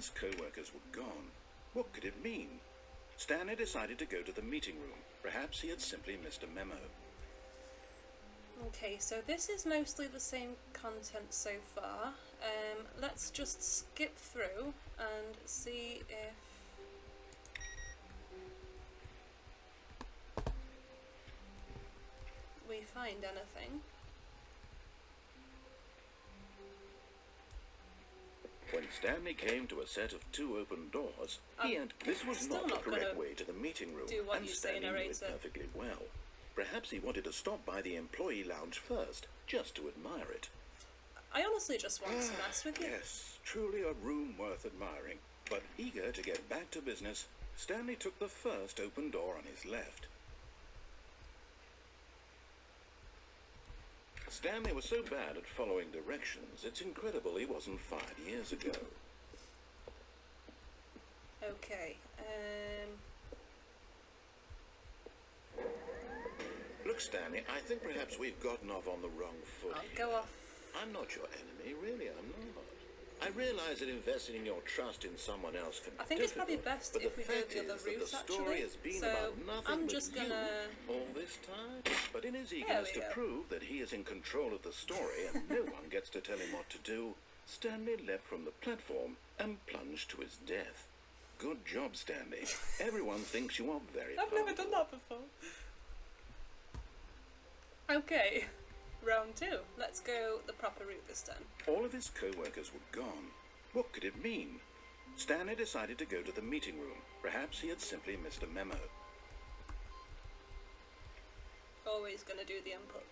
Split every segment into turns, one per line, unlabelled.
his co-workers were gone. What could it mean? Stanley decided to go to the meeting room. Perhaps he had simply missed a memo.
Okay, so this is mostly the same content so far. Let's just skip through and see if we find anything.
When Stanley came to a set of 2 open doors, this was not the correct way to the meeting room, and Stanley knew it perfectly well. Perhaps he wanted to stop by the employee lounge first, just to admire it.
I honestly just want to mess with you.
Yes, truly a room worth admiring. But eager to get back to business, Stanley took the first open door on his left. Stanley was so bad at following directions, it's incredible he wasn't 5 years ago.
Okay,
Look, Stanley, I think perhaps we've gotten off on the wrong foot.
Go off.
I'm not your enemy, really, I'm not. I realize that investing in your trust in someone else can be
I think it's probably best if we go the other route, actually. So I'm just gonna...
all this time. But in his eagerness to prove that he is in control of the story and no one gets to tell him what to do, Stanley leapt from the platform and plunged to his death. Good job, Stanley. Everyone thinks you are very powerful.
I've never done that before. Okay. Round 2. Let's go the proper route this time.
All of his co-workers were gone. What could it mean? Stanley decided to go to the meeting room. Perhaps he had simply missed a memo.
Always gonna do the input.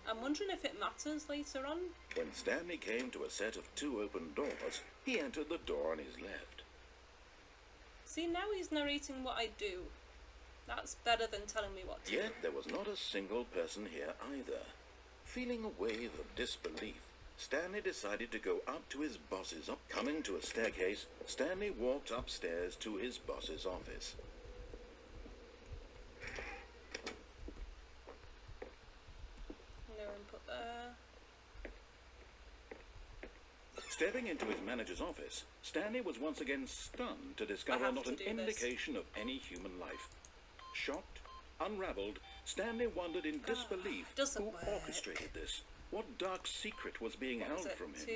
I'm wondering if it matters later on.
When Stanley came to a set of 2 open doors, he entered the door on his left.
See, now he's narrating what I do. That's better than telling me what to do.
Yet there was not a single person here either. Feeling a wave of disbelief, Stanley decided to go up to his boss's office. Coming to a staircase, Stanley walked upstairs to his boss's office.
No input there.
Stepping into his manager's office, Stanley was once again stunned to discover not an indication of any human life. Shocked, unraveled, Stanley wondered in disbelief who orchestrated this. What dark secret was being held from him?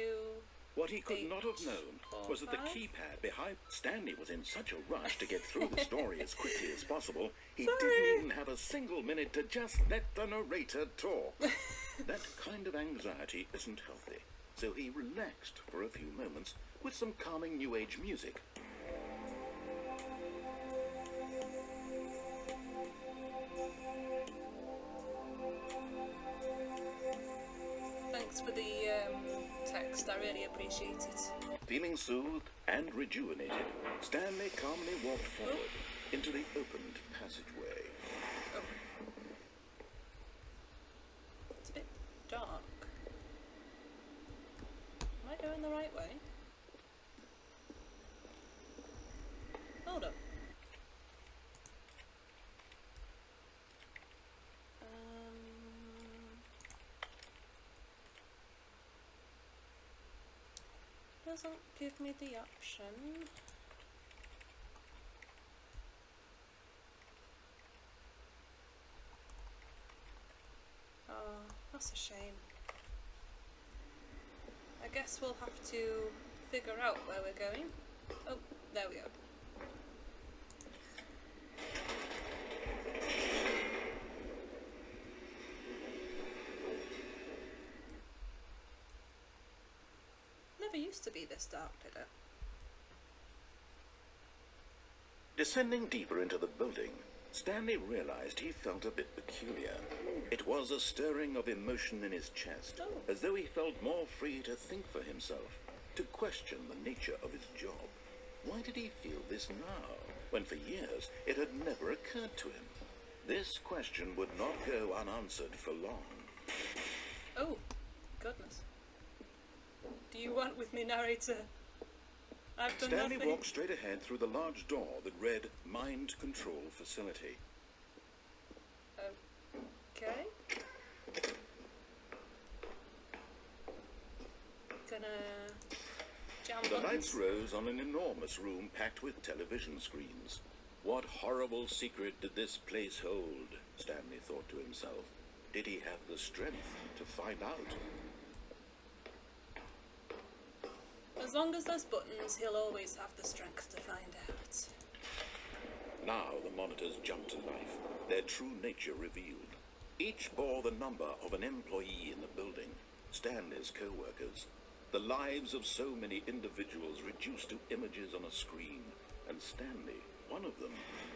What he could not have known was that the keypad behind... Stanley was in such a rush to get through the story as quickly as possible, he didn't even have a single minute to just let the narrator talk. That kind of anxiety isn't healthy, so he relaxed for a few moments with some calming New Age music.
Thanks for the text, I really appreciate it.
Feeling soothed and rejuvenated, Stanley calmly walked forward into the opened passageway.
Oh. It's a bit dark. Am I going the right way? Hold up. Doesn't give me the option. Oh, that's a shame. I guess we'll have to figure out where we're going. Oh, there we go. Never used to be this dark, did it?
Descending deeper into the building, Stanley realized he felt a bit peculiar. It was a stirring of emotion in his chest, as though he felt more free to think for himself, to question the nature of his job. Why did he feel this now, when for years it had never occurred to him? This question would not go unanswered for long.
Oh, goodness. Do you want with me, narrator? I've done
Stanley
nothing.
walked straight ahead through the large door that read Mind Control Facility.
Okay. Gonna jam
The lights rose on an enormous room packed with television screens. What horrible secret did this place hold? Stanley thought to himself. Did he have the strength to find out?
As long as there's buttons, he'll always have the strength to find out.
Now the monitors jumped to life, their true nature revealed. Each bore the number of an employee in the building, Stanley's co-workers. The lives of so many individuals reduced to images on a screen, and Stanley, one of them,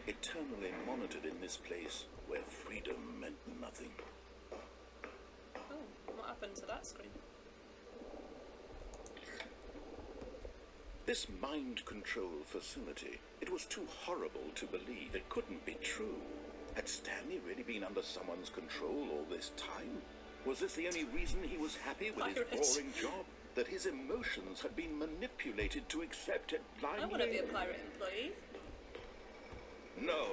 eternally monitored in this place where freedom meant nothing.
Oh, what happened to that screen?
This mind control facility, it was too horrible to believe. It couldn't be true. Had Stanley really been under someone's control all this time? Was this the only reason he was happy with his boring job? That his emotions had been manipulated to accept it blindly?
I want to be a pirate employee.
No,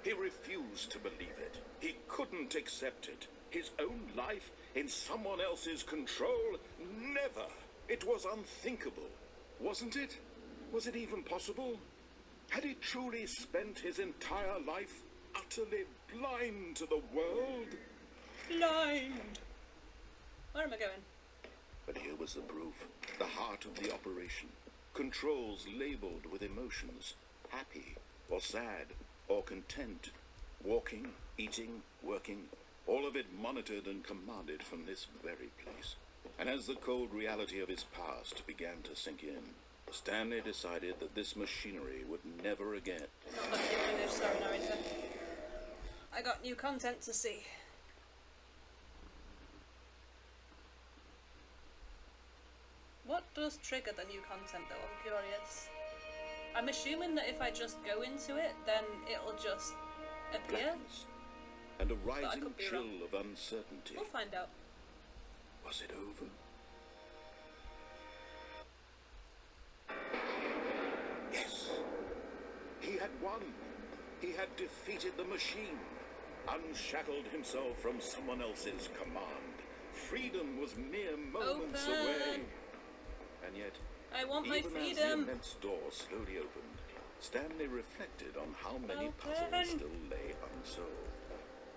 he refused to believe it. He couldn't accept it. His own life in someone else's control? Never. It was unthinkable. Wasn't it? Was it even possible? Had he truly spent his entire life utterly blind to the world?
Blind! Where am I going?
But here was the proof. The heart of the operation. Controls labeled with emotions. Happy, or sad, or content. Walking, eating, working. All of it monitored and commanded from this very place. And as the cold reality of his past began to sink in, Stanley decided that this machinery would never again...
Not let me finish, sorry, narrator. I got new content to see. What does trigger the new content though? I'm curious. I'm assuming that if I just go into it, then it'll just appear.
Blackness, and a rising chill
wrong.
of uncertainty.
We'll find out.
Was it over? Yes. He had won. He had defeated the machine. Unshackled himself from someone else's command. Freedom was mere moments away. And yet,
I want my
even as the
freedom.
immense door slowly opened, Stanley reflected on how many puzzles still lay unsolved.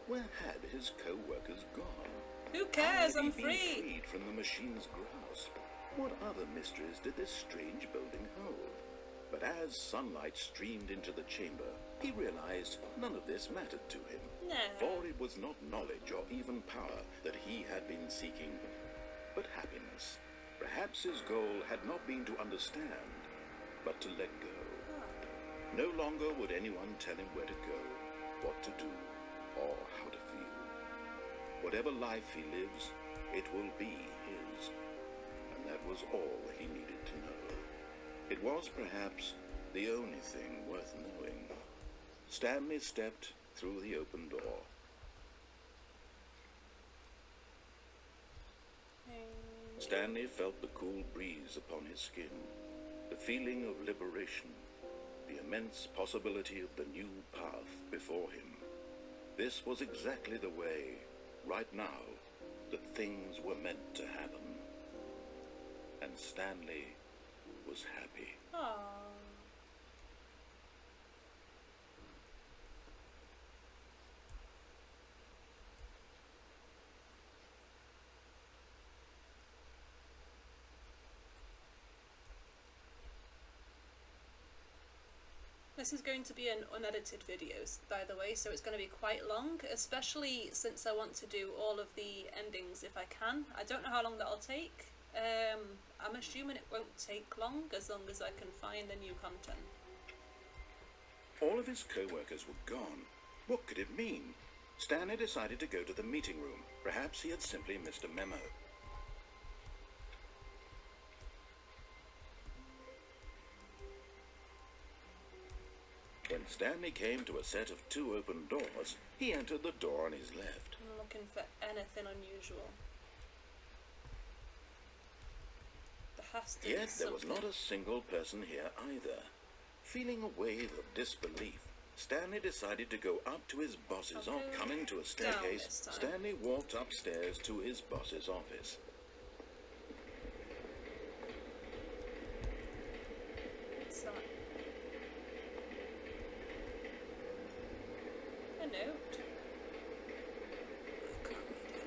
Where had his co-workers gone?
Who cares?
How
I'm
had he been
free.
freed from the machine's grasp? What other mysteries did this strange building hold? But as sunlight streamed into the chamber, he realized none of this mattered to him.
No.
For it was not knowledge or even power that he had been seeking, but happiness. Perhaps his goal had not been to understand, but to let go. No longer would anyone tell him where to go, what to do, or how to feel. Whatever life he lives, it will be his. And that was all he needed to know. It was perhaps the only thing worth knowing. Stanley stepped through the open door. Stanley felt the cool breeze upon his skin, the feeling of liberation, the immense possibility of the new path before him. This was exactly the way, right now, that things were meant to happen. And Stanley was happy.
Aww. This is going to be an unedited video, by the way, so it's going to be quite long, especially since I want to do all of the endings if I can. I don't know how long that'll take. I'm assuming it won't take long as I can find the new content.
All of his co-workers were gone. What could it mean? Stanley decided to go to the meeting room. Perhaps he had simply missed a memo. When Stanley came to a set of 2 open doors, he entered the door on his left.
I'm looking for anything unusual. There has to be
Yet there was
something.
not a single person here either. Feeling a wave of disbelief, Stanley decided to go up to his boss's office. Coming to a staircase, Stanley walked upstairs to his boss's office.
that? A note. I can't read it.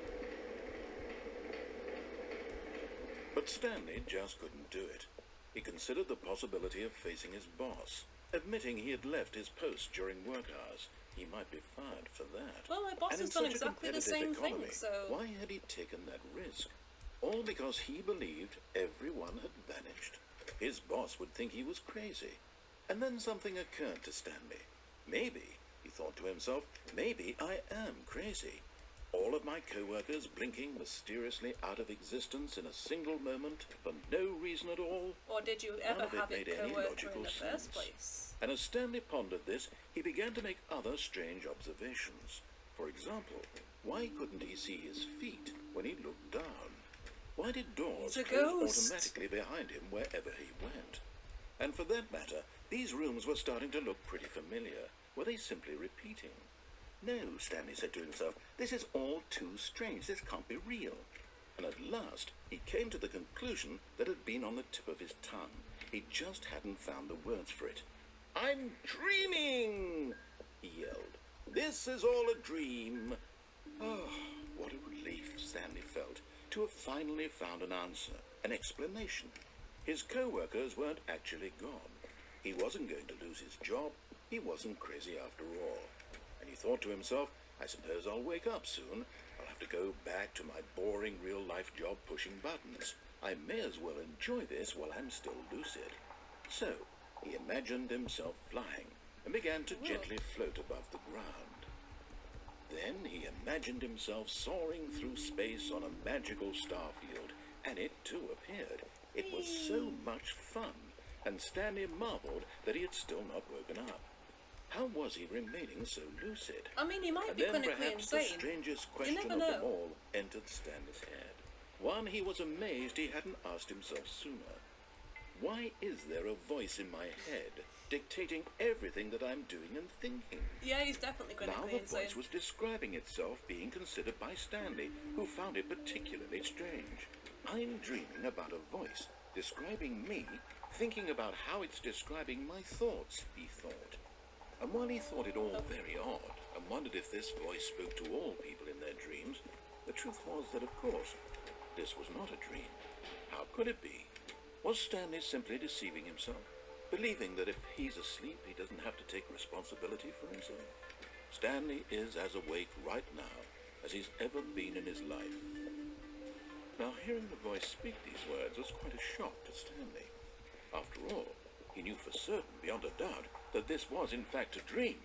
But Stanley just couldn't do it. He considered the possibility of facing his boss, admitting he had left his post during work hours. He might be fired for that.
Well, my boss
And
has
in
done
such a
exactly the
competitive
same thing,
economy,
so...
why had he taken that risk? All because he believed everyone had vanished. His boss would think he was crazy. And then something occurred to Stanley. Maybe, he thought to himself, maybe I am crazy. All of my co-workers blinking mysteriously out of existence in a single moment for no reason at all.
Or did you
None
ever
of it
have a
made any
co-worker
logical
in the
sense.
first place?
And as Stanley pondered this, he began to make other strange observations. For example, why couldn't he see his feet when he looked down? Why did doors
He's a
close
ghost.
automatically behind him wherever he went? And for that matter, these rooms were starting to look pretty familiar. Were they simply repeating? No, Stanley said to himself, this is all too strange. This can't be real. And at last, he came to the conclusion that had been on the tip of his tongue. He just hadn't found the words for it. I'm dreaming, he yelled. This is all a dream. Oh, what a relief Stanley felt to have finally found an answer, an explanation. His co-workers weren't actually gone. He wasn't going to lose his job. He wasn't crazy after all. And he thought to himself, I suppose I'll wake up soon. I'll have to go back to my boring real-life job pushing buttons. I may as well enjoy this while I'm still lucid. So, he imagined himself flying and began to gently float above the ground. Then he imagined himself soaring through space on a magical star field, and it too appeared. It was so much fun, and Stanley marveled that he had still not woken up. How was he remaining so lucid?
I mean, he might
And
be
then
clinically
perhaps the
insane.
strangest
You
question
never
of them
know.
all entered Stanley's head. One he was amazed he hadn't asked himself sooner. Why is there a voice in my head dictating everything that I'm doing and thinking?
Yeah, he's definitely
Now
clinically
the
insane.
voice was describing itself being considered by Stanley, who found it particularly strange. I'm dreaming about a voice describing me, thinking about how it's describing my thoughts, he thought. And while he thought it all very odd, and wondered if this voice spoke to all people in their dreams, the truth was that, of course, this was not a dream. How could it be? Was Stanley simply deceiving himself, believing that if he's asleep, he doesn't have to take responsibility for himself? Stanley is as awake right now as he's ever been in his life. Now, hearing the voice speak these words was quite a shock to Stanley. After all, he knew for certain, beyond a doubt, that this was in fact a dream.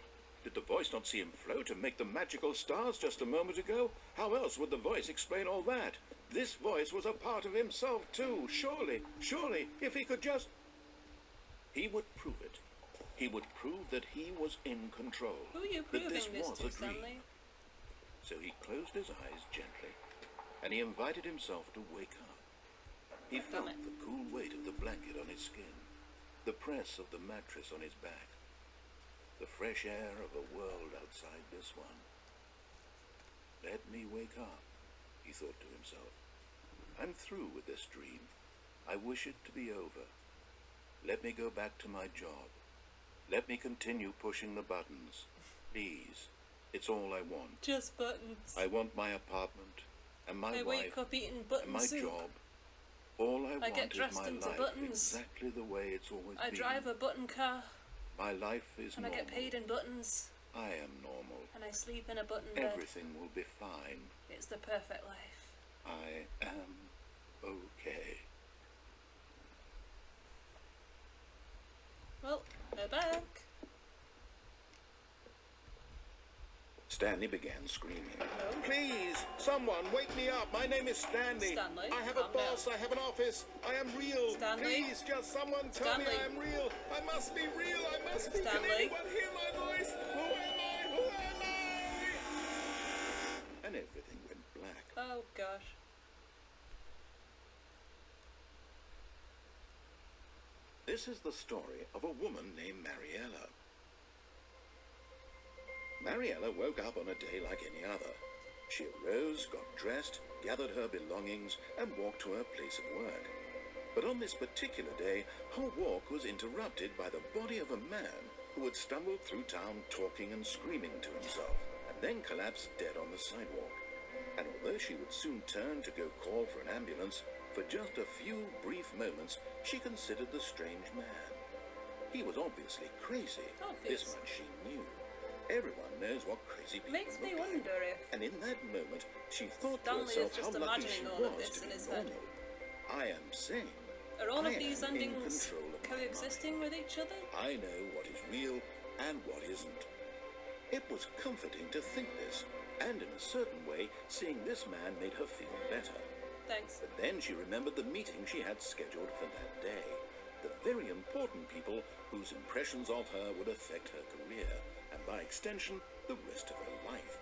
Did the voice not see him float and make the magical stars just a moment ago? How else would the voice explain all that? This voice was a part of himself too. Surely, if he could just... He would prove it. He would prove that he was in control.
Who are you
that
proving
this
this
was
to,
a dream.
Stanley?
So he closed his eyes gently, and he invited himself to wake up. He felt the cool weight of the blanket on his skin, the press of the mattress on his back, the fresh air of a world outside this one. Let me wake up, he thought to himself. I'm through with this dream. I wish it to be over. Let me go back to my job. Let me continue pushing the buttons. Please, it's all I want.
Just buttons.
I want my apartment, and my
I
wife,
wake up eating button
and my
soup.
job. All I want
get
is
dressed
my
into
life
buttons.
exactly the way it's always
I
been.
drive a button car,
My life is
and
normal.
I get paid in buttons,
I am normal.
and I sleep in a button bed.
Everything will be fine.
It's the perfect life.
I am okay.
Well, we're back.
Stanley began screaming.
Hello?
Please, someone, wake me up. My name is Stanley.
Stanley,
I have a
calm
boss.
down.
I have an office. I am real.
Stanley?
Please, just someone tell me
Stanley?
I am real. I must be real. I must be. Can
Stanley?
anyone hear my voice? Who am I? Who am I? And everything went black.
Oh gosh.
This is the story of a woman named Mariella. Mariella woke up on a day like any other. She arose, got dressed, gathered her belongings, and walked to her place of work. But on this particular day, her walk was interrupted by the body of a man who had stumbled through town talking and screaming to himself, and then collapsed dead on the sidewalk. And although she would soon turn to go call for an ambulance, for just a few brief moments she considered the strange man. He was obviously crazy. This much she knew. Everyone knows what crazy people
Makes me
look like.
wonder if
And in that moment, she thought
Stanley
to herself
is just
how lucky she
imagining all of
was
this
to
in
be
his head.
normal. I am sane.
Are all
I
of these
am in
endings
control of my
coexisting with each other?
I know what is real and what isn't. It was comforting to think this, and in a certain way, seeing this man made her feel better.
Thanks.
But then she remembered the meeting she had scheduled for that day. The very important people whose impressions of her would affect her career, and by extension, the rest of her life.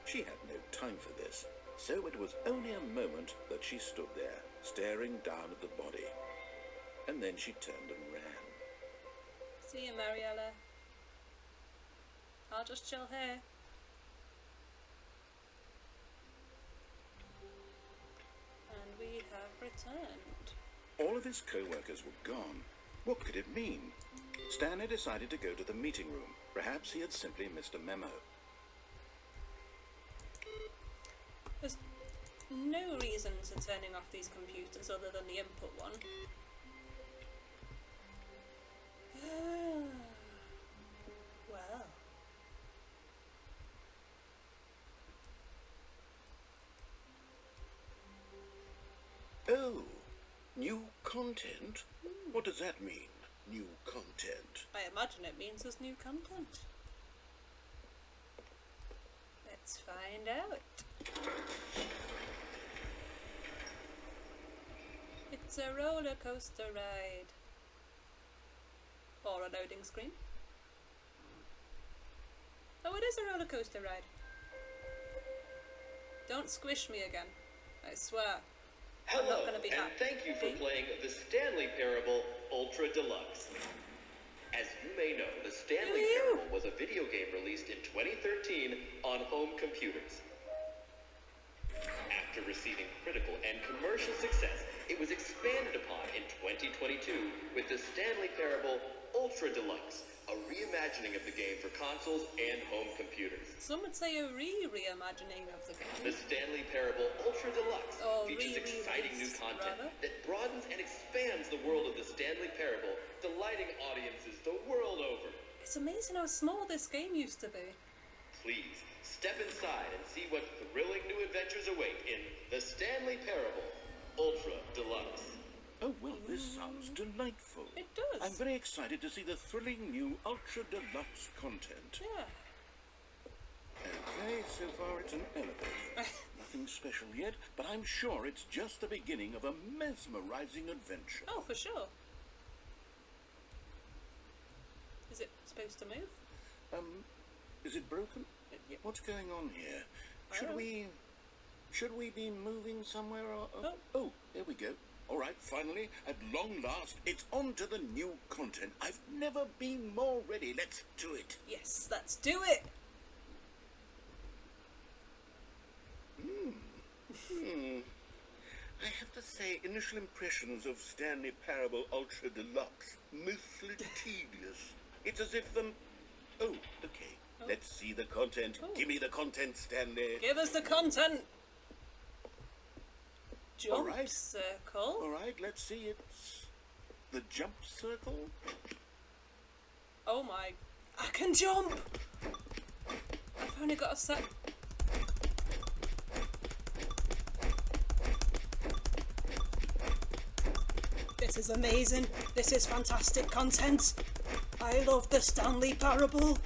She had no time for this, so it was only a moment that she stood there, staring down at the body. And then she turned and ran.
See you, Mariella. I'll just chill here. And we have returned.
All of his co-workers were gone. What could it mean? Stanley decided to go to the meeting room. Perhaps he had simply missed a memo.
There's no reason to turning off these computers other than the input one. Well.
Oh, new content? What does that mean, new content?
I imagine it means there's new content. Let's find out. It's a roller coaster ride. Or a loading screen. Oh, it is a roller coaster ride. Don't squish me again. I swear. I'm not
Hello,
gonna be
and
happy.
thank you for playing the Stanley Parable Ultra Deluxe. As you may know, the Stanley Parable was a video game released in 2013 on home computers. After receiving critical and commercial success, it was expanded upon in 2022 with the Stanley Parable Ultra Deluxe, a reimagining of the game for consoles and home computers.
Some would say a reimagining of the game.
The Stanley Parable Ultra Deluxe
Oh,
features exciting new
re-release,
content
rather.
that broadens and expands the world of the Stanley Parable, delighting audiences the world over.
It's amazing how small this game used to be.
Please, step inside and see what thrilling new adventures await in the Stanley Parable Ultra Deluxe.
Oh, well, this sounds delightful.
It does.
I'm very excited to see the thrilling new Ultra Deluxe content.
Yeah.
Okay, so far it's an elevator. Nothing special yet, but I'm sure it's just the beginning of a mesmerizing adventure.
Oh, for sure. Is it supposed to move?
Is it broken?
Yeah.
What's going on here?
I don't know.
Should we be moving somewhere? Or,
Oh.
oh, there we go. All right, finally, at long last, it's on to the new content. I've never been more ready. Let's do it.
Yes, let's do it.
I have to say, initial impressions of Stanley Parable Ultra Deluxe, mostly tedious. It's as if oh, okay.
Oh.
Let's see the content.
Oh.
Give me the content, Stanley.
Give us the content. Jump
All right.
circle.
All right, let's see. It's the jump circle.
Oh my! I can jump. I've only got a set. This is amazing. This is fantastic content. I love the Stanley Parable.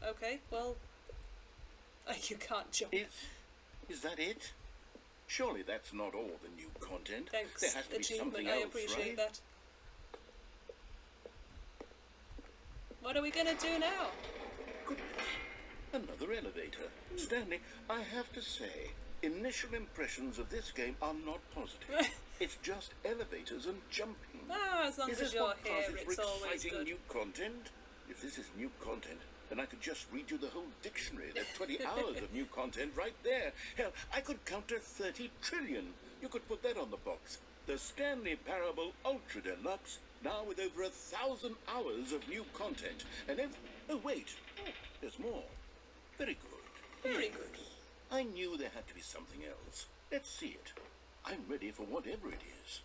Okay, well, you can't jump.
Is that it? Surely that's not all the new content.
Thanks,
There has to be
achievement.
something
I
else,
appreciate
right?
that. What are we gonna do now?
Goodness, another elevator. Stanley, I have to say, initial impressions of this game are not positive. It's just elevators and jumping.
Ah, as long
Is
as
this
you're
what
here,
passes
it's
for
always
exciting
good.
new content? If If this is new content, then I could just read you the whole dictionary. There's 20 hours of new content right there. Hell, I could count to 30 trillion. You could put that on the box. The Stanley Parable Ultra Deluxe, now with over 1,000 hours of new content. And if... Oh, wait. Oh, there's more. Very good.
Very good.
I knew there had to be something else. Let's see it. I'm ready for whatever it is.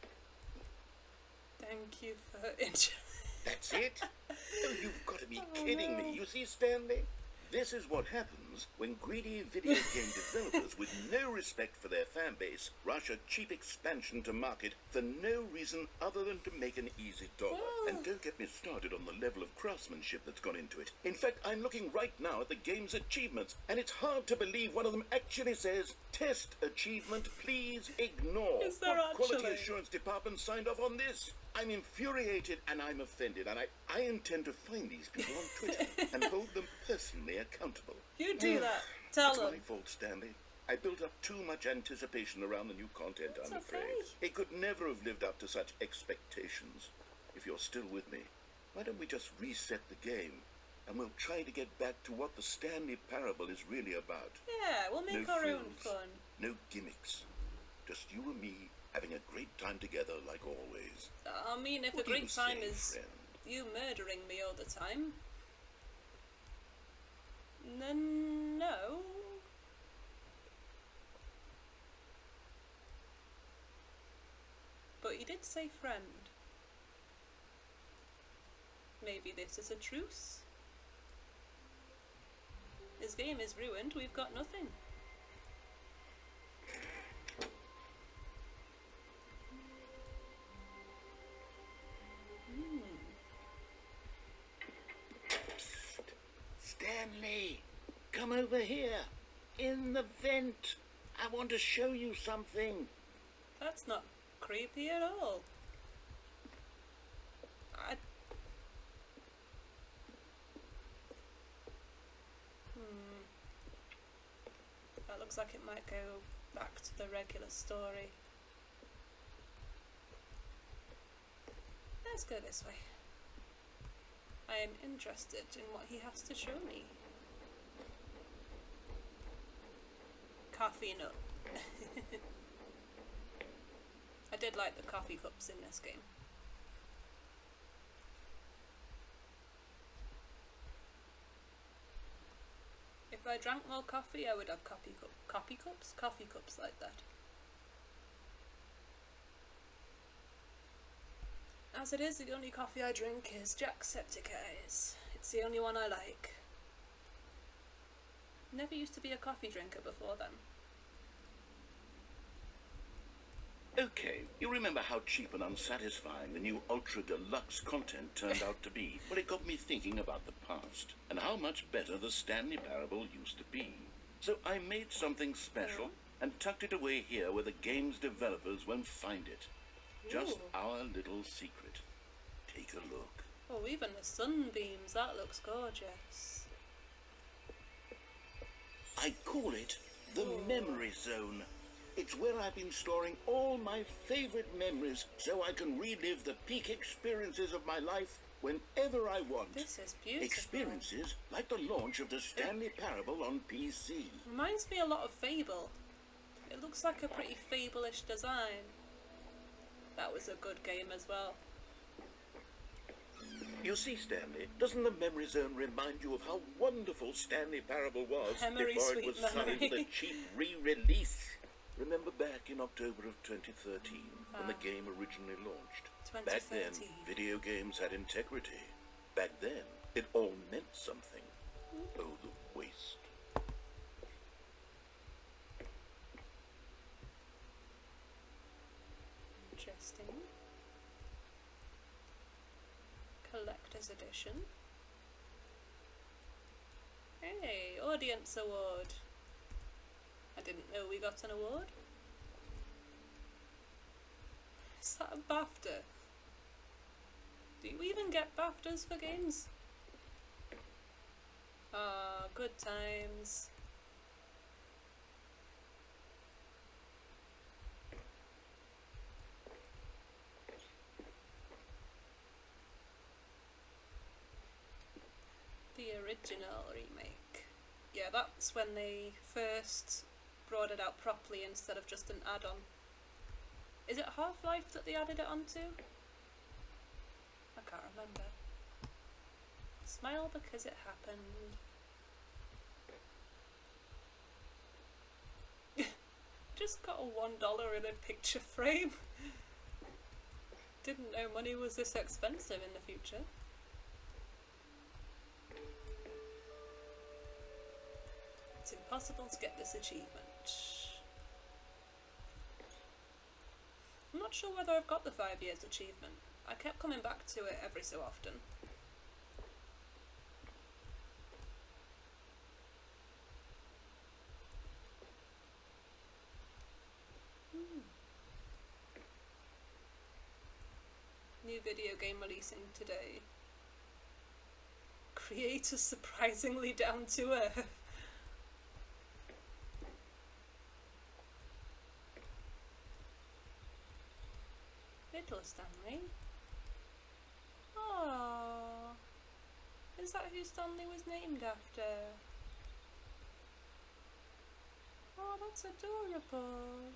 Thank you for
That's it? Oh, you've got to be kidding me. You see, Stanley? This is what happens when greedy video game developers with no respect for their fan base rush a cheap expansion to market for no reason other than to make an easy dollar. And don't get me started on the level of craftsmanship that's gone into it. In fact, I'm looking right now at the game's achievements, and it's hard to believe one of them actually says, "Test achievement, please ignore."
Is there
what quality
actually?
assurance department signed off on this? I'm infuriated and I'm offended, and I intend to find these people on Twitter and hold them personally accountable.
You do that. Tell
It's
them.
my fault, Stanley. I built up too much anticipation around the new content,
It's
I'm afraid.
okay.
It could never have lived up to such expectations. If you're still with me, why don't we just reset the game, and we'll try to get back to what the Stanley Parable is really about.
Yeah, we'll make
No
our own
frills.
fun.
No gimmicks. Just you and me having a great time together like always.
I mean, if
What
a
do you
great time
say,
is
friend?
you murdering me all the time, then no. But you did say friend. Maybe this is a truce? His game is ruined, we've got nothing.
Stanley, come over here. In the vent. I want to show you something.
That's not creepy at all. That looks like it might go back to the regular story. Let's go this way. I am interested in what he has to show me. Coffee nut. I did like the coffee cups in this game. If I drank more coffee, I would have coffee cups like that. As it is, the only coffee I drink is Jacksepticeye's. It's the only one I like. Never used to be a coffee drinker before then.
Okay, you remember how cheap and unsatisfying the new Ultra Deluxe content turned out to be? Well, it got me thinking about the past and how much better the Stanley Parable used to be. So I made something special and tucked it away here where the game's developers won't find it. Just
Ooh.
our little secret. Take a look.
Oh, even the sunbeams, that looks gorgeous.
I call it the Memory Zone. It's where I've been storing all my favorite memories so I can relive the peak experiences of my life whenever I want.
This is beautiful.
Experiences like the launch of the Stanley Parable on PC.
Reminds me a lot of Fable. It looks like a pretty Fable-ish design. That was a good game as well.
You see, Stanley, doesn't the Memory Zone remind you of how wonderful Stanley Parable was
Memory,
before it
sweet
was signed with a
memory.
cheap re-release? Remember back in October of 2013 when the game originally launched? Back then,
2013.
video games had integrity. Back then, it all meant something. Oh, the waste.
Interesting. Collector's edition. Hey, audience award. I didn't know we got an award. Is that a BAFTA? Do you even get BAFTAs for games? Ah, good times. original remake. Yeah, that's when they first brought it out properly instead of just an add-on. Is it Half-Life that they added it onto? I can't remember. Smile because it happened. Just got a $1 in a picture frame. Didn't know money was this expensive in the future. It's impossible to get this achievement. I'm not sure whether I've got the 5 years achievement. I kept coming back to it every so often. New video game releasing today. Creators surprisingly down to earth. Little Stanley. Oh, is that who Stanley was named after? Oh, that's adorable.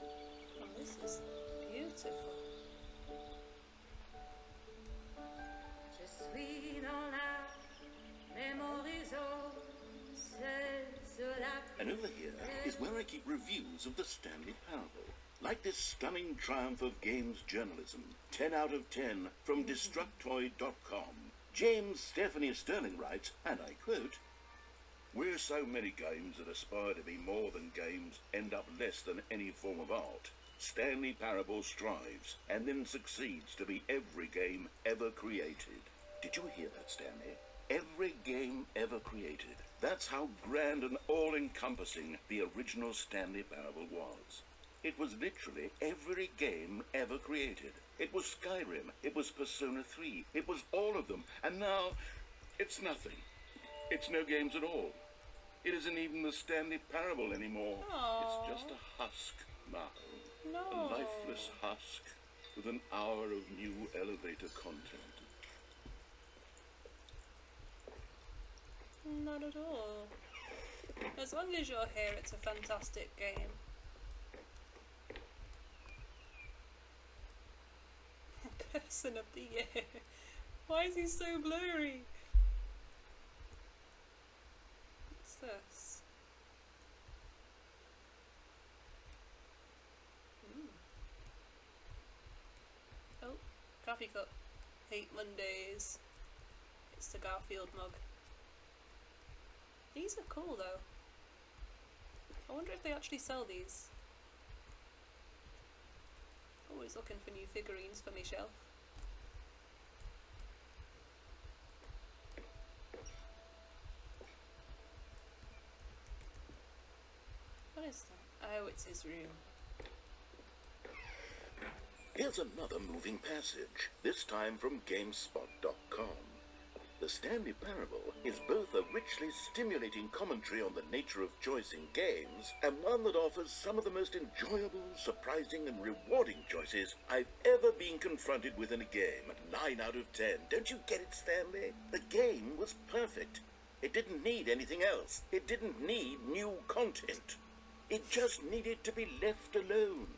Oh, this is beautiful. Je suis dans la mémorisation, c'est cela.
And over here is where I keep reviews of the Stanley Parable. Like this stunning triumph of games journalism, 10 out of 10 from Destructoid.com. James Stephanie Sterling writes, and I quote, "Where so many games that aspire to be more than games end up less than any form of art, Stanley Parable strives and then succeeds to be every game ever created." Did you hear that, Stanley? Every game ever created. That's how grand and all-encompassing the original Stanley Parable was. It was literally every game ever created. It was Skyrim, it was Persona 3, it was all of them, and now it's nothing. It's no games at all. It isn't even the Stanley Parable anymore.
Aww.
It's just a husk now.
No.
A lifeless husk with an hour of new elevator content.
Not at all. As long as you're here, it's a fantastic game. Person of the year. Why is he so blurry? What's this? Oh, coffee cup. Hate Mondays. It's the Garfield mug. These are cool though. I wonder if they actually sell these. Always looking for new figurines for my shelf. What is that? Oh, it's his room.
Here's another moving passage, this time from GameSpot.com. The Stanley Parable is both a richly stimulating commentary on the nature of choice in games, and one that offers some of the most enjoyable, surprising, and rewarding choices I've ever been confronted with in a game. 9 out of 10. Don't you get it, Stanley? The game was perfect. It didn't need anything else. It didn't need new content. It just needed to be left alone,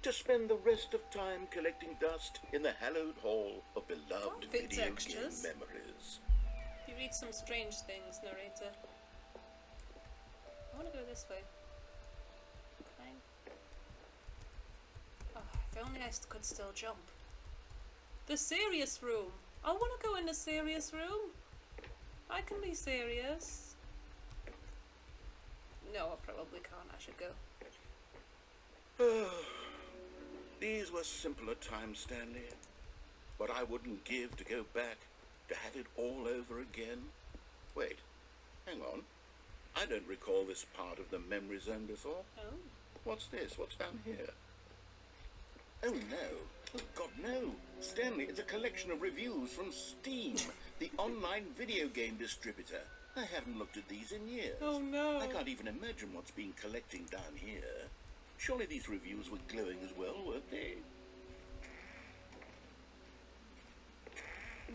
to spend the rest of time collecting dust in the hallowed hall of beloved
Fit
video
textures.
game memories.
You read some strange things, narrator. I want to go this way. Can I? Oh, if only I could still jump. The serious room. I want to go in the serious room. I can be serious. No, I probably can't. I should go.
These were simpler times, Stanley. But I wouldn't give to go back, to have it all over again. Wait, hang on. I don't recall this part of the memory zone before.
Oh.
What's this? What's down here? Oh no. Oh God, no. Stanley, it's a collection of reviews from Steam, the online video game distributor. I haven't looked at these in years.
Oh no.
I can't even imagine what's been collecting down here. Surely these reviews were glowing as well, weren't they?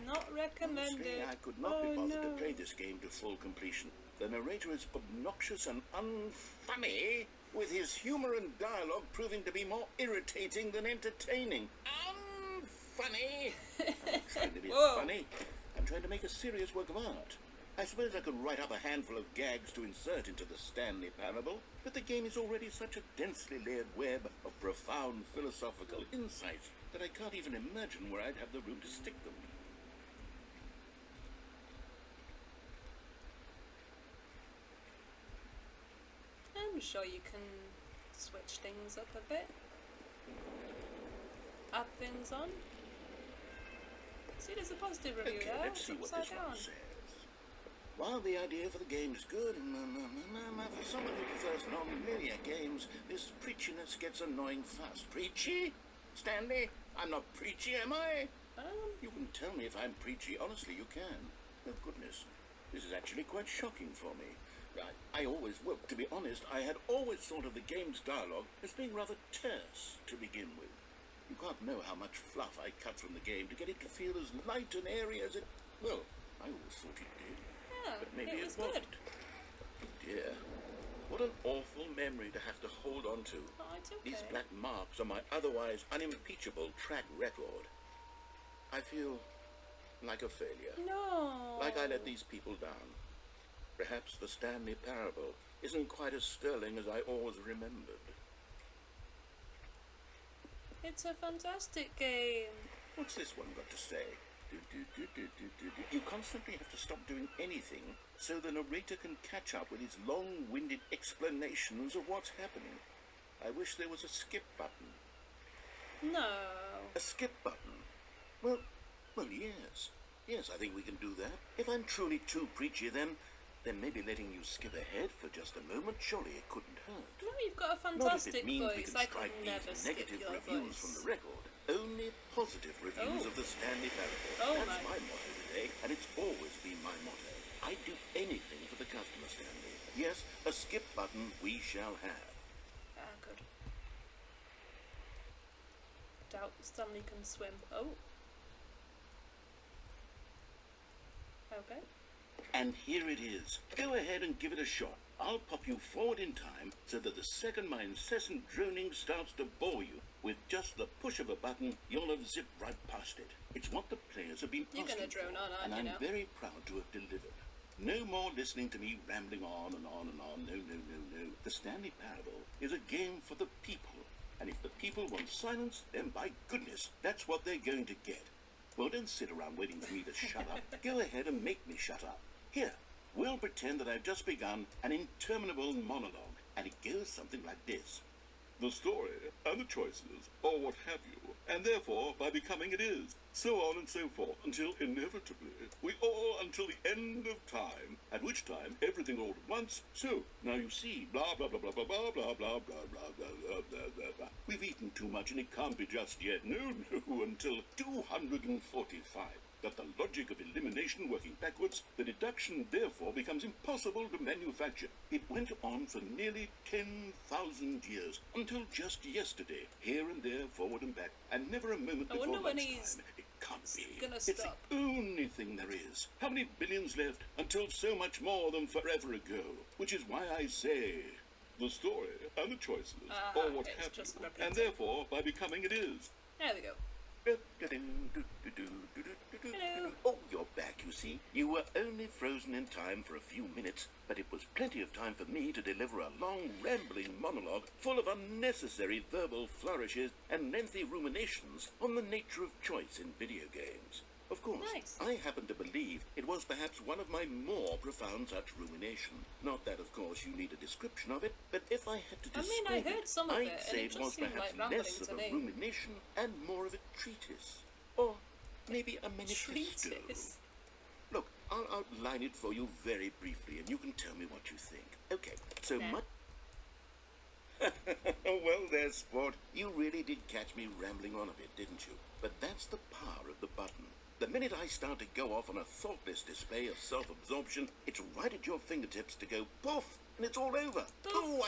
Not recommended.
Honestly, I could not be bothered to play this game to full completion. The narrator is obnoxious and unfunny, with his humour and dialogue proving to be more irritating than entertaining. Unfunny! I'm trying to be funny. I'm trying to make a serious work of art. I suppose I could write up a handful of gags to insert into the Stanley Parable, but the game is already such a densely layered web of profound philosophical insights that I can't even imagine where I'd have the room to stick them.
I'm sure you can switch things up a bit. Add things on. See, there's a positive review
Okay,
there.
let's see what this one says. While the idea for the game is good, for someone who prefers non-linear games, this preachiness gets annoying fast. Preachy? Stanley? I'm not preachy, am I? You can tell me if I'm preachy. Honestly, you can. Oh, goodness. This is actually quite shocking for me. I always, well, to be honest, I had always thought of the game's dialogue as being rather terse to begin with. You can't know how much fluff I cut from the game to get it to feel as light and airy as it... Well, I always thought it did.
Yeah,
But maybe
it was
wasn't.
good.
Oh dear. What an awful memory to have to hold on to.
Oh, it's okay.
These black marks are my otherwise unimpeachable track record. I feel like a failure.
No.
Like I let these people down. Perhaps the Stanley Parable isn't quite as sterling as I always remembered.
It's a fantastic game.
What's this one got to say? You constantly have to stop doing anything so the narrator can catch up with his long-winded explanations of what's happening. I wish there was a skip button.
No.
A skip button? Well, yes. Yes, I think we can do that. If I'm truly too preachy, then maybe letting you skip ahead for just a moment, surely it couldn't hurt.
No, you've got a
Not if
fantastic
it means we
voice.
can
I could
strike
never
these
skip
negative
your
reviews
voice.
from the record. Only positive reviews
Oh.
of the Stanley Parable.
Oh,
That's
my.
my motto today, and it's always been my motto. I'd do anything for the customer, Stanley. Yes, a skip button we shall have.
Ah, good. Doubt Stanley can swim. Oh. Okay.
And here it is. Go ahead and give it a shot. I'll pop you forward in time so that the second my incessant droning starts to bore you, with just the push of a button, you'll have zipped right past it. It's what the players have been
You're
asking
gonna drone
for,
on, aren't
and
you,
I'm
now?
very proud to have delivered. No more listening to me rambling on and on and on. No. The Stanley Parable is a game for the people, and if the people want silence, then by goodness, that's what they're going to get. Well, don't sit around waiting for me to shut up. Go ahead and make me shut up. Here, we'll pretend that I've just begun an interminable monologue, and it goes something like this. The story, and the choices, or what have you, and therefore, by becoming it is, so on and so forth, until inevitably, we all until the end of time, at which time everything all at once, so, now you see, blah, blah, blah, blah, blah, blah, blah, blah, blah, blah, blah, blah, blah, blah, blah. We've eaten too much and it can't be just yet, no, until 245. That the logic of elimination working backwards, the deduction therefore becomes impossible to manufacture. It went on for nearly 10,000 years, until just yesterday, here and there, forward and back, and never a moment
I
before
wonder when
lunchtime.
he's
It can't be.
gonna
It's the
stop.
only thing there is. How many billions left until so much more than forever ago? Which is why I say, the story and the choices, or what
it's
have
just
you,
repeating.
and therefore, by becoming it is.
There we go. Hello.
Oh, you're back, you see. You were only frozen in time for a few minutes, but it was plenty of time for me to deliver a long, rambling monologue full of unnecessary verbal flourishes and lengthy ruminations on the nature of choice in video games. Of course,
Nice.
I happen to believe it was perhaps one of my more profound such rumination. Not that, of course, you need a description of it, but if I had to
I
describe
mean, I heard some of
I'd
it, and
say
it
it
just
was
seemed
perhaps
like rambling
less of
to
a
me.
rumination and more of a treatise. Or maybe a manifesto.
Treatise.
Look, I'll outline it for you very briefly, and you can tell me what you think. Okay, so
Nah.
much... Well, there, sport. You really did catch me rambling on a bit, didn't you? But that's the power of the button. The minute I start to go off on a thoughtless display of self-absorption, it's right at your fingertips to go poof, and it's all over.
Poof.
Oh,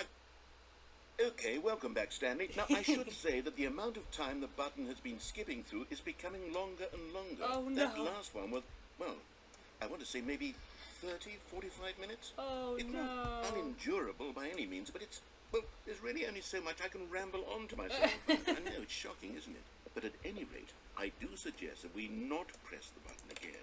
Okay, welcome back, Stanley. Now, I should say that the amount of time the button has been skipping through is becoming longer and longer.
Oh, no.
That last one was, well, I want to say maybe 30, 45 minutes.
Oh,
it's
no.
not unendurable by any means, but it's, well, there's really only so much I can ramble on to myself. I know, it's shocking, isn't it? But at any rate, I do suggest that we not press the button again.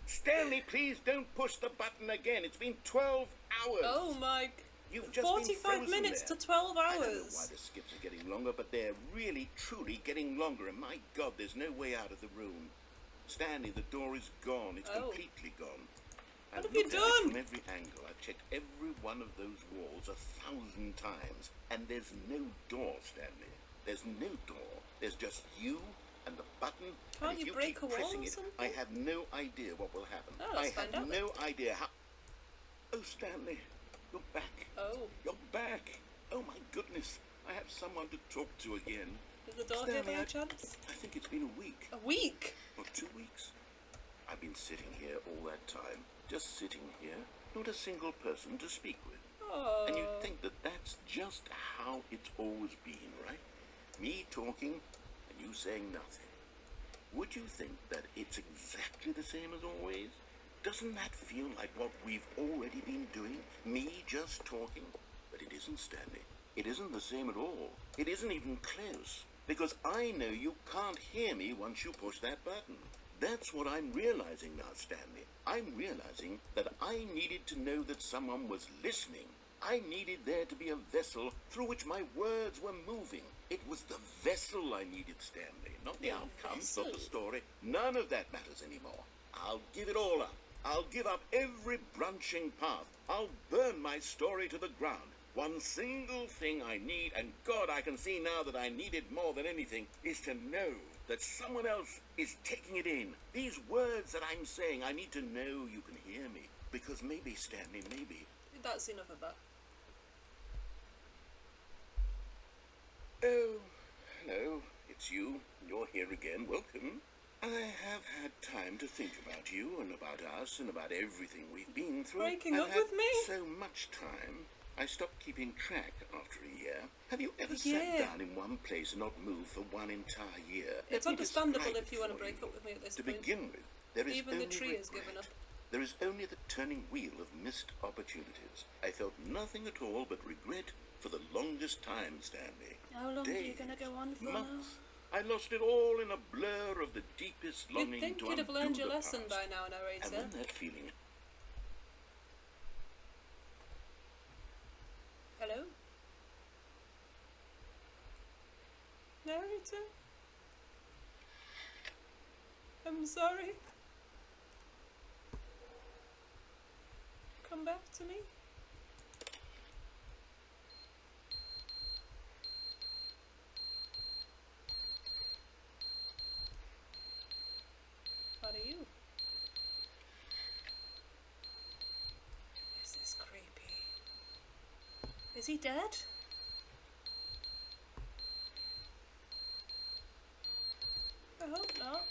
Stanley, please don't push the button again. It's been 12 hours.
Oh my...
You've just
45 minutes
there.
to 12 hours.
I don't know why the skips are getting longer, but they're really, truly getting longer. And my God, there's no way out of the room. Stanley, the door is gone. It's completely gone.
What have you done?
At it from every angle. I've checked every one of those walls 1,000 times. And there's no door, Stanley. There's no door. There's just you and the button.
Can't
and if
you break
keep
a wall
pressing
or
it,
something?
I have no idea what will happen.
Oh, let's find out.
no idea how... Oh, Stanley, you're back.
Oh.
You're back. Oh, my goodness. I have someone to talk to again.
Is the door here by any chance?
I think it's been a week.
A week?
Or 2 weeks. I've been sitting here all that time. Just sitting here. Not a single person to speak with.
Oh.
And you'd think that that's just how it's always been, right? Me talking and you saying nothing. Would you think that it's exactly the same as always? Doesn't that feel like what we've already been doing? Me just talking? But it isn't, Stanley. It isn't the same at all. It isn't even close. Because I know you can't hear me once you push that button. That's what I'm realizing now, Stanley. I'm realizing that I needed to know that someone was listening. I needed there to be a vessel through which my words were moving. It was the vessel I needed, Stanley, not the outcome, not the story. None of that matters anymore. I'll give it all up. I'll give up every branching path. I'll burn my story to the ground. One single thing I need, and God, I can see now that I need it more than anything, is to know that someone else is taking it in. These words that I'm saying, I need to know you can hear me. Because maybe, Stanley, maybe...
That's enough of that.
Oh, hello, it's you. You're here again. Welcome. I have had time to think about you and about us and about everything we've been through.
Breaking
I've
up
had
with me?
So much time. I stopped keeping track after a year. Have you ever sat down in one place and not moved for one entire year?
It's
Let me
understandable
describe
if
it
you want to
for
break
you.
up with me at this
To
point.
begin with, there is
Even
only
the tree has given
regret.
up.
There is only the turning wheel of missed opportunities. I felt nothing at all but regret for the longest time, Stanley.
How long are you
Days,
going to go on for
months. I lost it all in a blur of the deepest
now?
longing
You'd think
to
you'd have
undo
learned your
the
lesson
past.
by now,
And
narrator.
when that feeling...
Hello? Narrator? I'm sorry. Come back to me. What are you? This is creepy. Is he dead? I hope not.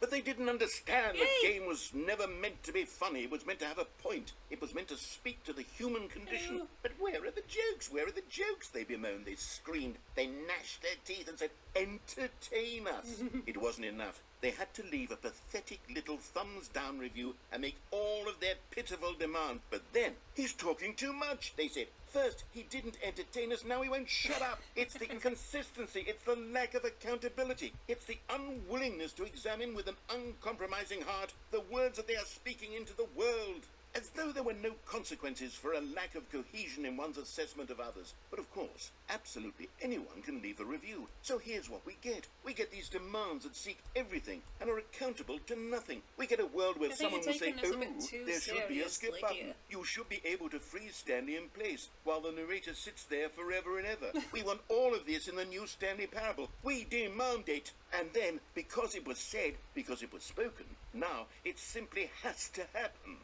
But they didn't understand
Yay!
the game was never meant to be funny. It was meant to have a point. It was meant to speak to the human condition.
Ew.
But where are the jokes? Where are the jokes? They bemoaned, they screamed, they gnashed their teeth and said, entertain us. It wasn't enough. They had to leave a pathetic little thumbs-down review and make all of their pitiful demands. But then, he's talking too much, they said. First, he didn't entertain us, now he won't shut up. It's the inconsistency, it's the lack of accountability. It's the unwillingness to examine with an uncompromising heart the words that they are speaking into the world. As though there were no consequences for a lack of cohesion in one's assessment of others. But of course, absolutely anyone can leave a review. So here's what we get. We get these demands that seek everything and are accountable to nothing. We get a world where
I think
someone
you're
will say,
taking this a bit too
there should be a skip
seriously,
button.
dear.
You should be able to freeze Stanley in place while the narrator sits there forever and ever. We want all of this in the new Stanley Parable. We demand it. And then, because it was said, because it was spoken, now it simply has to happen.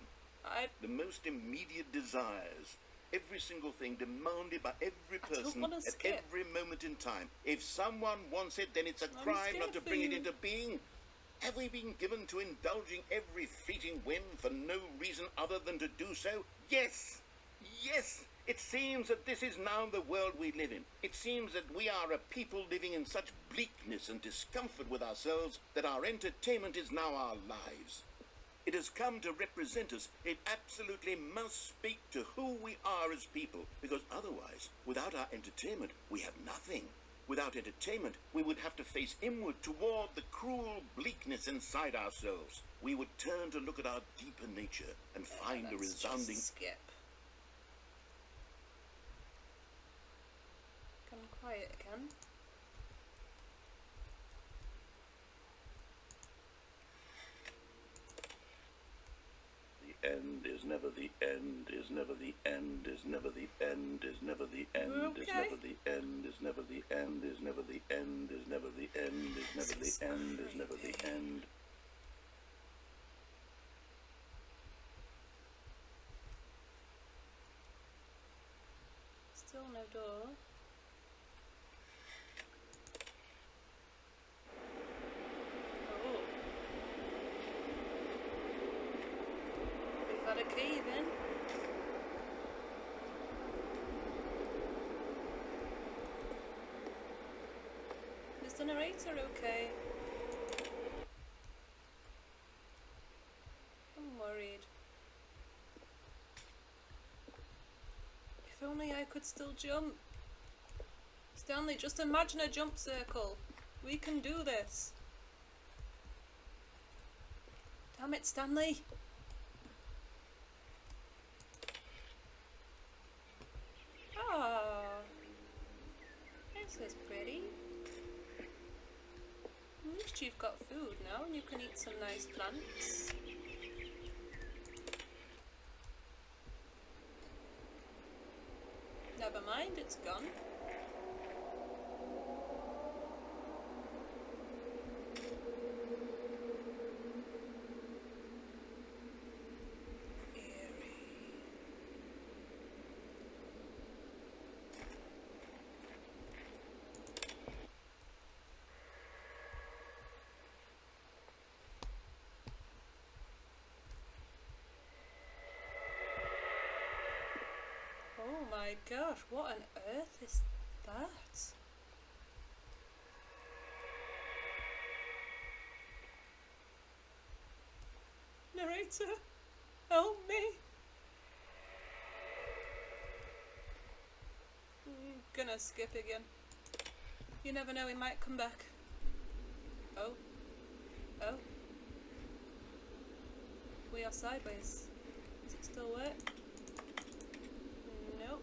The most immediate desires, every single thing demanded by every person
wanna
at
skip.
every moment in time. If someone wants it, then it's a
I'm
crime not to bring it
skipping.
into being. Have we been given to indulging every fleeting whim for no reason other than to do so? Yes! Yes, it seems that this is now the world we live in. It seems that we are a people living in such bleakness and discomfort with ourselves that our entertainment is now our lives. It has come to represent us. It absolutely must speak to who we are as people, because otherwise, without our entertainment, we have nothing. Without entertainment, we would have to face inward toward the cruel bleakness inside ourselves. We would turn to look at our deeper nature and find a resounding...
skip. Come quiet again.
The end is never the end, is never the end, is never the end, is never the end, is never the end, is never the end, is never the end, is never the end, is never the end, is never the end.
Still no door. Oh. We've had a cave in. Is the narrator okay? I'm worried. If only I could still jump. Stanley, just imagine a jump circle. We can do this. Damn it, Stanley. Ah, this is pretty. At least you've got food now and you can eat some nice plants. Never mind, it's gone. Oh my gosh, what on earth is that? Narrator, help me. Gonna skip again. You never know, he might come back. Oh. Oh. We are sideways. Does it still work? Nope.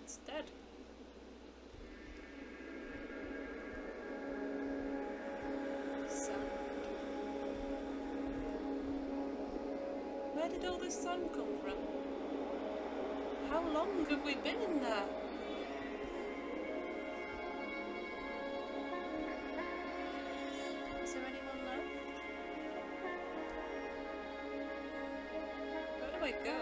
It's dead. Sand. Where did all this sand come from? How long have we been in there? Is there anyone left? Where do I go?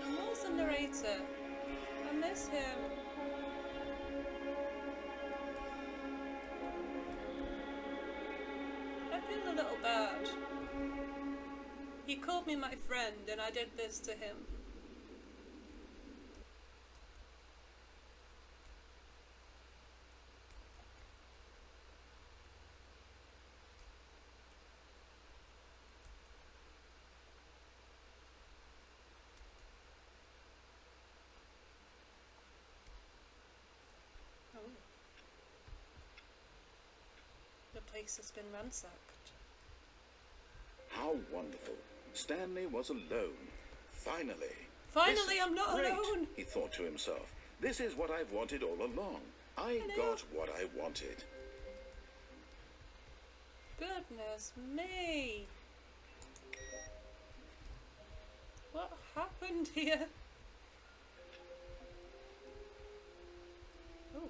And where's the narrator? I miss him. I feel a little bad. He called me my friend and I did this to him. Oh. The place has been ransacked.
How wonderful. Stanley was alone. Finally.
Finally,
This is
I'm not
great,
alone.
he thought to himself. This is what I've wanted all along. I got what I wanted.
Goodness me. What happened here? Oh.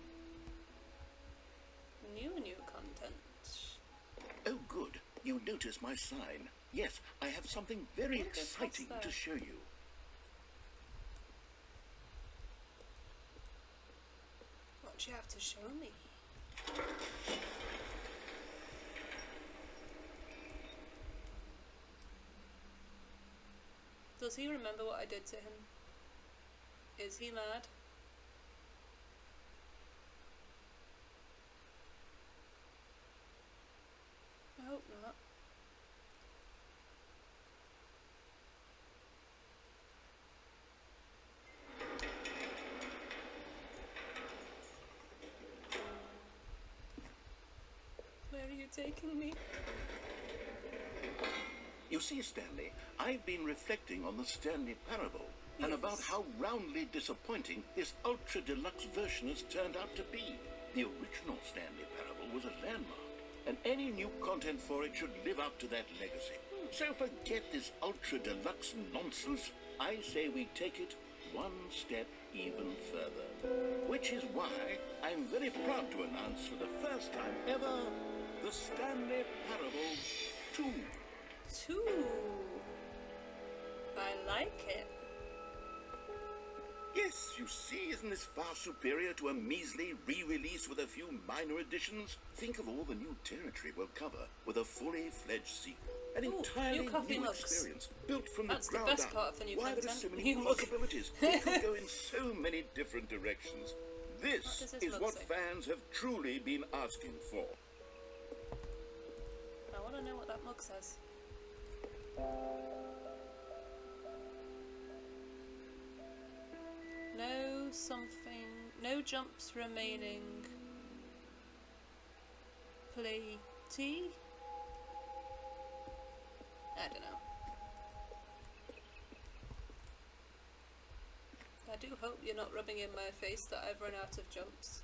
New content.
Oh, good. You notice my sign. Yes, I have something very
What is
exciting
that?
to show you.
What do you have to show me? Does he remember what I did to him? Is he mad? I hope not. Where are you taking me?
You see, Stanley, I've been reflecting on the Stanley Parable and about how roundly disappointing this Ultra Deluxe version has turned out to be. The original Stanley Parable was a landmark, and any new content for it should live up to that legacy. So forget this Ultra Deluxe nonsense. I say we take it one step even further. Which is why I'm very proud to announce for the first time ever the Stanley Parable 2.
2. I like it.
Yes, you see, isn't this far superior to a measly re-release with a few minor additions? Think of all the new territory we'll cover with a fully fledged sequel. An entirely new experience, built from
That's
the ground
the best
up.
part of the new
Why,
content.
there are so many possibilities. It could go in so many different directions. This is what fans have truly been asking for.
I want to know what that mug says. No something, no jumps remaining. Play T? I don't know. I do hope you're not rubbing in my face that I've run out of jumps.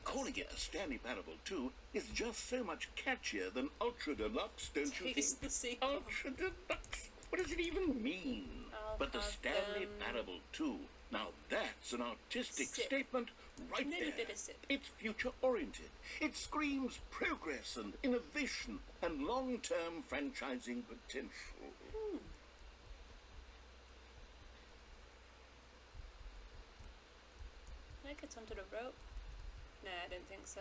Calling it a Stanley Parable 2 is just so much catchier than Ultra Deluxe, don't you
Taste
think?
the sequel.
Ultra Deluxe? What does it even mean? But the Stanley Parable 2, now that's an artistic statement right
Little
there.
bit of sip.
It's future-oriented. It screams progress and innovation and long-term franchising potential.
Can I get under the rope? Nah, I didn't think so.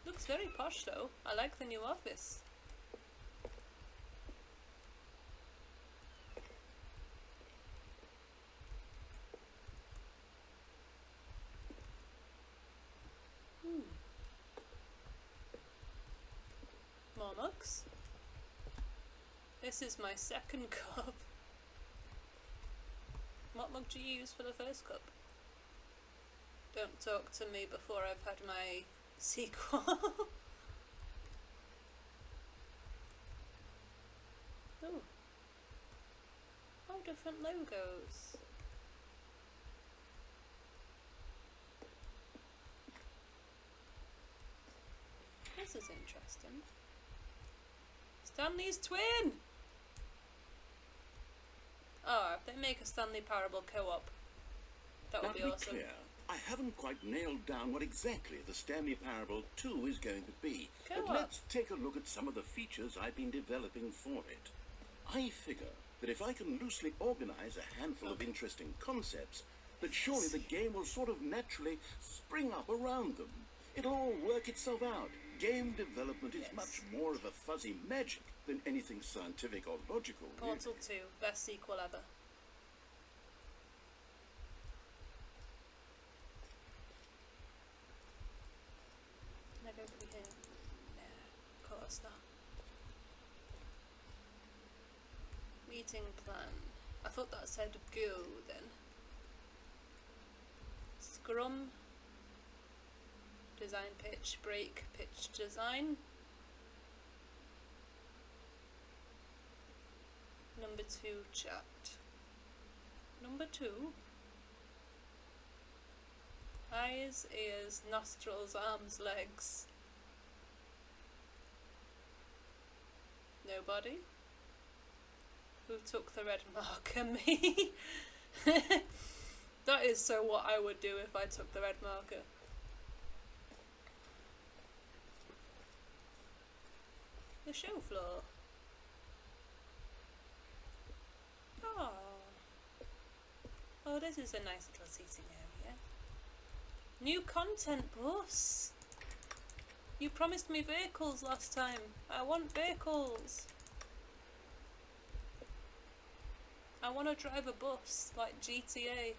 Looks very posh though. I like the new office. More mugs. This is my second cup. What mug do you use for the first cup? Don't talk to me before I've had my sequel. Ooh. Oh, different logos. This is interesting. Stanley's twin! Oh, if they make a Stanley Parable co-op, that would be awesome.
To be clear, I haven't quite nailed down what exactly the Stanley Parable 2 is going to be. But let's take a look at some of the features I've been developing for it. I figure that if I can loosely organize a handful of interesting concepts, that surely the game will sort of naturally spring up around them. It'll all work itself out. Game development is much more of a fuzzy magic than anything scientific or logical.
Portal 2, best sequel ever. Can I go through here? No, of course not. Meeting plan. I thought that said go then. Scrum. Design pitch, break, pitch design. Number 2, chat. Number 2. Eyes, ears, nostrils, arms, legs. Nobody? Who took the red marker? Me? That is so what I would do if I took the red marker. The show floor. Oh. Oh, this is a nice little seating area. New content, boss. You promised me vehicles last time. I want vehicles. I want to drive a bus like GTA.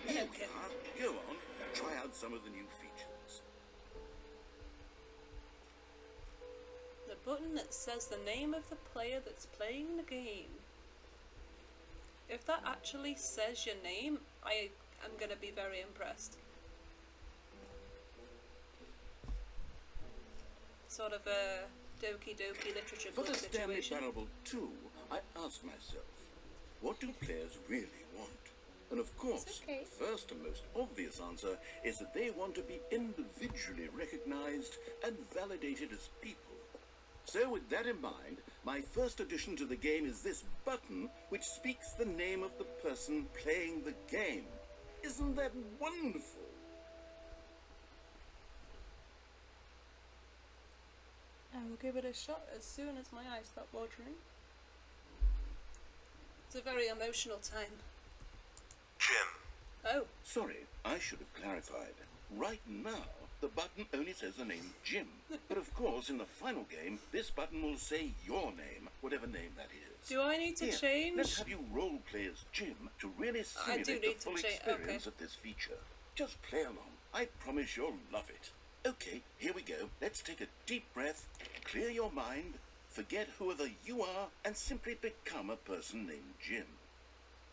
Here we are. Go on, try out some of the new features.
The button that says the name of the player that's playing the game. If that actually says your name, I am going to be very impressed. Sort of a Doki Doki literature
For
book
the Stanley
situation.
Parable 2, I asked myself, what do players really want? And of course,
It's okay.
the first and most obvious answer is that they want to be individually recognized and validated as people. So with that in mind, my first addition to the game is this button which speaks the name of the person playing the game. Isn't that wonderful?
I will give it a shot as soon as my eyes stop watering. It's a very emotional time.
Jim.
Oh,
Sorry, I should have clarified. Right now, the button only says the name Jim. But of course, in the final game, this button will say your name, whatever name that is.
do I need to
Here,
change?
let's have you role play as Jim to really
I do
simulate the
need to
full
change-
experience
okay.
of this feature. Just play along. I promise you'll love it. Okay, here we go. Let's take a deep breath, clear your mind, forget whoever you are, and simply become a person named Jim.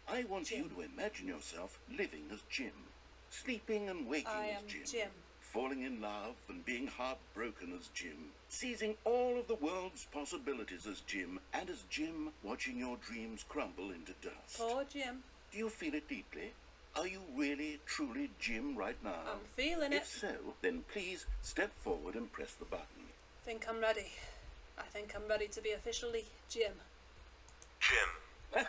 I want you to imagine yourself living as Jim, sleeping and waking
I
as
am
Jim,
Jim.
falling in love and being heartbroken as Jim, seizing all of the world's possibilities as Jim, and as Jim watching your dreams crumble into dust.
Poor Jim.
Do you feel it deeply? Are you really, truly Jim right now?
I'm feeling
If
it.
so, then please step forward and press the button.
Think I'm ready. I think I'm ready to be officially Jim.
Jim.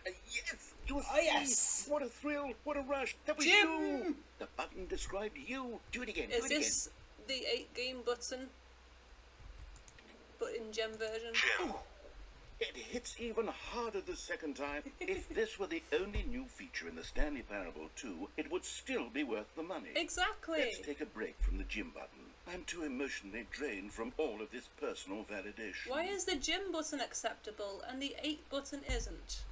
Yes! You
Oh,
see?
yes!
What a thrill! What a rush! That was
Jim!
you! The button described you. Do it again.
Is
do it
this the 8-game button? But in Gem version?
Jim.
again. It hits even harder the second time. If this were the only new feature in the Stanley Parable 2, it would still be worth the money.
Exactly.
Let's take a break from the Jim button. I'm too emotionally drained from all of this personal validation.
Why is the Jim button acceptable and the 8 button isn't?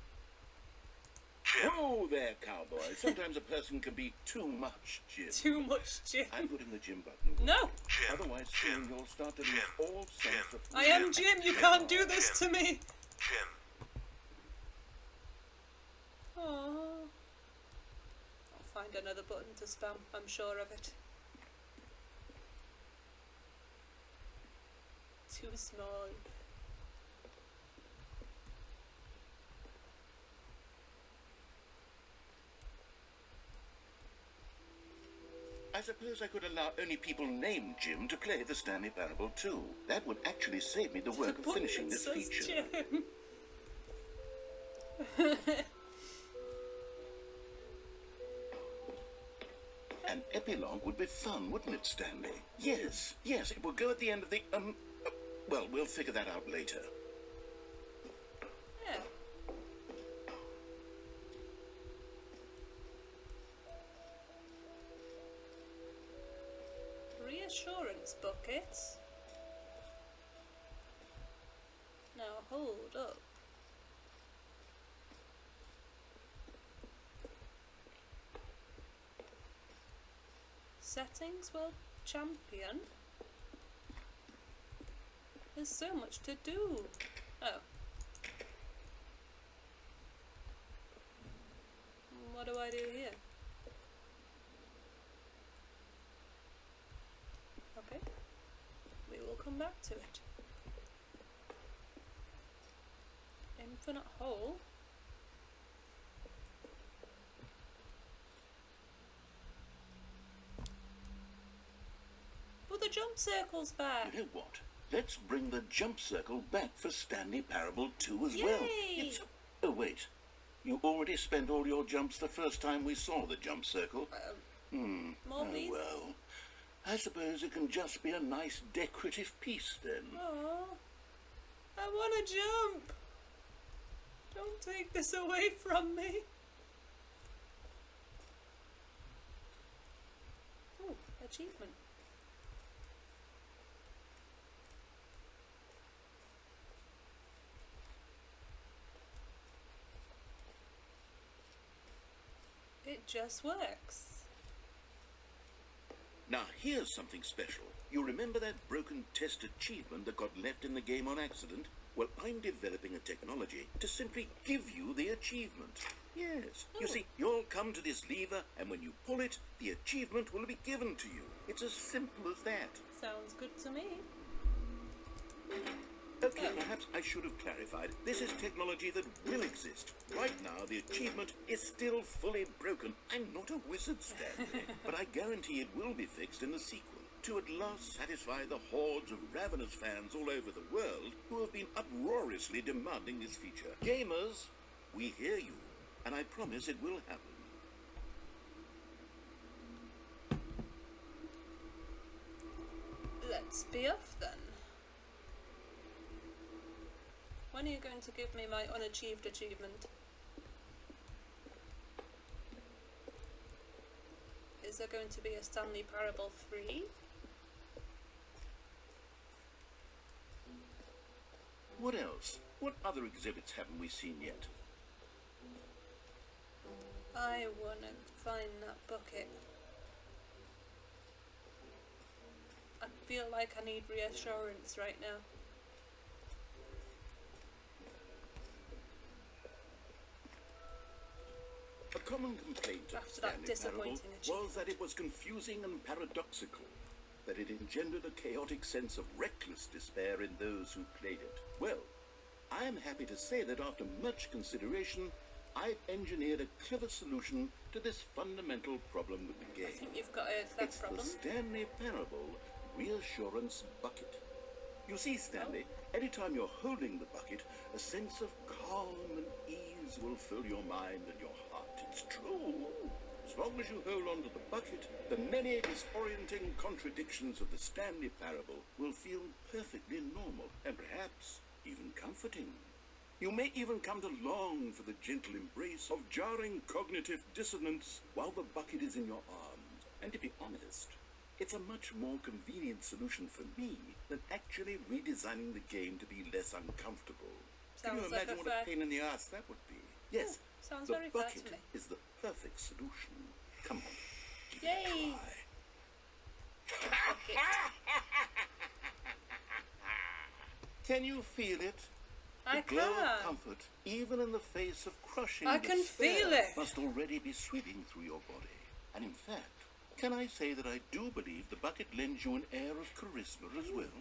Jim.
Whoa there, cowboy. Sometimes a person can be too much Jim.
Too much Jim.
I'm putting the Jim button away.
No!
Jim.
Otherwise,
Jim.
soon you'll start to lose
Jim.
all sense
Jim.
of...
I am Jim, you can't do this to me!
Jim.
Aww. I'll find another button to spam, I'm sure of it. Too small.
I suppose I could allow only people named Jim to play the Stanley Parable 2. That would actually save me the work of
Button
finishing this
says
feature.
Jim.
An epilogue would be fun, wouldn't it, Stanley? Yes, it would go at the end of the, well, we'll figure that out later.
Yeah. Reassurance bucket. Now hold up. Settings world champion. There's so much to do. Oh. What do I do here? Okay. We will come back to it. Infinite hole. Put the jump circles back.
You know what? Let's bring the jump circle back for Stanley Parable 2 as well.
Yay!
Oh, wait. You already spent all your jumps the first time we saw the jump circle?
More please.
Well, I suppose it can just be a nice decorative piece then.
Aww. I want to jump. Don't take this away from me. Oh, achievement. It just works.
Now, here's something special. You remember that broken test achievement that got left in the game on accident? Well, I'm developing a technology to simply give you the achievement. Yes. You see, you'll come to this lever, and when you pull it, the achievement will be given to you. It's as simple as that.
Sounds good to me.
Okay, perhaps I should have clarified. This is technology that will exist. Right now, the achievement is still fully broken. I'm not a wizard, Stanley, but I guarantee it will be fixed in the sequel to at last satisfy the hordes of ravenous fans all over the world who have been uproariously demanding this feature. Gamers, we hear you, and I promise it will happen.
Let's be off then. When are you going to give me my unachieved achievement? Is there going to be a Stanley Parable 3?
What else? What other exhibits haven't we seen yet?
I want to find that bucket. I feel like I need reassurance right now.
A common complaint of
After that
Stanley Parable
disappointing achievement.
was that it was confusing and paradoxical, that it engendered a chaotic sense of reckless despair in those who played it. Well, I am happy to say that after much consideration, I've engineered a clever solution to this fundamental problem with the
I
game.
think you've got that
It's
problem.
the Stanley Parable Reassurance Bucket. You see, Stanley, anytime you're holding the bucket, a sense of calm and ease will fill your mind and your heart. It's true. As long as you hold on to the bucket, the many disorienting contradictions of the Stanley Parable will feel perfectly normal and perhaps even comforting. You may even come to long for the gentle embrace of jarring cognitive dissonance while the bucket is in your arms. And to be honest, it's a much more convenient solution for me than actually redesigning the game to be less uncomfortable. Can you
Sounds like
imagine
a
what
fair-
a pain in the ass that would be? Yes,
sounds
the
very fair
bucket
to me.
is the perfect solution. Come on, give
Yay!
it a try. Can you feel it?
I
The glow of
can.
comfort, even in the face of crushing
I can
despair,
feel it.
must already be sweeping through your body. And in fact, can I say that I do believe the bucket lends you an air of charisma as well?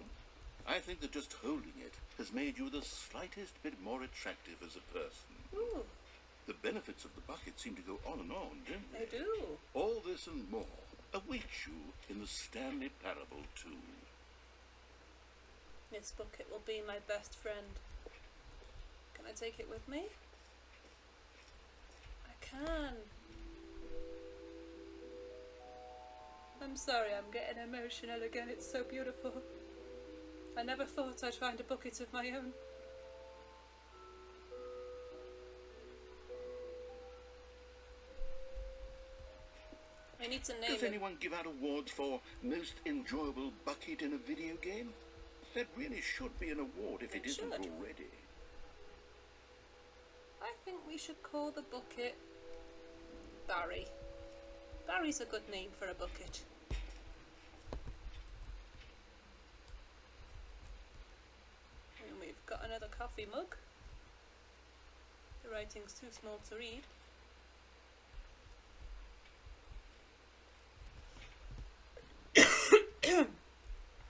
I think that just holding it has made you the slightest bit more attractive as a person.
Ooh,
The benefits of the bucket seem to go on and on, don't
they
they?
do.
All this and more awaits you in the Stanley Parable 2.
This bucket will be my best friend. Can I take it with me? I can. I'm sorry, I'm getting emotional again. It's so beautiful. I never thought I'd find a bucket of my own. I need to name
Does
him.
anyone give out awards for most enjoyable bucket in a video game? That really should be an award if it
It
isn't
should.
already.
I think we should call the bucket Barry. Barry's a good name for a bucket. And we've got another coffee mug. The writing's too small to read.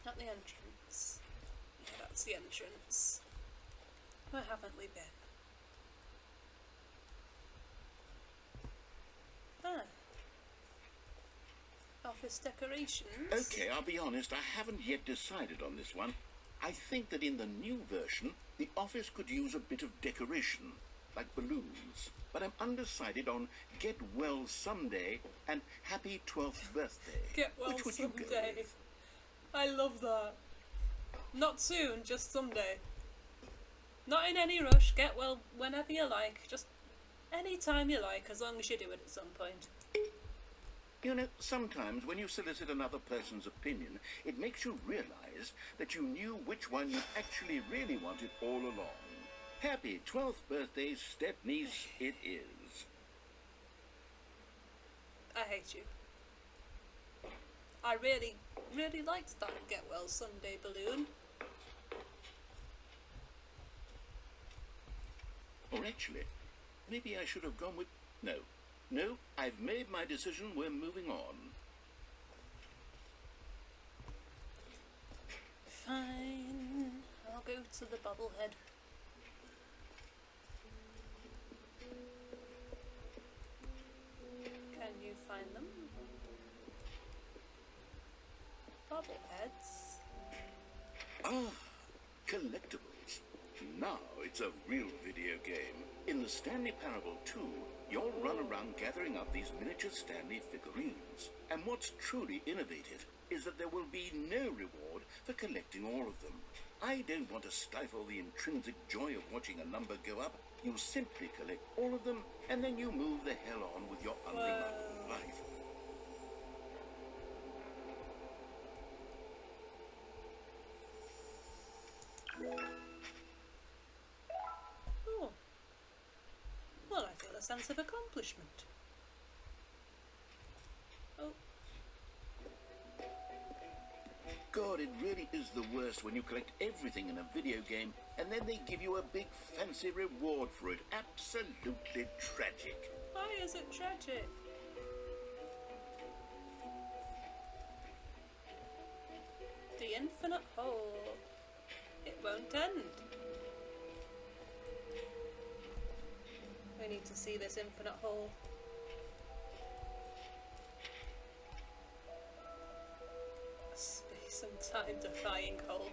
Not the entrance. Yeah, that's the entrance. Where haven't we been? Ah. Office decorations.
Okay, I'll be honest, I haven't yet decided on this one. I think that in the new version, the office could use a bit of decoration, like balloons. But I'm undecided on Get Well Someday and Happy 12th Birthday.
Get well
Which would you go
someday.
with?
I love that. Not soon, just someday. Not in any rush. Get well whenever you like. Just any time you like, as long as you do it at some point.
You know, sometimes when you solicit another person's opinion, it makes you realize that you knew which one you actually really wanted all along. Happy 12th birthday, step-niece, it is.
I hate you. I really, really liked that Get Well Sunday balloon.
Or actually, maybe I should have gone with... No, I've made my decision. We're moving on.
Fine. I'll go to the bobblehead. Can you find them? Bobbleheads.
Ah, collectibles. Now it's a real video game. In the Stanley Parable 2, you'll run around gathering up these miniature Stanley figurines. And what's truly innovative is that there will be no reward for collecting all of them. I don't want to stifle the intrinsic joy of watching a number go up. You simply collect all of them, and then you move the hell on with your unremarkable life.
Oh. Well, I feel a sense of accomplishment. Oh.
God, it really is the worst when you collect everything in a video game and then they give you a big fancy reward for it. Absolutely tragic.
Why is it tragic? The infinite hole. It won't end. We need to see this infinite hole. A space and time defying hole.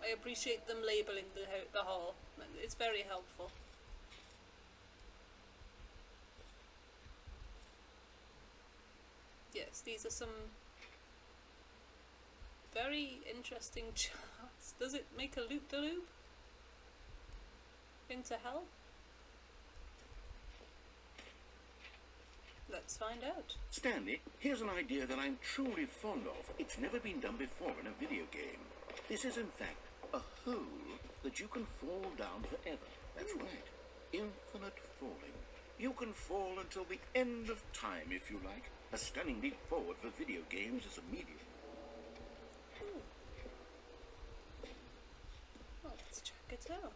I appreciate them labelling the hole. It's very helpful. Yes, these are some very interesting charts. Does it make a loop-de-loop into hell? Let's find out.
Stanley, here's an idea that I'm truly fond of. It's never been done before in a video game. This is in fact a hole that you can fall down forever. That's right. Infinite falling. You can fall until the end of time if you like. A stunning leap forward for video games is immediate.
Well, let's check it out.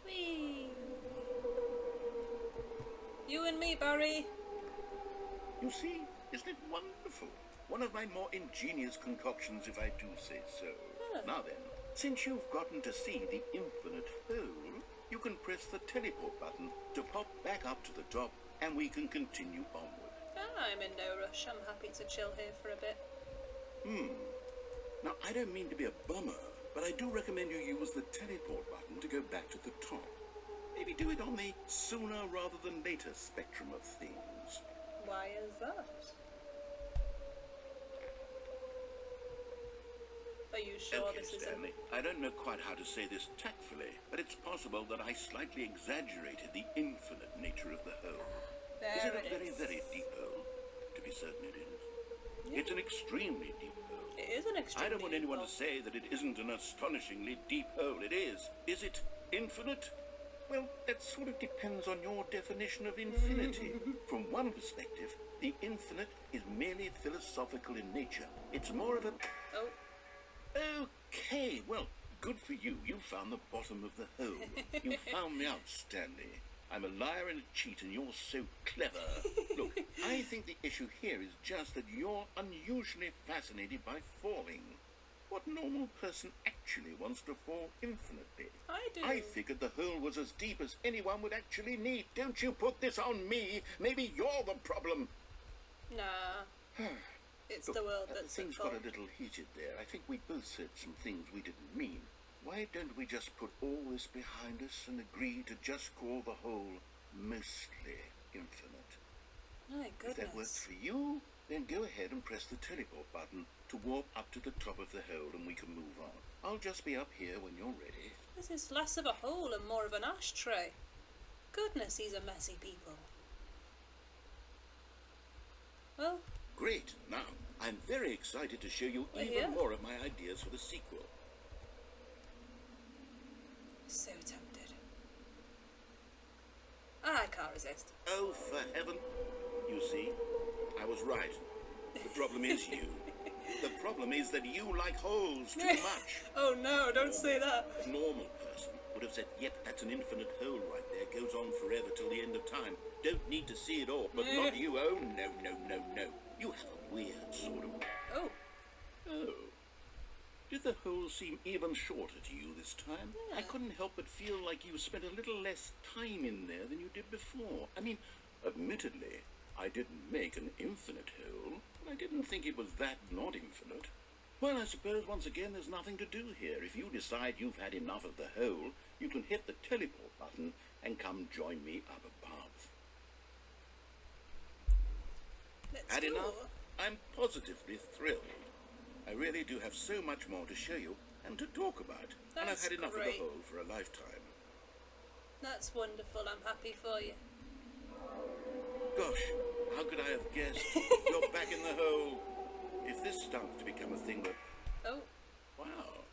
Whee! You and me, Barry.
You see, isn't it wonderful? One of my more ingenious concoctions, if I do say so.
Huh.
Now then, since you've gotten to see the infinite hole, you can press the teleport button to pop back up to the top, and we can continue onward.
I'm in no rush. I'm happy to chill here for a bit.
Now, I don't mean to be a bummer, but I do recommend you use the teleport button to go back to the top. Maybe do it on the sooner rather than later spectrum of things.
Why is that? Are you sure
Okay,
this isn't...
Stanley, I don't know quite how to say this tactfully, but it's possible that I slightly exaggerated the infinite nature of the hole. Is it a very, very deep hole? To be certain it is.
Yeah.
It's an extremely deep hole.
It is an extremely
I don't want anyone
deep
to say that it isn't an astonishingly deep hole. It is. Is it infinite? Well, that sort of depends on your definition of infinity. From one perspective, the infinite is merely philosophical in nature. It's more of a...
Oh.
Okay, well, good for you. You found the bottom of the hole. You found me out, Stanley. I'm a liar and a cheat, and you're so clever. Look, I think the issue here is just that you're unusually fascinated by falling. What normal person actually wants to fall infinitely?
I do.
I figured the hole was as deep as anyone would actually need. Don't you put this on me. Maybe you're the problem.
Nah. It's
Look,
the world that's
things
at fault.
got a little heated there. I think we both said some things we didn't mean. Why don't we just put all this behind us and agree to just call the whole mostly infinite?
My
If that works
goodness.
for you, then go ahead and press the teleport button to warp up to the top of the hole and we can move on. I'll just be up here when you're ready.
This is less of a hole and more of an ashtray. Goodness, these are messy people. Well,
Great. Now, I'm very excited to show you
We're
even
here.
more of my ideas for the sequel.
so tempted.
right. The problem is you. The problem is that you like holes too much.
Oh no, don't say that.
A normal person would have said, yep, that's an infinite hole right there. Goes on forever till the end of time. Don't need to see it all. But not you. Oh, no, no, no, no. You have a weird sort of...
Oh.
Oh. Did the hole seem even shorter to you this time?
Yeah.
I couldn't help but feel like you spent a little less time in there than you did before. I mean, admittedly, I didn't make an infinite hole, but I didn't think it was that not infinite. Well, I suppose once again there's nothing to do here. If you decide you've had enough of the hole, you can hit the teleport button and come join me up above.
Let's
Had
go.
enough? I'm positively thrilled. I really do have so much more to show you and to talk about. And I've
That's
had enough
great.
of the hole for a lifetime.
That's wonderful. I'm happy for you.
Gosh, how could I have guessed? You're back in the hole. If this starts to become a thing that...
Oh.
Wow.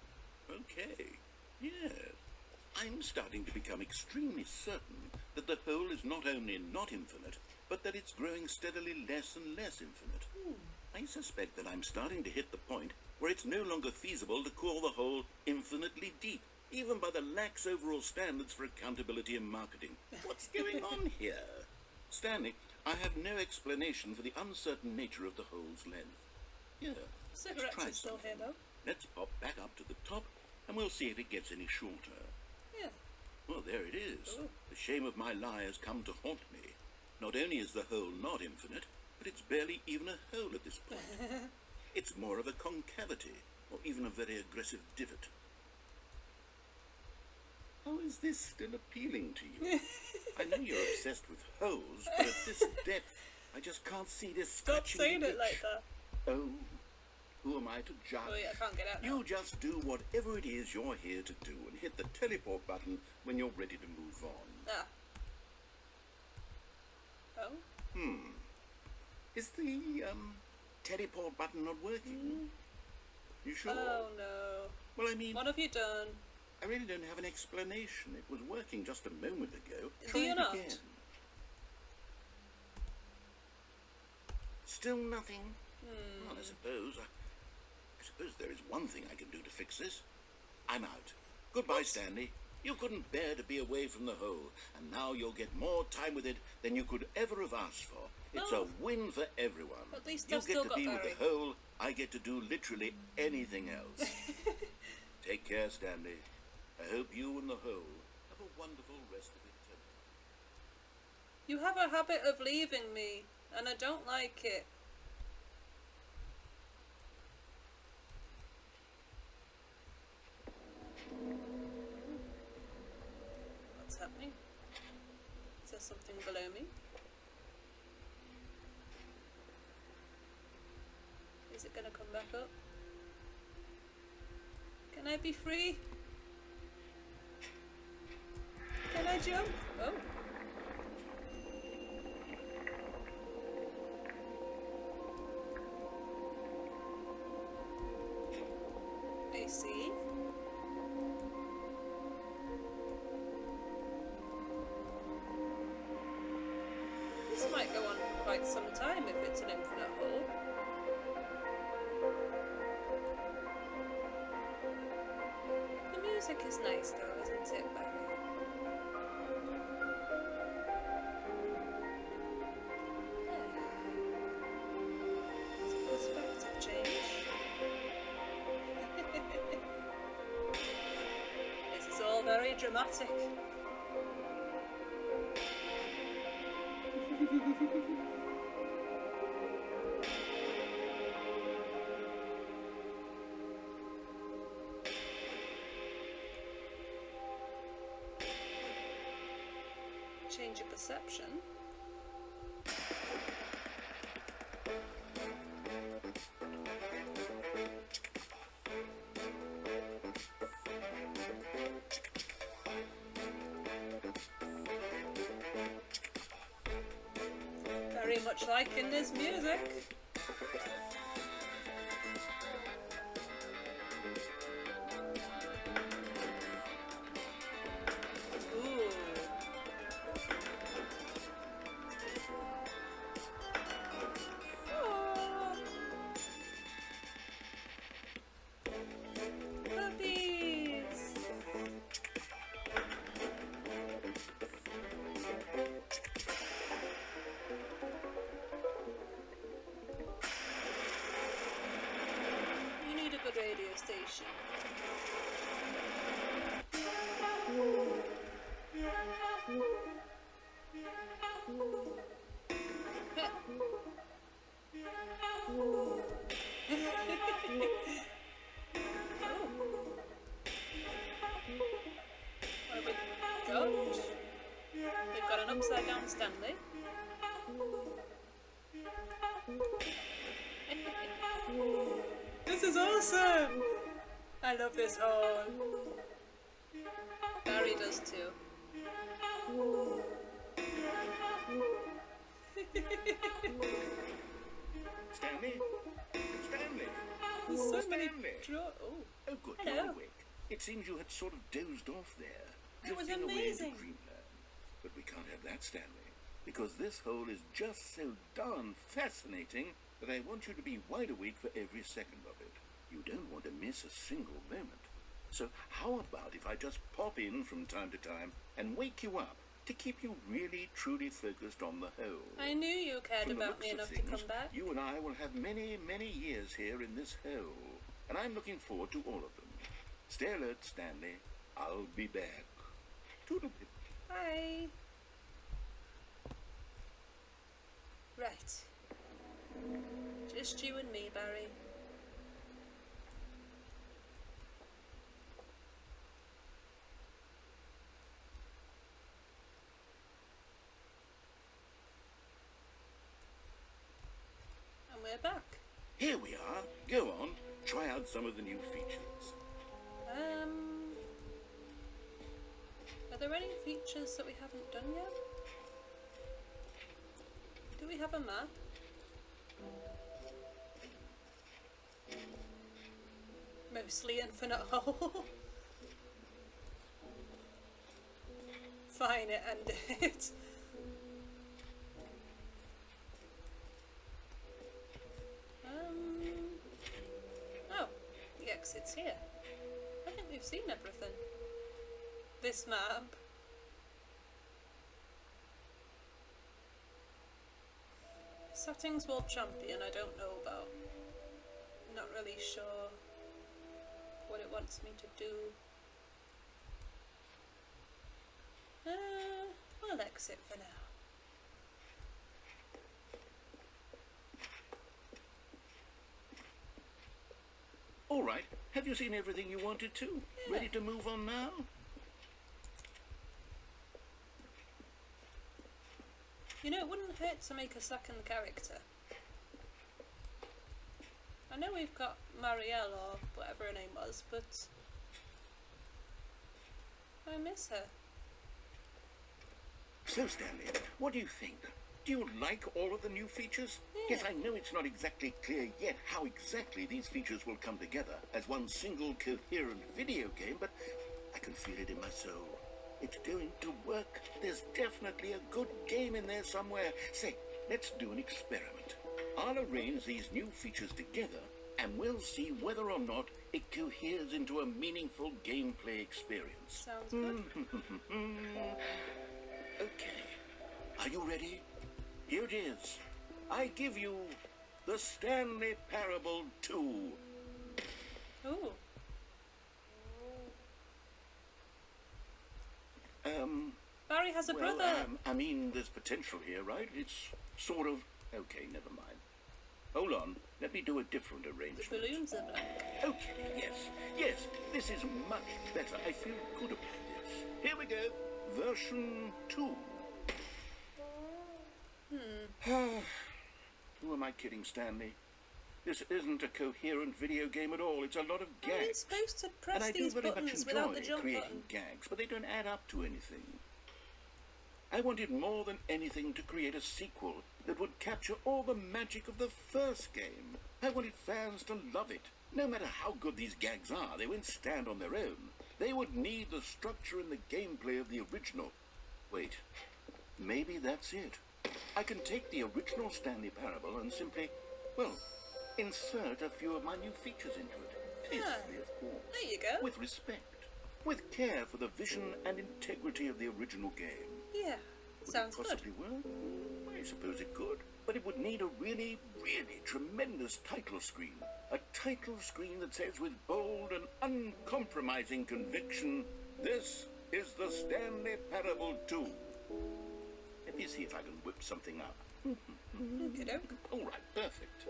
Okay. Yes. I'm starting to become extremely certain that the hole is not only not infinite, but that it's growing steadily less and less infinite. I suspect that I'm starting to hit the point where it's no longer feasible to call the hole infinitely deep, even by the lax overall standards for accountability and marketing. What's going on here? Stanley, I have no explanation for the uncertain nature of the hole's length. Here, let's
Cigarettes
try
are still
something.
here though.
Let's pop back up to the top, and we'll see if it gets any shorter.
Yeah.
Well, there it is.
Ooh.
The shame of my lie has come to haunt me. Not only is the hole not infinite, but it's barely even a hole at this point. It's more of a concavity, or even a very aggressive divot. How is this still appealing to you? I know you're obsessed with holes, but at this depth, I just can't see this
Stop
scratching
saying
the
it like
itch.
that.
Oh, who am I to judge?
Oh yeah, I can't get out now.
You just do whatever it is you're here to do and hit the teleport button when you're ready to move on.
Ah. Oh.
Is the, teleport button not working? You sure?
Oh no.
Well, I mean,
What have you done?
I really don't have an explanation. It was working just a moment ago.
Do
Try
you
it
not?
again. Still nothing? Well, I suppose there is one thing I can do to fix this. I'm out. Goodbye, Stanley. You couldn't bear to be away from the hole, and now you'll get more time with it than you could ever have asked for. It's
No.
a win for everyone.
At least
you
I've
get
still
to
got
be with
Barry.
the hole, I get to do literally anything else. Take care, Stanley. I hope you and the hole have a wonderful rest of eternity.
You have a habit of leaving me, and I don't like it. What's happening? Is there something below me? Is it gonna come back up? Can I be free? Can I jump? Oh. I see. This might go on for quite some time if it's an infinite hole. The music is nice though, isn't it, Barry? It's a perspective change. This is all very dramatic. Change your perception. Very much like in this music. Ooh. Oh. narration. What have we got? We've got an upside down Stanley. This is awesome! I love this horn. Barry does too.
Stanley? Stanley?
There's so many
Stanley? Oh, good.
Hello.
You're awake. It seems you had sort of dozed off there.
It was
drifting away into
amazing.
dreamland. But we can't have that, Stanley, because this hole is just so darn fascinating that I want you to be wide awake for every second of it. You don't want to miss a single moment. So how about if I just pop in from time to time and wake you up to keep you really, truly focused on the hole?
I knew you cared
From the
about me
looks of
enough to
things,
come back.
you and I will have many, many years here in this hole, and I'm looking forward to all of them. Stay alert, Stanley. I'll be back. Toodle.
Hi. Right. Just you and me, Barry. And we're back.
Here we are. Go on. Try out some of the new features.
Are there any features that we haven't done yet? Do we have a map? Mostly infinite hole. Fine, it ended. Oh, the exit's here. I think we've seen everything. This map. Settings World Champion I don't know about. Not really sure what it wants me to do. I'll exit for now.
All right. Have you seen everything you wanted to?
Yeah.
Ready to move on now?
You know, it wouldn't hurt to make a second character. I know we've got Marielle or whatever her name was, but I miss her.
So, Stanley, what do you think? Do you like all of the new features?
Yeah.
Yes, I know it's not exactly clear yet how exactly these features will come together as one single coherent video game, but I can feel it in my soul. It's going to work. There's definitely a good game in there somewhere. Say, let's do an experiment. I'll arrange these new features together, and we'll see whether or not it coheres into a meaningful gameplay experience.
Sounds good.
Okay. Are you ready? Here it is. I give you the Stanley Parable 2.
Ooh. Barry has a
Well,
brother.
I mean, there's potential here, right? It's sort of... Okay, never mind. Hold on. Let me do a different
The
arrangement.
balloons are blank.
Okay, yes, this is much better. I feel good about this. Here we go. Version 2. Who am I kidding, Stanley? This isn't a coherent video game at all. It's a lot of
Are you
gags.
supposed to
And
press
I do
these
very much
buttons without the
enjoy
jump
creating
button?
gags, but they don't add up to anything. I wanted more than anything to create a sequel that would capture all the magic of the first game. I wanted fans to love it. No matter how good these gags are, they won't stand on their own. They would need the structure and the gameplay of the original. Wait, maybe that's it. I can take the original Stanley Parable and simply, well, insert a few of my new features into it. Tastefully, of course.
There you go.
With respect. With care for the vision and integrity of the original game.
Yeah,
Would
sounds
it
good.
possibly work? I suppose it could. But it would need a really really tremendous title screen. A title screen that says with bold and uncompromising conviction, "This is the Stanley Parable 2. Let me see if I can whip something up.
Okey-doke.
All right, perfect.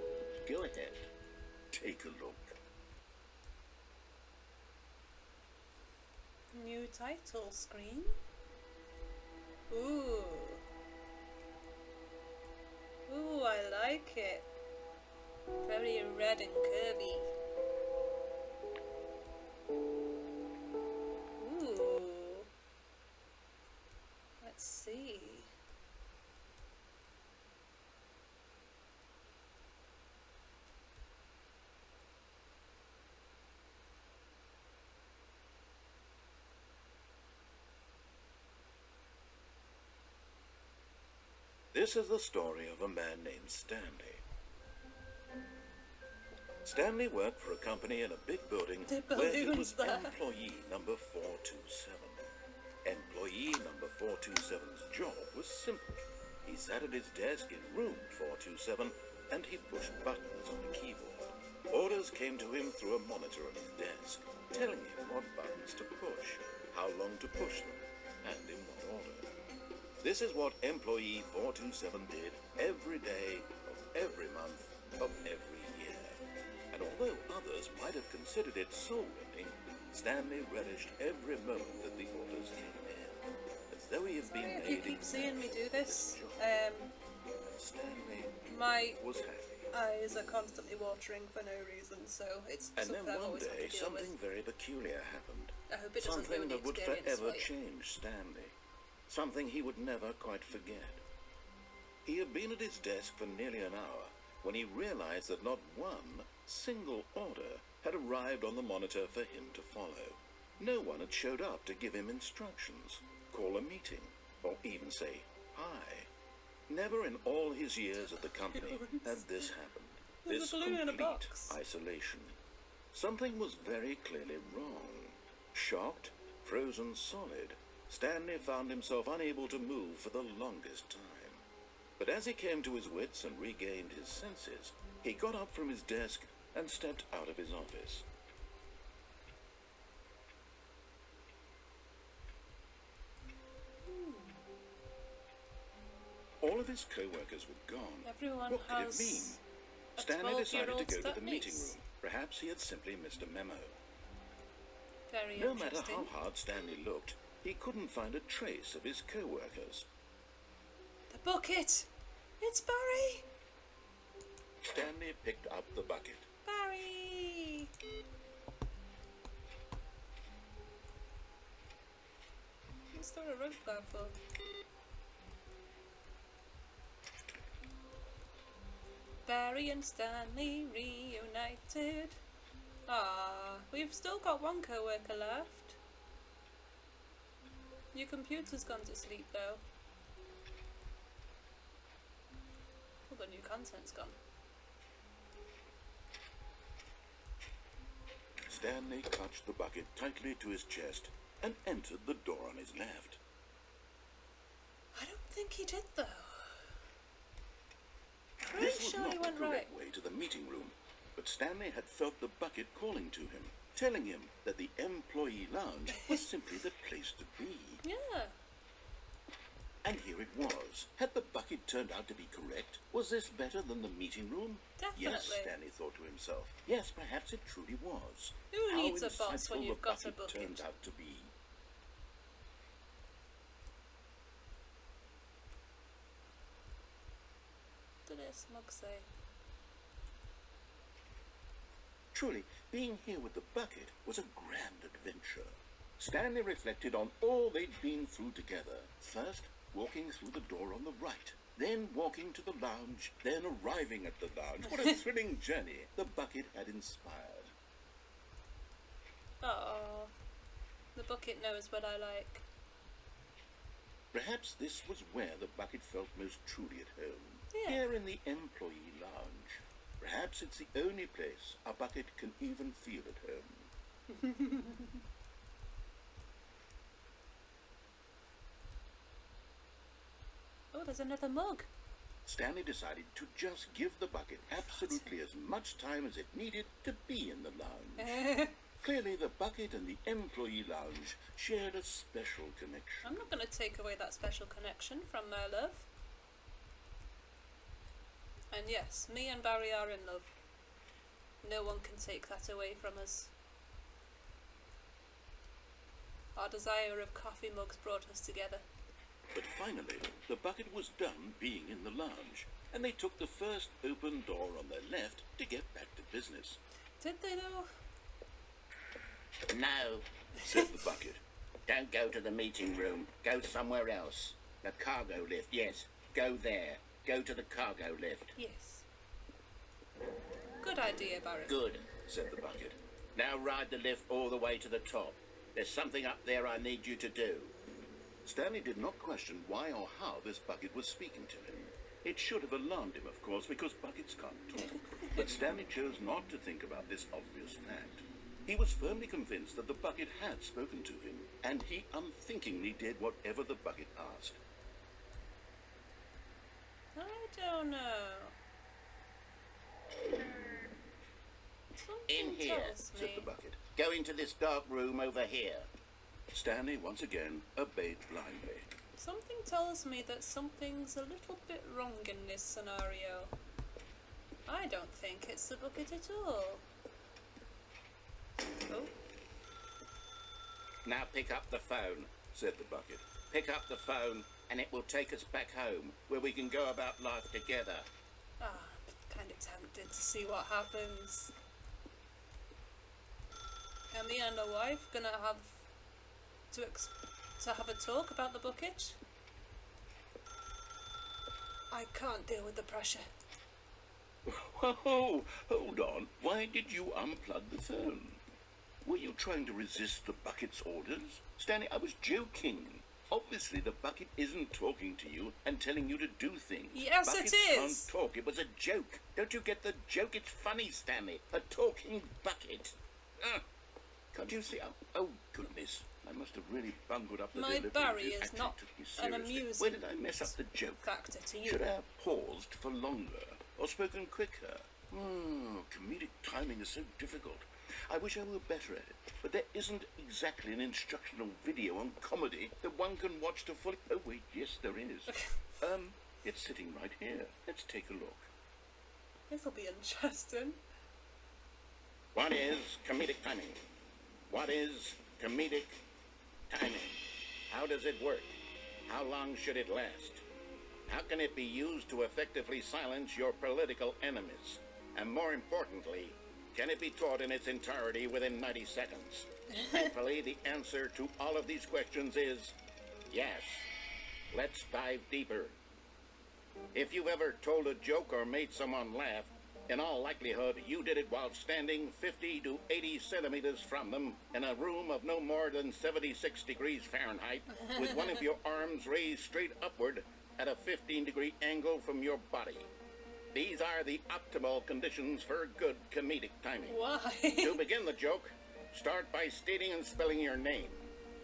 Go ahead. Take a look.
New title screen. Ooh. Ooh, I like it. Very red and curvy. Ooh. Let's see.
This is the story of a man named Stanley. Stanley worked for a company in a big building
The
where he
balloons
was
there.
employee number 427. Employee number 427's job was simple. He sat at his desk in room 427 and he pushed buttons on the keyboard. Orders came to him through a monitor on his desk, telling him what buttons to push, how long to push them, and in what order. This is what employee 427 did every day of every month of every year. And although others might have considered it soul-winning, Stanley relished every moment that the orders came in, as though he had been
If
made
you keep seeing me do this,
And Stanley
my
was happy.
eyes are constantly watering for no reason, so it's
And
something
then
I've
one
always had
day,
to deal
something
with.
very peculiar happened.
I hope it doesn't
Something
ruin the
that would
experience
forever
for you.
change Stanley. Something he would never quite forget. He had been at his desk for nearly an hour when he realized that not one single order had arrived on the monitor for him to follow. No one had showed up to give him instructions, call a meeting, or even say hi. Never in all his years at the company had this happened.
There's
This
a balloon in a
complete
box.
isolation. Something was very clearly wrong. Shocked, frozen solid, Stanley found himself unable to move for the longest time. But as he came to his wits and regained his senses, he got up from his desk and stepped out of his office. All of his co-workers were gone.
Everyone
What could it
has
mean?
a
Stanley decided to
12-year-old
go to the
stuck
meeting
niece.
room. Perhaps he had simply missed a memo.
Very
No matter
interesting.
how hard Stanley looked, he couldn't find a trace of his co-workers.
The bucket! It's Barry!
Stanley picked up the bucket.
Barry! What's there a rope there for? Barry and Stanley reunited. Ah, we've still got one co-worker left. Your computer's gone to sleep though. All the new content's gone.
Stanley clutched the bucket tightly to his chest and entered the door on his left.
I don't think he did though. Pretty
This was
sure
not
he
the
went right.
correct way to the meeting room, but Stanley had felt the bucket calling to him, telling him that the employee lounge was simply the place to be.
Yeah.
And here it was. Had the bucket turned out to be correct? Was this better than the meeting room?
Definitely.
Yes, Stanley thought to himself. Yes, perhaps it truly was.
Who
How
needs a boss when
insightful
you've
the
got a
bucket turned
bucket?
out to be.
What did Smug say?
Truly, being here with the bucket was a grand adventure. Stanley reflected on all they'd been through together. First, walking through the door on the right, then walking to the lounge, then arriving at the lounge. What a thrilling journey the bucket had inspired.
Oh, the bucket knows what I like.
Perhaps this was where the bucket felt most truly at home.
Yeah.
Here in the employee lounge. Perhaps it's the only place a bucket can even feel at home.
Oh, there's another mug.
Stanley decided to just give the bucket absolutely as much time as it needed to be in the lounge. Clearly, the bucket and the employee lounge shared a special connection.
I'm not going to take away that special connection from my love. And yes, me and Barry are in love. No one can take that away from us. Our desire of coffee mugs brought us together.
But finally, the bucket was done being in the lounge, and they took the first open door on their left to get back to business.
Did they though?
No,
Said the bucket.
don't go to the meeting room. Go somewhere else. The cargo lift, yes. Go there. Go to the cargo lift.
Yes. Good idea, Barry.
Good.
Said the bucket.
Now ride the lift all the way to the top. There's something up there I need you to do.
Stanley did not question why or how this bucket was speaking to him. It should have alarmed him, of course, because buckets can't talk. But Stanley chose not to think about this obvious fact. He was firmly convinced that the bucket had spoken to him, and he unthinkingly did whatever the bucket asked.
I don't know.
In
Something
here,
tells
Said
me.
the bucket.
Go into this dark room over here.
Stanley once again obeyed blindly.
Something tells me that something's a little bit wrong in this scenario. I don't think it's the bucket at all. Oh,
Now pick up the phone.
Said the bucket.
Pick up the phone and it will take us back home where we can go about life together.
I'm kind of tempted to see what happens. And me and the wife gonna have to have a talk about the bucket. I can't deal with the pressure.
Whoa, hold on. Why did you unplug the phone? Were you trying to resist the bucket's orders? Stanley, I was joking. Obviously, the bucket isn't talking to you and telling you to do things.
Yes,
Buckets
it is.
can't talk. It was a joke. Don't you get the joke? It's funny, Stanley. A talking bucket. Can't you see? Oh, goodness. I must have really bungled up the
My
delivery.
Barry
It
is
actually
not
took me
an
seriously.
amusing
Where did I mess up the joke?
factor to you.
Should I have paused for longer or spoken quicker? Comedic timing is so difficult. I wish I were better at it, but there isn't exactly an instructional video on comedy that one can watch to fully... Oh, wait, yes, there is. It's sitting right here. Let's take a look.
This'll be interesting.
What is comedic timing? What is comedic timing? How does it work? How long should it last? How can it be used to effectively silence your political enemies? And more importantly, can it be taught in its entirety within 90 seconds? Thankfully, the answer to all of these questions is yes. Let's dive deeper. If you've ever told a joke or made someone laugh, in all likelihood, you did it while standing 50 to 80 centimeters from them in a room of no more than 76 degrees Fahrenheit, with one of your arms raised straight upward at a 15-degree angle from your body. These are the optimal conditions for good comedic timing.
Why?
To begin the joke, start by stating and spelling your name.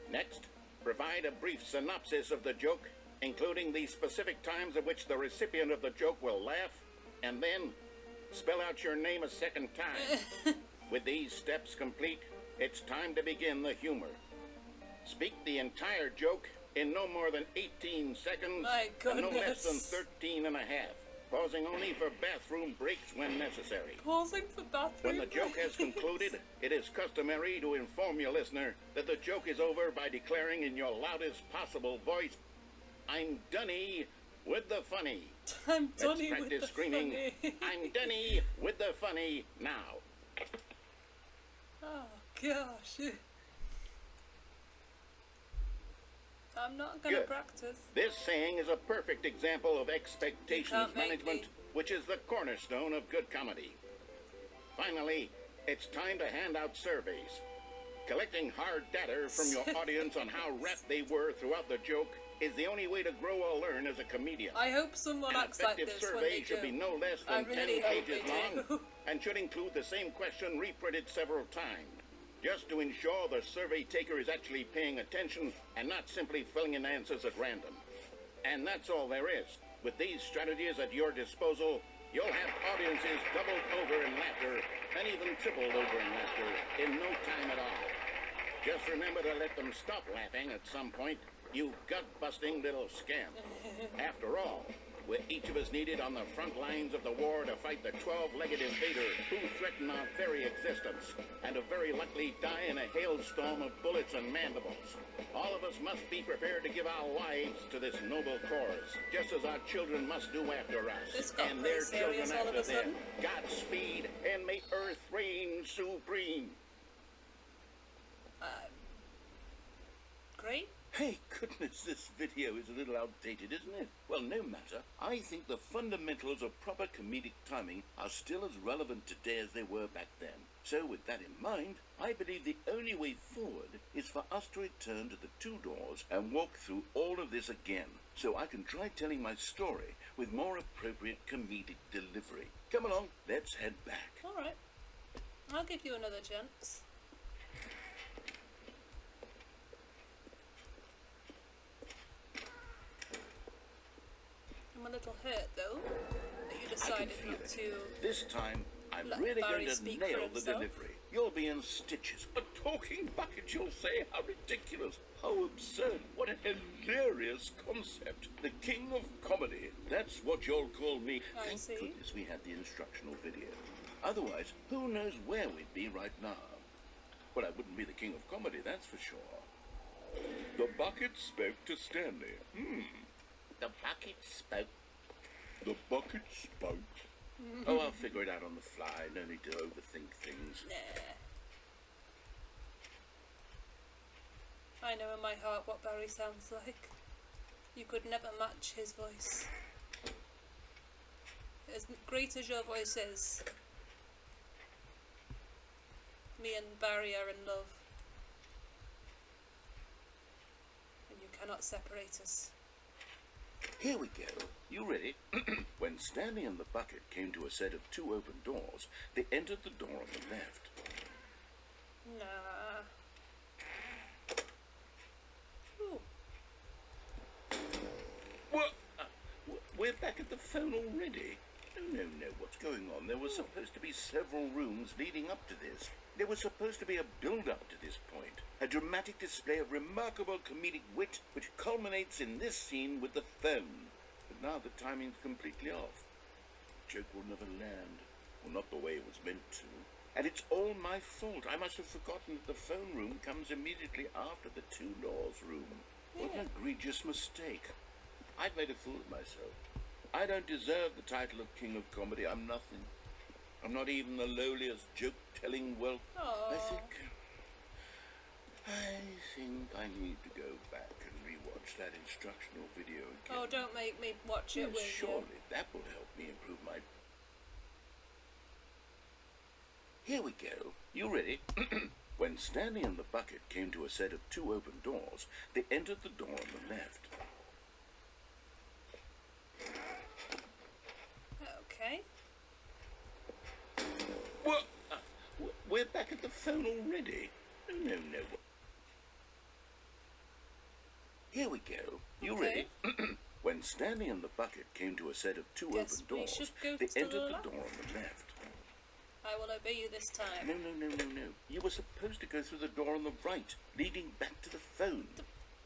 Next, provide a brief synopsis of the joke, including the specific times at which the recipient of the joke will laugh, and then spell out your name a second time. With these steps complete, it's time to begin the humor. Speak the entire joke in no more than 18 seconds
My
and no less than
goodness.
13 and a half, pausing only for bathroom breaks when necessary.
Pausing for bathroom
When the joke has
breaks.
concluded, it is customary to inform your listener that the joke is over by declaring in your loudest possible voice, "I'm Dunny with the funny."
I'm
Let's
Donny with
practice
the
screaming,
funny.
"I'm Dunny with the funny" now.
Oh gosh. I'm not gonna
Good.
practice.
This saying is a perfect example of expectations
Can't make
management,
me.
which is the cornerstone of good comedy. Finally, it's time to hand out surveys. Collecting hard data from your audience on how rapt they were throughout the joke is the only way to grow or learn as a comedian.
I hope someone
An
acts like
effective
this when
survey
they
should be
do.
no less
I
than
really
10
hope
pages
they do.
long and should include the same question reprinted several times, just to ensure the survey taker is actually paying attention and not simply filling in answers at random. And that's all there is. With these strategies at your disposal, you'll have audiences doubled over in laughter and even tripled over in laughter in no time at all. Just remember to let them stop laughing at some point, you gut-busting little scamp. After all, we're each of us needed on the front lines of the war to fight the 12-legged invader who threaten our very existence, and to very likely die in a hailstorm of bullets and mandibles. All of us must be prepared to give our lives to this noble cause, just as our children must do after us,
This got
and
pretty
their children
serious all of
after
a
them.
sudden.
Godspeed, and may Earth reign supreme.
Great.
Hey, goodness, this video is a little outdated, isn't it? Well, no matter. I think the fundamentals of proper comedic timing are still as relevant today as they were back then. So, with that in mind, I believe the only way forward is for us to return to the two doors and walk through all of this again, so I can try telling my story with more appropriate comedic delivery. Come along, let's head back.
Alright. I'll give you another chance. I'm a little hurt, though, that you decided not to...
This time, I'm
Let
really
Barry
going to
speak
nail
for
the
himself.
delivery. You'll be in stitches. A talking bucket, you'll say? How ridiculous. How absurd. What a hilarious concept. The king of comedy. That's what you'll call me.
I
Thank
see.
goodness we had the instructional video. Otherwise, who knows where we'd be right now. Well, I wouldn't be the king of comedy, that's for sure. The bucket spoke to Stanley.
The bucket spoke.
The bucket spoke. Oh, I'll figure it out on the fly. No need to overthink things.
Nah. I know in my heart what Barry sounds like. You could never match his voice. As great as your voice is, me and Barry are in love. And you cannot separate us.
Here we go. You ready? When Stanley and the bucket came to a set of two open doors, they entered the door on the left.
Nah. Ooh.
What? We're back at the phone already? No. What's going on? There were supposed to be several rooms leading up to this. There was supposed to be a build-up to this point. A dramatic display of remarkable comedic wit which culminates in this scene with the phone. But now the timing's completely off. The joke will never land. Well, not the way it was meant to. And it's all my fault. I must have forgotten that the phone room comes immediately after the two doors room. What an egregious mistake. I've made a fool of myself. I don't deserve the title of King of Comedy. I'm nothing. I'm not even the lowliest joke-telling whelp.
Aww.
I think I need to go back and rewatch that instructional video again.
Oh, don't make me watch it
Well,
with
surely that will help me improve my... Here we go. You ready? When Stanley and the bucket came to a set of two open doors, they entered the door on the left.
you. Okay.
What? We're back at the phone already? No. Here we go. You
Okay.
ready? When Stanley and the bucket came to a set of two
Guess
open
we
doors,
should go
they
to the
entered the
left.
door on the left.
I will obey you this time.
No. You were supposed to go through the door on the right, leading back to the phone.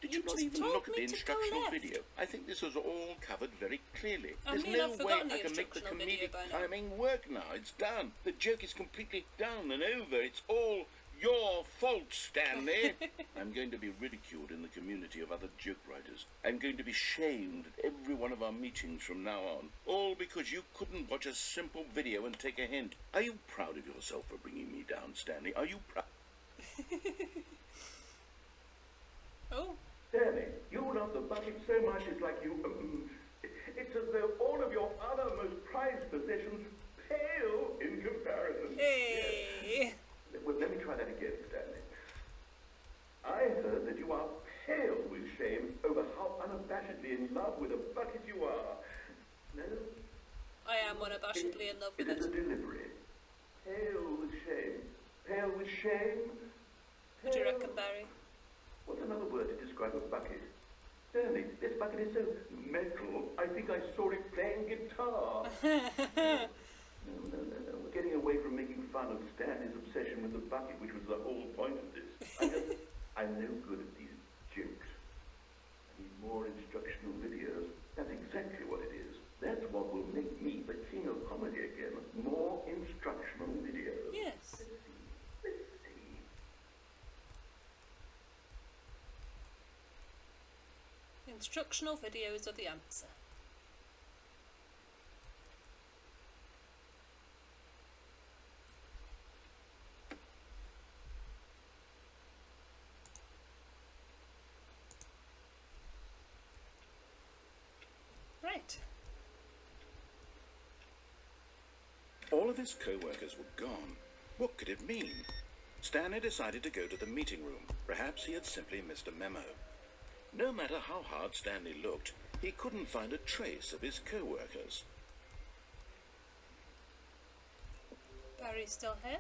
Did you
you
not
just
even
told
look at the
me to go
instructional
left.
video? I think this was all covered very clearly.
I
There's
mean,
no
I've
way
forgotten the
I can make the
instructional video
comedic
by now.
timing work now. It's done. The joke is completely done and over. It's all your fault, Stanley. I'm going to be ridiculed in the community of other joke writers. I'm going to be shamed at every one of our meetings from now on. All because you couldn't watch a simple video and take a hint. Are you proud of yourself for bringing me down, Stanley? Are you proud?
Oh.
Stanley, you love the bucket so much it's like you... it's as though all of your other most prized possessions pale in comparison.
Hey.
Well, let me try that again, Stanley. I heard that you are pale with shame over how unabashedly in love with a bucket you are. No?
I am unabashedly in love with
It is a
it.
delivery. Pale with shame. Pale with shame.
What do you
Pale-
reckon, Barry?
What's another word to describe a bucket? Stanley, this bucket is so metal, I think
I saw it playing guitar. No. We're getting away from making fun of Stanley's obsession with the bucket, which was the whole point of this. I'm no good at these jokes. I need more instructional videos. That's exactly what it is. That's what will make me the king of comedy again. More instructional videos.
Yes.
Let's see.
Instructional videos are the answer. Right.
All of his co-workers were gone. What could it mean? Stanley decided to go to the meeting room. Perhaps he had simply missed a memo. No matter how hard Stanley looked, he couldn't find a trace of his co-workers.
Barry's still here?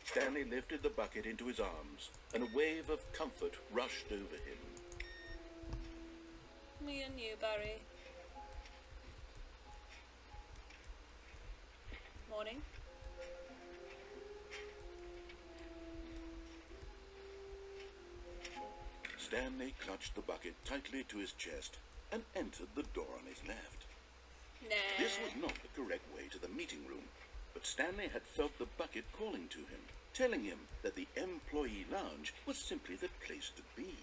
Stanley lifted the bucket into his arms, and a wave of comfort rushed over him.
Me and you, Barry. Morning.
Stanley clutched the bucket tightly to his chest and entered the door on his left.
Nah.
This was not the correct way to the meeting room, but Stanley had felt the bucket calling to him, telling him that the employee lounge was simply the place to be.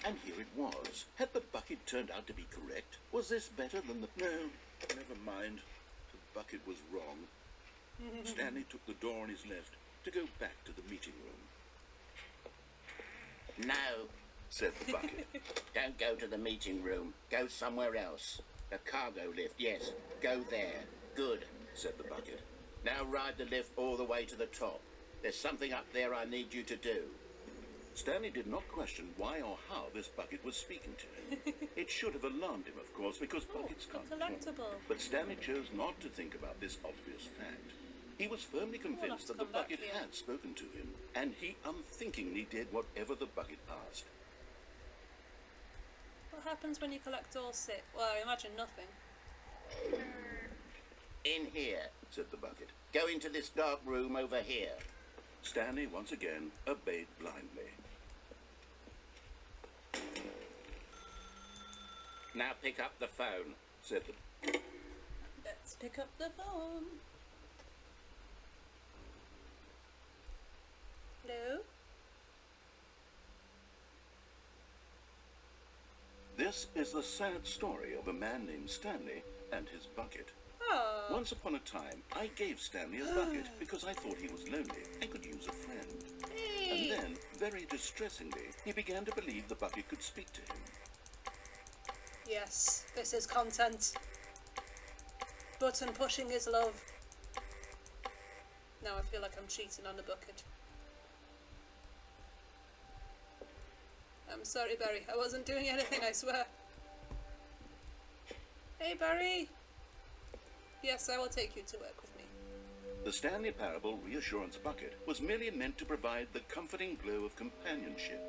And here it was. Had the bucket turned out to be correct? Was this better than the... No, never mind. The bucket was wrong. Stanley took the door on his left to go back to the meeting room.
No,
Said the bucket.
don't go to the meeting room. Go somewhere else. The cargo lift, yes. Go there. Good.
Said the bucket.
Now ride the lift all the way to the top. There's something up there I need you to do.
Stanley did not question why or how this bucket was speaking to him. It should have alarmed him, of course, because buckets
a
can't talk.
collectible.
But Stanley chose not to think about this obvious fact. He was firmly convinced that the
come back
bucket
here.
had spoken to him, and he unthinkingly did whatever the bucket asked.
What happens when you collect all six? Well, I imagine nothing.
In here.
Said the bucket.
Go into this dark room over here.
Stanley once again obeyed blindly.
Now pick up the phone.
Said the...
Let's pick up the phone. Hello?
This is the sad story of a man named Stanley and his bucket.
Oh.
Once upon a time, I gave Stanley a bucket because I thought he was lonely and could use a friend. And then, very distressingly, he began to believe the bucket could speak to him.
Yes, this is content. Button pushing is love. Now I feel like I'm cheating on the bucket. I'm sorry, Barry. I wasn't doing anything, I swear. Hey, Barry. Yes, I will take you to work with me.
The Stanley Parable Reassurance Bucket was merely meant to provide the comforting glow of companionship.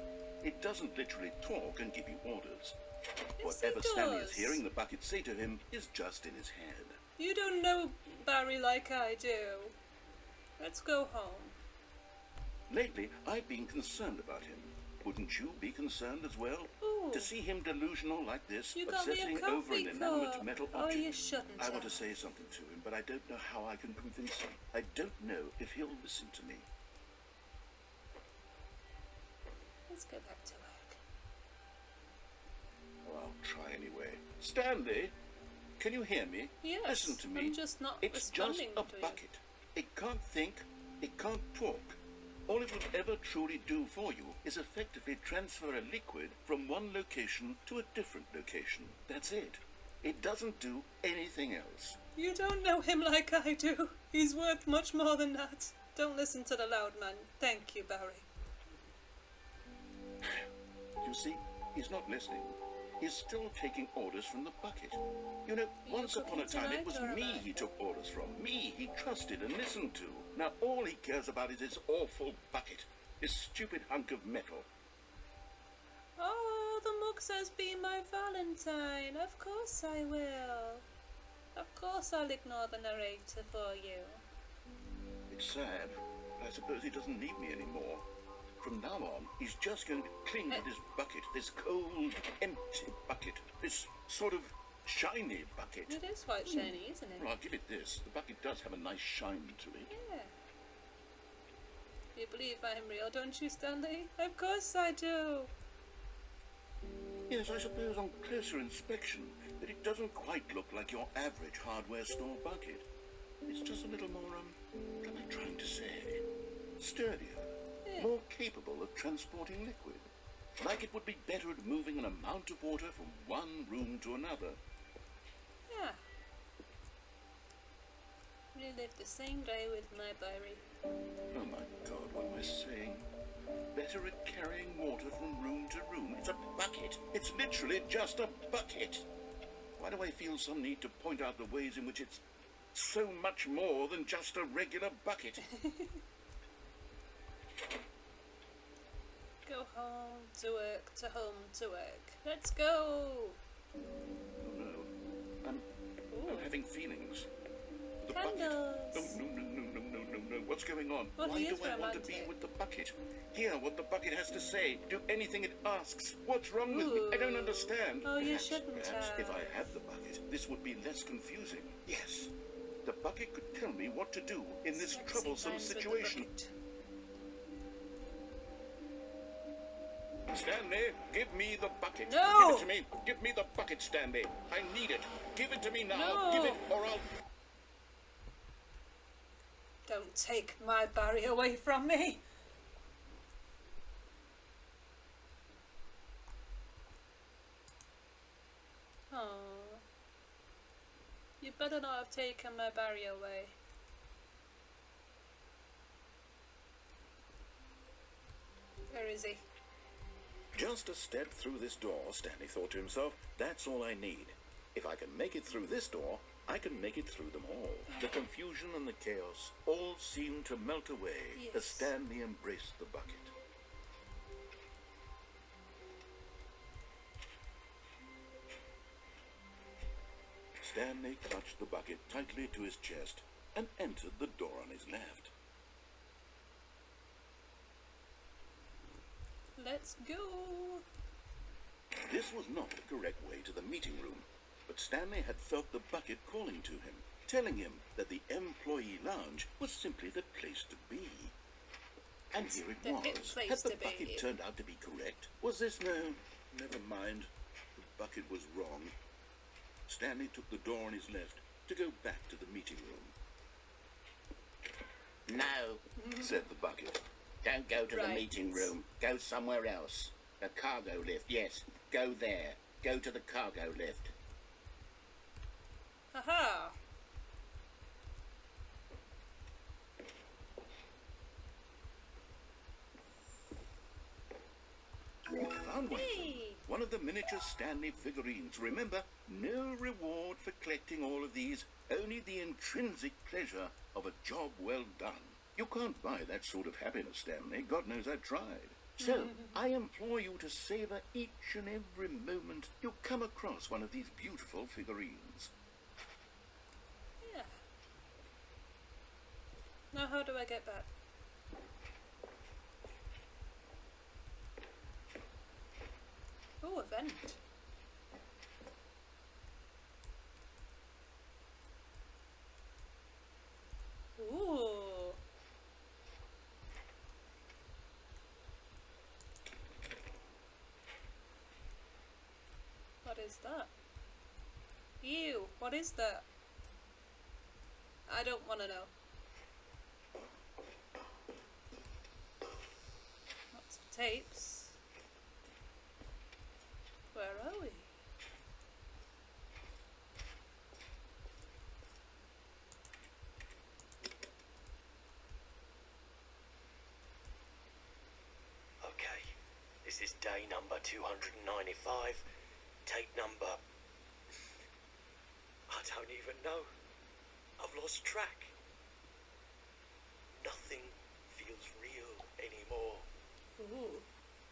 It doesn't literally talk and give you orders.
Yes,
Whatever
it
Stanley is
does.
hearing the bucket say to him is just in his head.
You don't know Barry like I do. Let's go home.
Lately, I've been concerned about him. Wouldn't you be concerned as well?
Ooh.
To see him delusional like this,
You got me a
obsessing over an
coffee
inanimate
cup.
metal
Oh,
object.
you shouldn't
I want
have.
to say something to him, but I don't know how I can convince him. I don't know if he'll listen to me.
Let's go back to work.
Well, I'll try anyway. Stanley, can you hear me?
Yes,
Listen to me.
I'm just not
It's just
responding
a
to you.
bucket. It can't think. It can't talk. All it will ever truly do for you is effectively transfer a liquid from one location to a different location. That's it. It doesn't do anything else.
You don't know him like I do. He's worth much more than that. Don't listen to the loud man. Thank you, Barry.
You see, he's not listening. He's still taking orders from the bucket. You know,
you
once upon a
cooking
time it
tonight,
was
or am
me
I?
he took orders from. Me he trusted and listened to. Now all he cares about is his awful bucket. This stupid hunk of metal.
Oh, the book says be my Valentine. Of course I will. Of course I'll ignore the narrator for you.
It's sad, but I suppose he doesn't need me anymore. From now on, he's just going to cling to this bucket, this cold, empty bucket, this sort of shiny bucket.
It is quite shiny, isn't it?
Well, I'll give it this. The bucket does have a nice shine to it.
Yeah. You believe I'm real, don't you, Stanley? Of course I do.
Yes, I suppose on closer inspection that it doesn't quite look like your average hardware store bucket. It's just a little more, what am I trying to say? Sturdier.
Yeah.
More capable of transporting liquid. Like it would be better at moving an amount of water from one room to another.
Yeah. Relive the same day with my diary.
Oh my God, what am I saying? Better at carrying water from room to room. It's a bucket. It's literally just a bucket. Why do I feel some need to point out the ways in which it's so much more than just a regular bucket?
Go home to work, to home to work. Let's go!
Oh no. I'm having feelings. The
Candles.
bucket. Oh no. What's going on?
Well,
Why
he
do
is
I want to be
romantic.
with the bucket? Hear what the bucket has to say. Do anything it asks. What's wrong with me? I don't
Ooh.
understand.
Oh, you
Perhaps
shouldn't have.
if I had the bucket, this would be less confusing. Yes. The bucket could tell me what to do in this
Sexy
troublesome
times with the
situation.
bucket.
Stanley, give me the bucket.
No!
Give it to me. Give me the bucket, Stanley. I need it. Give it to me now.
No.
Give it or I'll...
Don't take my Barry away from me! Oh, you better not have taken my Barry away. Where is he?
Just a step through this door, Stanley thought to himself. That's all I need. If I can make it through this door, I can make it through them all. The confusion and the chaos all seemed to melt away
Yes.
as Stanley embraced the bucket. Stanley clutched the bucket tightly to his chest and entered the door on his left.
Let's go!
This was not the correct way to the meeting room, but Stanley had felt the bucket calling to him, telling him that the employee lounge was simply the place to be. And here it
the
was.
place
Had the
to be.
bucket turned out to be correct? Was this no? Never mind. The bucket was wrong. Stanley took the door on his left to go back to the meeting room.
No,
Said the bucket.
don't go to the
Right.
meeting room. Go somewhere else. The cargo lift, yes. Go there. Go to the cargo lift.
Haha!
We found one of them.
Hey!
One of the miniature Stanley figurines. Remember, no reward for collecting all of these, only the intrinsic pleasure of a job well done. You can't buy that sort of happiness, Stanley. God knows I tried. So, I implore you to savor each and every moment you come across one of these beautiful figurines.
Yeah. Now how do I get back? Oh, a vent. Ooh. What is that? Ew, what is that? I don't want to know. Lots of tapes. Where are we?
Okay, this is day number 295. Tape number... I don't even know. I've lost track. Nothing feels real anymore.
Ooh.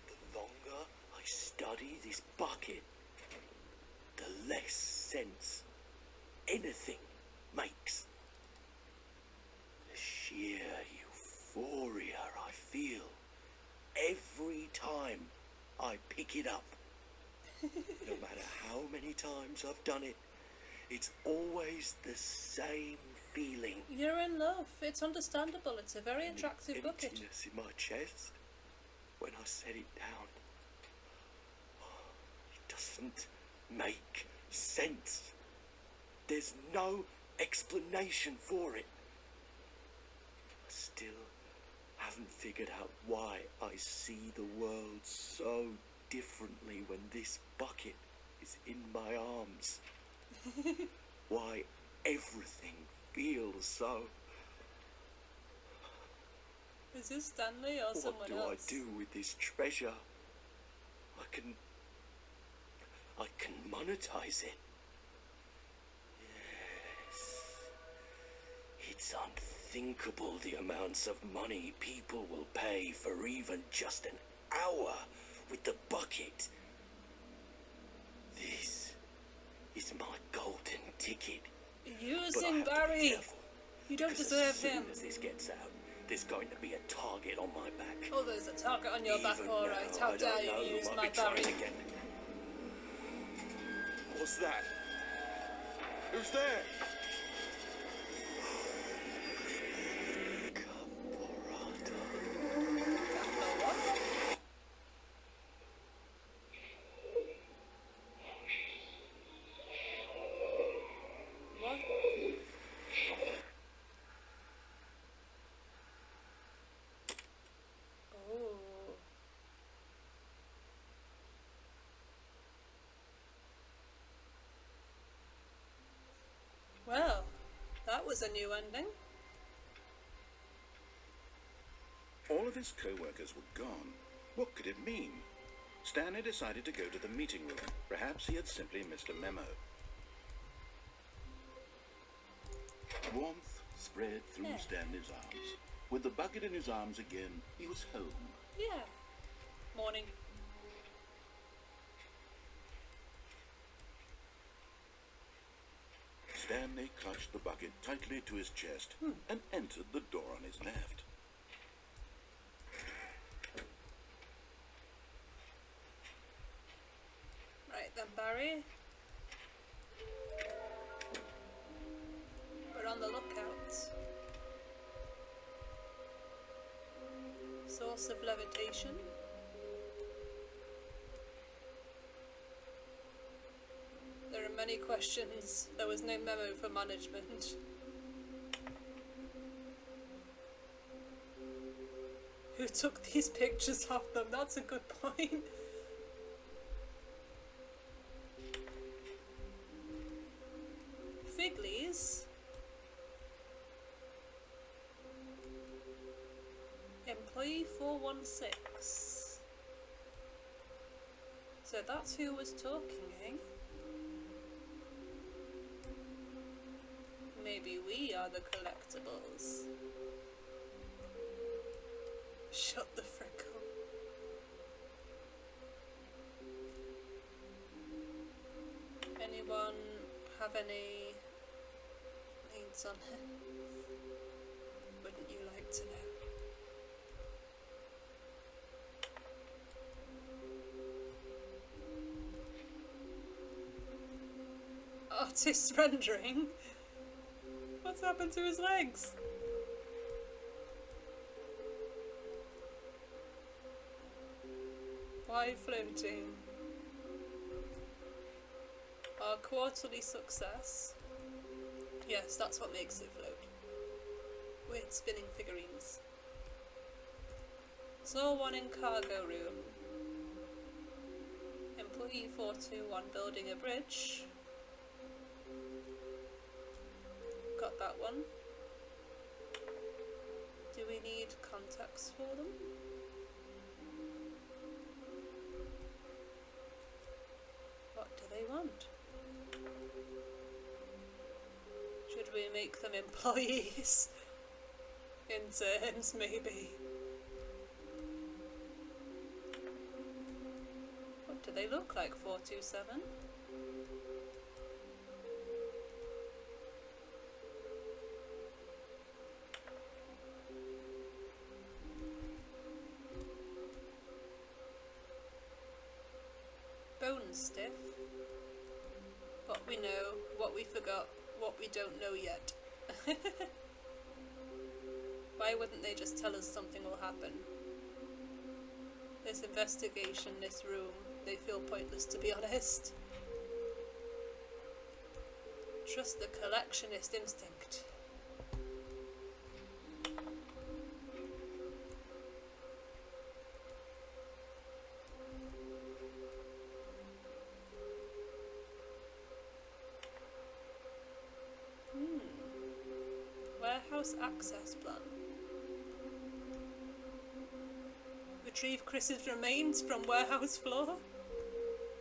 The longer I study this bucket, the less sense anything makes. The sheer euphoria I feel every time I pick it up. No matter how many times I've done it, it's always the same feeling.
You're in love. It's understandable. It's a very attractive bucket.
Emptiness in my chest when I set it down. It doesn't make sense. There's no explanation for it. I still haven't figured out why I see the world so differently when this bucket is in my arms. Why everything feels so.
Is this Stanley or someone else?
What do I do with this treasure? I can monetize it. Yes. It's unthinkable the amounts of money people will pay for even just an hour with the bucket. This is my golden ticket.
Use
But I
him,
have to be
Barry.
careful,
You don't
'cause
deserve
as soon
him.
as this gets out, there's going to be a target on my back.
Oh, there's a target on your back,
Even
alright.
now,
How
I
dare
don't know
you
who
use
might
my
be trying
Barry?
to get me. What's that? Who's there?
What? Oh. Well, that was a new ending.
All of his co-workers were gone. What could it mean? Stanley decided to go to the meeting room. Perhaps he had simply missed a memo. Warmth spread through
Yeah.
Stanley's arms. With the bucket in his arms again, he was home.
Yeah. Morning.
Stanley clutched the bucket tightly to his chest and entered the door on his left.
Right then, Barry. We're on the lookout. Source of levitation. There are many questions. There was no memo for management. Who took these pictures of them? That's a good point. Figley's. Employee 416. So that's who was talking, eh? Maybe we are the collectibles. Shut the frick up. Anyone have any leads on it? Wouldn't you like to know? Artist rendering? What's happened to his legs? Why floating? Our quarterly success. Yes, that's what makes it float. Weird spinning figurines. Saw one in cargo room. Employee 421 building a bridge. Got that one. Do we need contacts for them? What do they want? Should we make them employees? Interns, maybe. Do they look like 427? Bone stiff. What we know, what we forgot, what we don't know yet. Why wouldn't they just tell us something will happen? This investigation, this room, they feel pointless, to be honest. Trust the collectionist instinct. Warehouse access plan. Retrieve Chris's remains from warehouse floor?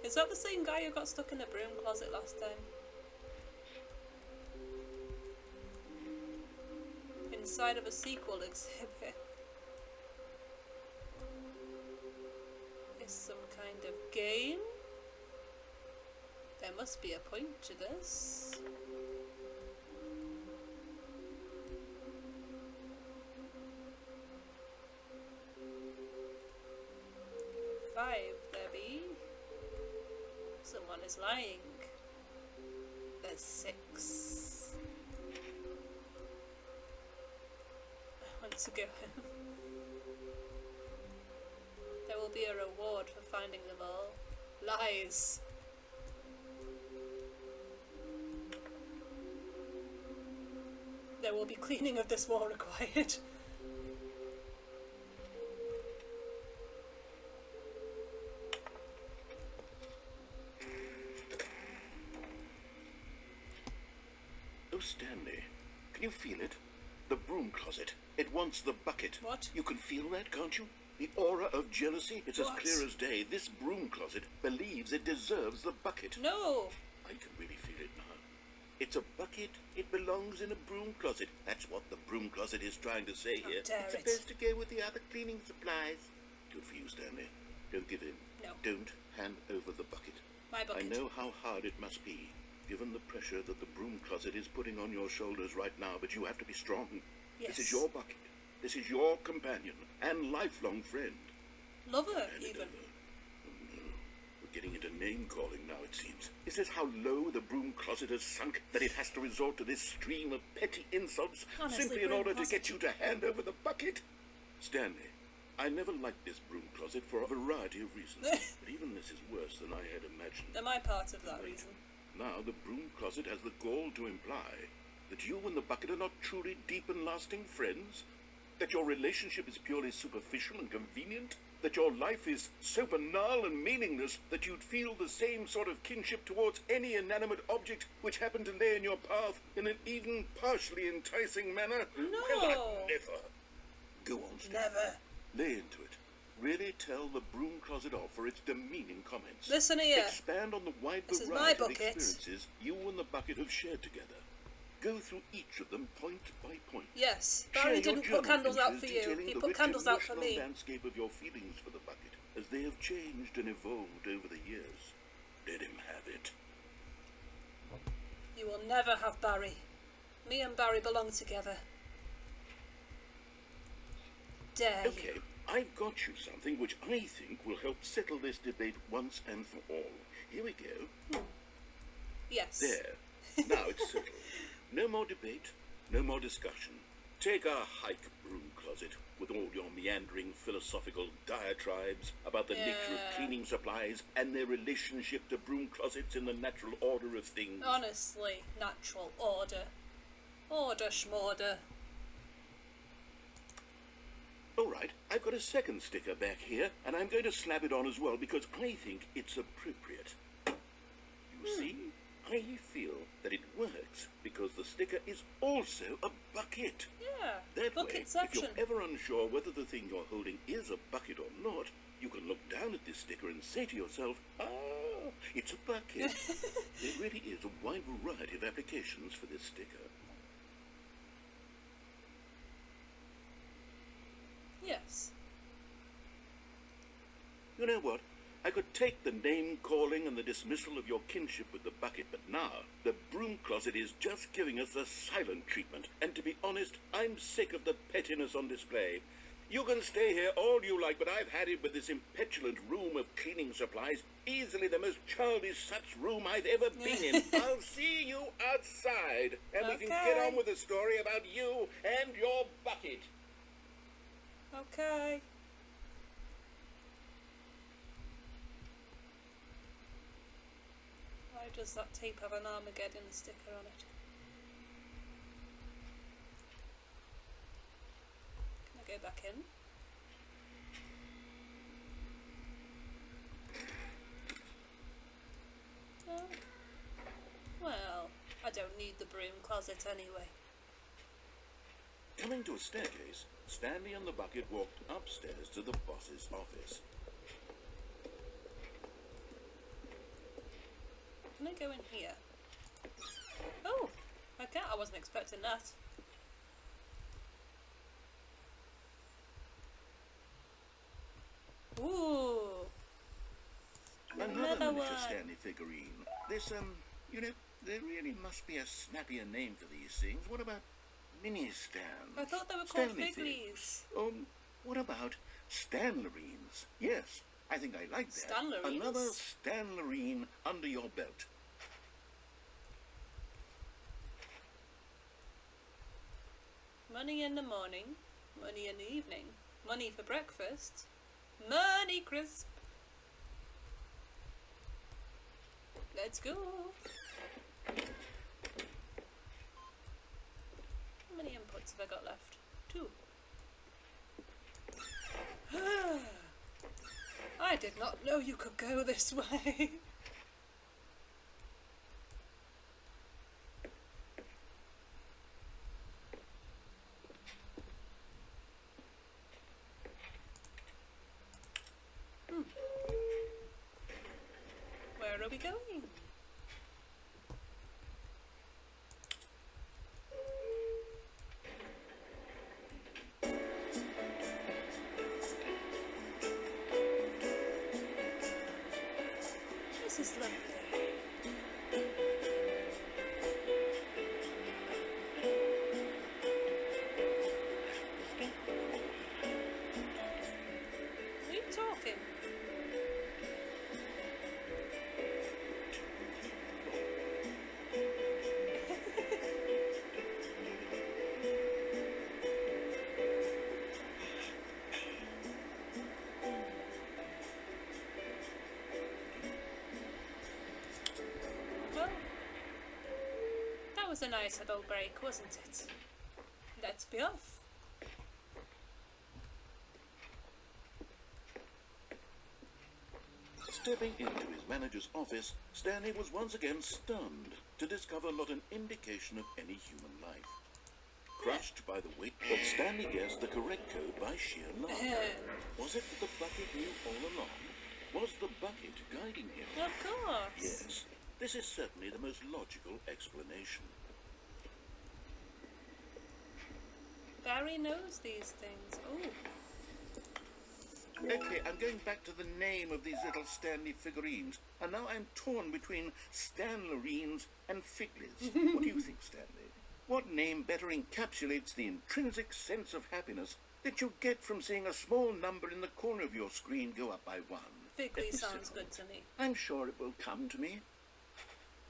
Is that the same guy who got stuck in the broom closet last time? Inside of a sequel exhibit. Is some kind of game? There must be a point to this. There be. Someone is lying. There's 6. I want to go home. There will be a reward for finding them all. Lies. There will be cleaning of this wall required.
Oh, Stanley, can you feel it? The broom closet. It wants the bucket.
What?
You can feel that, can't you? The aura of jealousy. It's
What?
as clear as day. This broom closet believes it deserves the bucket.
No!
I can really feel it now. It's a bucket. It belongs in a broom closet. That's what the broom closet is trying to say
How
here.
dare
It's
it.
supposed to go with the other cleaning supplies. Good for you, Stanley. Don't give in.
No.
Don't hand over the bucket.
My bucket.
I know how hard it must be, given the pressure that the broom closet is putting on your shoulders right now, but you have to be strong.
Yes.
This is your bucket. This is your companion and lifelong friend.
Lover,
Hand it
even.
over. Oh no, we're getting into name-calling now, it seems. Is this how low the broom closet has sunk, that it has to resort to this stream of petty insults
Honestly,
simply in
broom
order to
closet.
get you to hand over the bucket? Stanley, I never liked this broom closet for a variety of reasons, but even this is worse than I had imagined.
Am I part of that reason?
Now the broom closet has the gall to imply that you and the bucket are not truly deep and lasting friends, that your relationship is purely superficial and convenient, that your life is so banal and meaningless that you'd feel the same sort of kinship towards any inanimate object which happened to lay in your path in an even partially enticing manner.
No.
Well, I'd never. Go on, Steve.
Never.
Lay into it. Really tell the broom closet off for its demeaning comments.
Listen here.
Expand on the wide
This is my
variety of
bucket.
experiences you and the bucket have shared together. Go through each of them point by point.
Yes,
Share
Barry
your
didn't put
journal
candles out
entries
for you.
detailing
He
the
put
rich
candles out for
emotional
me.
landscape of your feelings for the bucket, as they have changed and evolved over the years. Let him have it.
You will never have Barry. Me and Barry belong together. Dare you.
Okay, I've got you something which I think will help settle this debate once and for all. Here we go.
Yes.
There. Now it's settled. No more debate, no more discussion. Take our hike, broom closet, with all your meandering philosophical diatribes about the nature
Yeah.
of cleaning supplies and their relationship to broom closets in the natural order of things.
Honestly, natural order. Order schmorder.
All right, I've got a second sticker back here, and I'm going to slap it on as well because I think it's appropriate. You see, I feel that it works because the sticker is also a bucket.
Yeah.
That way,
Bucketception.
if you're ever unsure whether the thing you're holding is a bucket or not, you can look down at this sticker and say to yourself, ah, it's a bucket. There really is a wide variety of applications for this sticker.
Yes.
You know what? I could take the name-calling and the dismissal of your kinship with the bucket, but now the broom closet is just giving us the silent treatment. And to be honest, I'm sick of the pettiness on display. You can stay here all you like, but I've had it with this impetulant room of cleaning supplies. Easily the most childish such room I've ever been in. I'll see you outside, and we can get on with the story about you and your bucket.
Okay. Why does that tape have an Armageddon sticker on it? Can I go back in? No. Well, I don't need the broom closet anyway.
Coming to a staircase, Stanley and the bucket walked upstairs to the boss's office.
Can I go in here? Oh, I can't. I wasn't expecting that. Ooh.
Another miniature
one.
Stanley figurine. This, you know, there really must be a snappier name for these things. What about mini stands?
I thought they were called
Stanley
Figlies.
things. What about Stanlerines? Yes, I think I like that.
Stanlerines?
Another Stanlerine under your belt.
Money in the morning, money in the evening, money for breakfast, money crisp. Let's go. How many inputs have I got left? 2. I did not know you could go this way. Where are we going? This is lovely. What are you talking? Well, that was a nice little break, wasn't it? Let's be off.
Stepping into his manager's office, Stanley was once again stunned to discover not an indication of any human life. Crushed by the weight, but Stanley guessed the correct code by sheer luck. Was it that the bucket knew all along? Was the bucket guiding him?
Of course.
Yes, this is certainly the most logical explanation.
Barry knows these things. Oh.
Okay, I'm going back to the name of these little Stanley figurines, and now I'm torn between Stanlerines and Figlies. What do you think, Stanley? What name better encapsulates the intrinsic sense of happiness that you get from seeing a small number in the corner of your screen go up by 1?
Figley sounds good to me.
I'm sure it will come to me.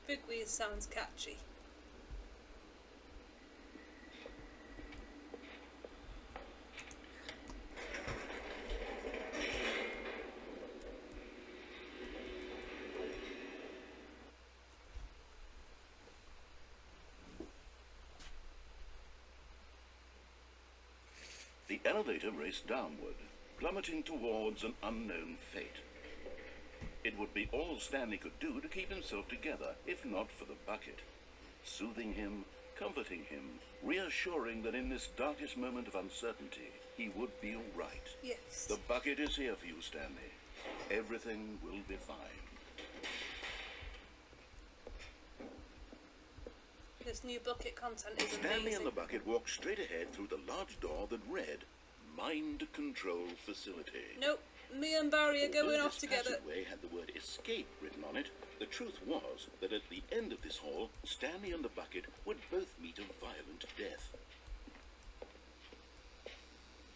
Figley sounds catchy.
The elevator raced downward, plummeting towards an unknown fate. It would be all Stanley could do to keep himself together, if not for the bucket. Soothing him, comforting him, reassuring that in this darkest moment of uncertainty, he would be all right.
Yes.
The bucket is here for you, Stanley. Everything will be fine.
This new bucket content is
Stanley
amazing.
and the bucket walked straight ahead through the large door that read, Mind Control Facility.
Nope. Me and Barry are going
Although
off
this
together.
passageway had the word escape written on it, the truth was that at the end of this hall, Stanley and the bucket would both meet a violent death.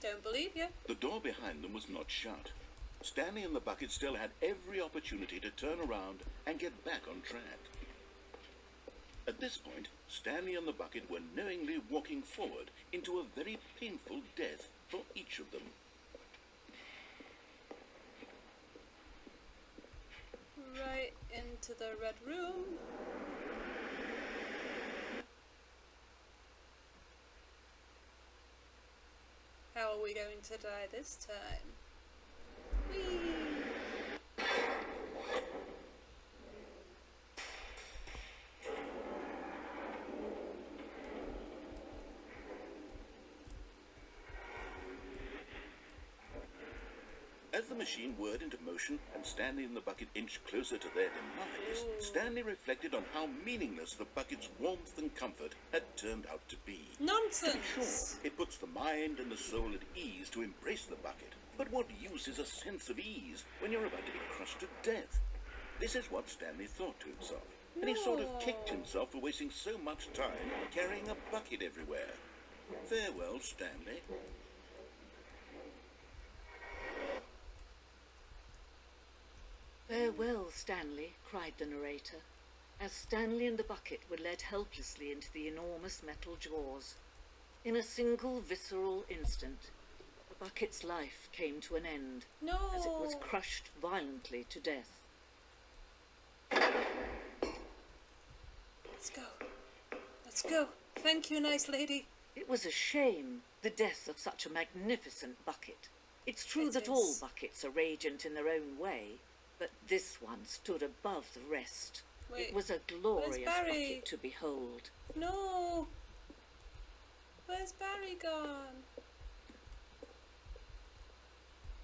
Don't believe you.
The door behind them was not shut. Stanley and the bucket still had every opportunity to turn around and get back on track. At this point, Stanley and the bucket were knowingly walking forward into a very painful death for each of them.
Right into the red room. How are we going to die this time? Whee!
As the machine whirred into motion and Stanley and the bucket inched closer to their demise, Stanley reflected on how meaningless the bucket's warmth and comfort had turned out to be. To be
Nonsense!
sure, it puts the mind and the soul at ease to embrace the bucket. But what use is a sense of ease when you're about to be crushed to death? This is what Stanley thought to himself. And he sort of kicked himself for wasting so much time carrying a bucket everywhere. Farewell, Stanley.
"Farewell, Stanley," cried the narrator, as Stanley and the bucket were led helplessly into the enormous metal jaws. In a single visceral instant, the bucket's life came to an end
No!
as it was crushed violently to death.
Let's go. Let's go. Thank you, nice lady.
It was a shame, the death of such a magnificent bucket. It's true
It
that all
is.
buckets are radiant in their own way, but this one stood above the rest.
Wait,
It was a glorious
Barry?
bucket to behold.
No! Where's Barry gone?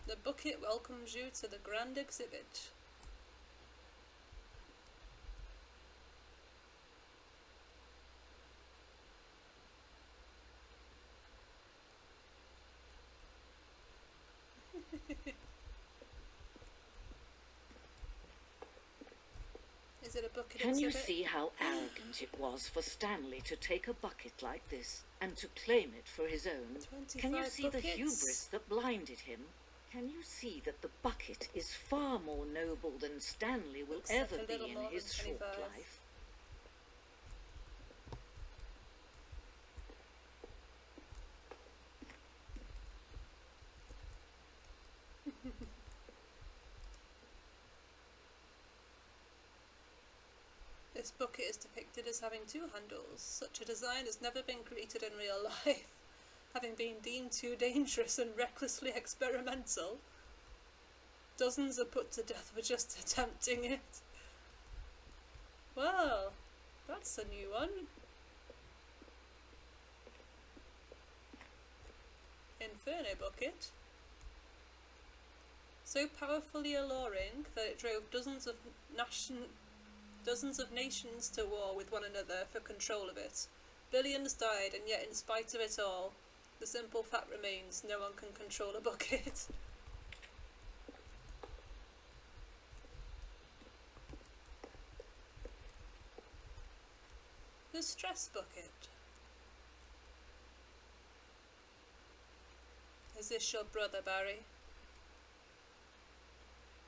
The bucket welcomes you to the grand exhibit. Is it a bucket
Can you
exhibit?
see how arrogant it was for Stanley to take a bucket like this and to claim it for his own? Can you
25
see the
buckets.
hubris that blinded him? Can you see that the bucket is far more noble than Stanley will
Looks like
ever
a
be
little
in
more
his
than
short
25.
life?
This bucket is depicted as having two handles. Such a design has never been created in real life, having been deemed too dangerous and recklessly experimental. Dozens are put to death for just attempting it. Well, that's a new one. Inferno bucket. So powerfully alluring that it drove dozens of nations to war with one another for control of it. Billions died, and yet in spite of it all, the simple fact remains no one can control a bucket. The stress bucket. Is this your brother, Barry?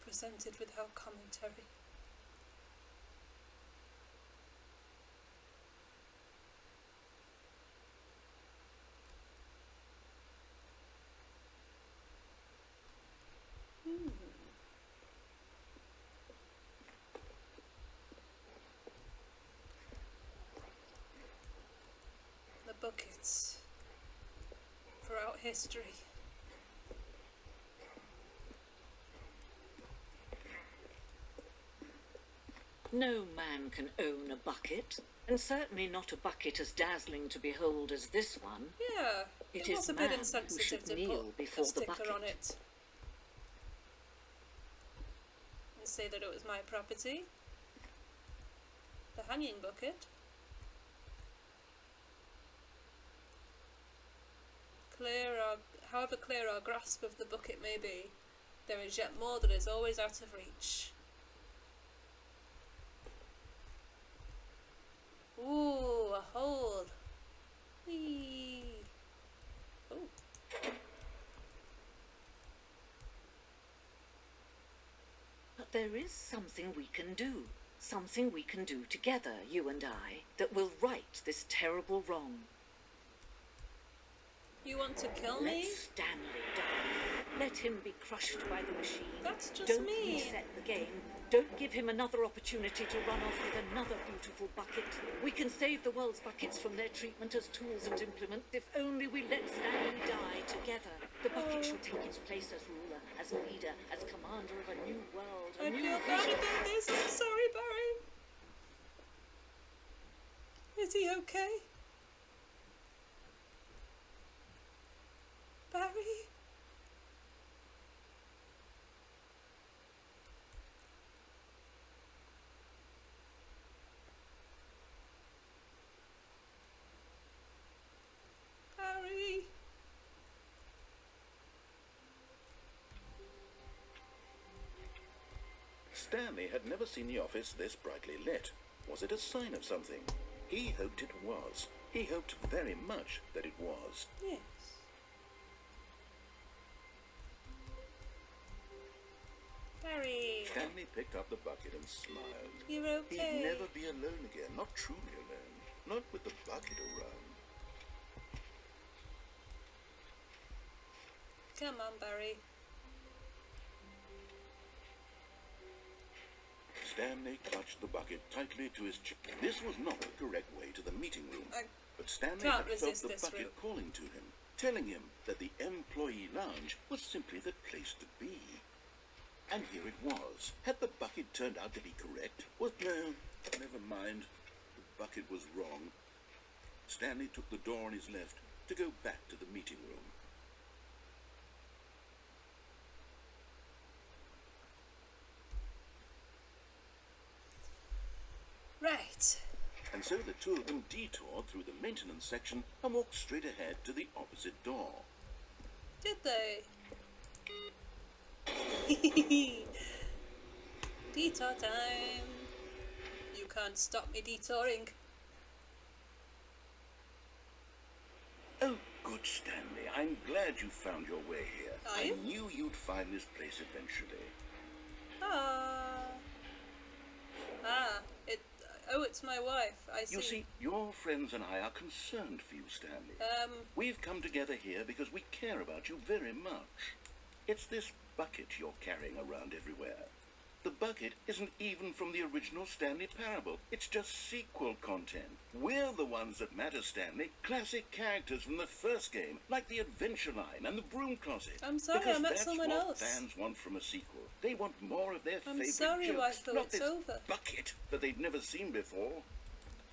Presented without commentary. The buckets throughout history.
No man can own a bucket, and certainly not a bucket as dazzling to behold as this one.
Yeah,
It
it was
is
a bit
man who
insensitive
should
to
kneel
put
before
a
the
sticker on
bucket.
it and say that it was my property. The hanging bucket. However clear our grasp of the bucket may be, There is yet more that is always out of reach. Ooh, a hole. Whee. Ooh.
But there is something we can do. Something we can do together, you and I, that will right this terrible wrong.
You want to kill me?
Let Stanley die. Let him be crushed by the machine.
That's just
Don't
mean.
reset the game. Don't give him another opportunity to run off with another beautiful bucket. We can save the world's buckets from their treatment as tools and implements if only we let Stanley die together. The bucket shall take his place as ruler, as leader, as commander of a new world, a
I
new
feel bad
vision.
about this. I'm sorry, Barry. Is he okay? Barry? Barry?
Stanley had never seen the office this brightly lit. Was it a sign of something? He hoped it was. He hoped very much that it was.
Yes. Barry,
Stanley picked up the bucket and smiled.
you're
He'd
okay.
never be alone again, not truly alone. Not with the bucket around.
Come on, Barry.
Stanley clutched the bucket tightly to his chest. This was not the correct way to the meeting room. But Stanley
can't
had felt
resist
the
this
bucket
route.
calling to him, telling him that the employee lounge was simply the place to be. And here it was. Had the bucket turned out to be correct? Well, no, never mind. The bucket was wrong. Stanley took the door on his left to go back to the meeting room.
Right.
And so the two of them detoured through the maintenance section and walked straight ahead to the opposite door.
Did they? Detour time. You can't stop me detouring.
Oh, good, Stanley. I'm glad you found your way here.
Are
I
you?
knew you'd find this place eventually.
It's my wife. I see.
You see, your friends and I are concerned for you, Stanley. We've come together here because we care about you very much. It's this bucket you're carrying around everywhere. The bucket isn't even from the original Stanley Parable. It's just sequel content. We're the ones that matter, Stanley. Classic characters from the first game, like the Adventure Line and the Broom Closet.
I'm sorry,
because
I met
that's
someone
what
else.
fans want from a sequel. They want more of their
I'm
favorite
sorry,
jokes,
wife, though,
not
it's
this
over.
bucket that they'd never seen before.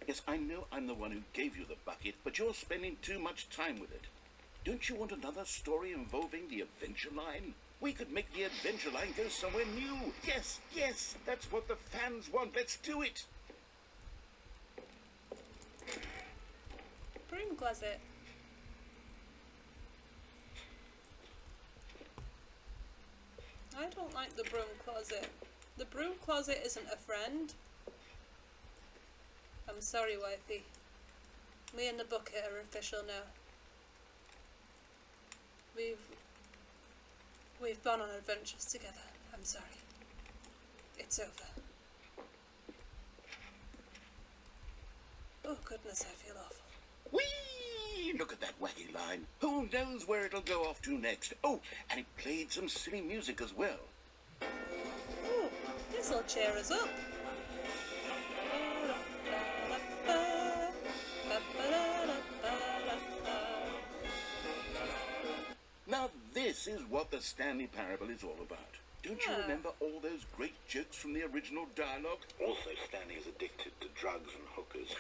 Yes, I know I'm the one who gave you the bucket, but you're spending too much time with it. Don't you want another story involving the Adventure Line? We could make the Adventure Line go somewhere new. Yes, yes, that's what the fans want. Let's do it.
Broom closet. I don't like the broom closet. The broom closet isn't a friend. I'm sorry, wifey. Me and the bucket are official now. We've gone on adventures together. I'm sorry. It's over. Oh goodness, I feel awful.
Whee! Look at that wacky line. Who knows where it'll go off to next? Oh, and it played some silly music as well.
Ooh, this'll cheer us up.
Now this is what the Stanley Parable is all about. Don't you
Yeah.
remember all those great jokes from the original dialogue?
Also, Stanley is addicted to drugs and hookers.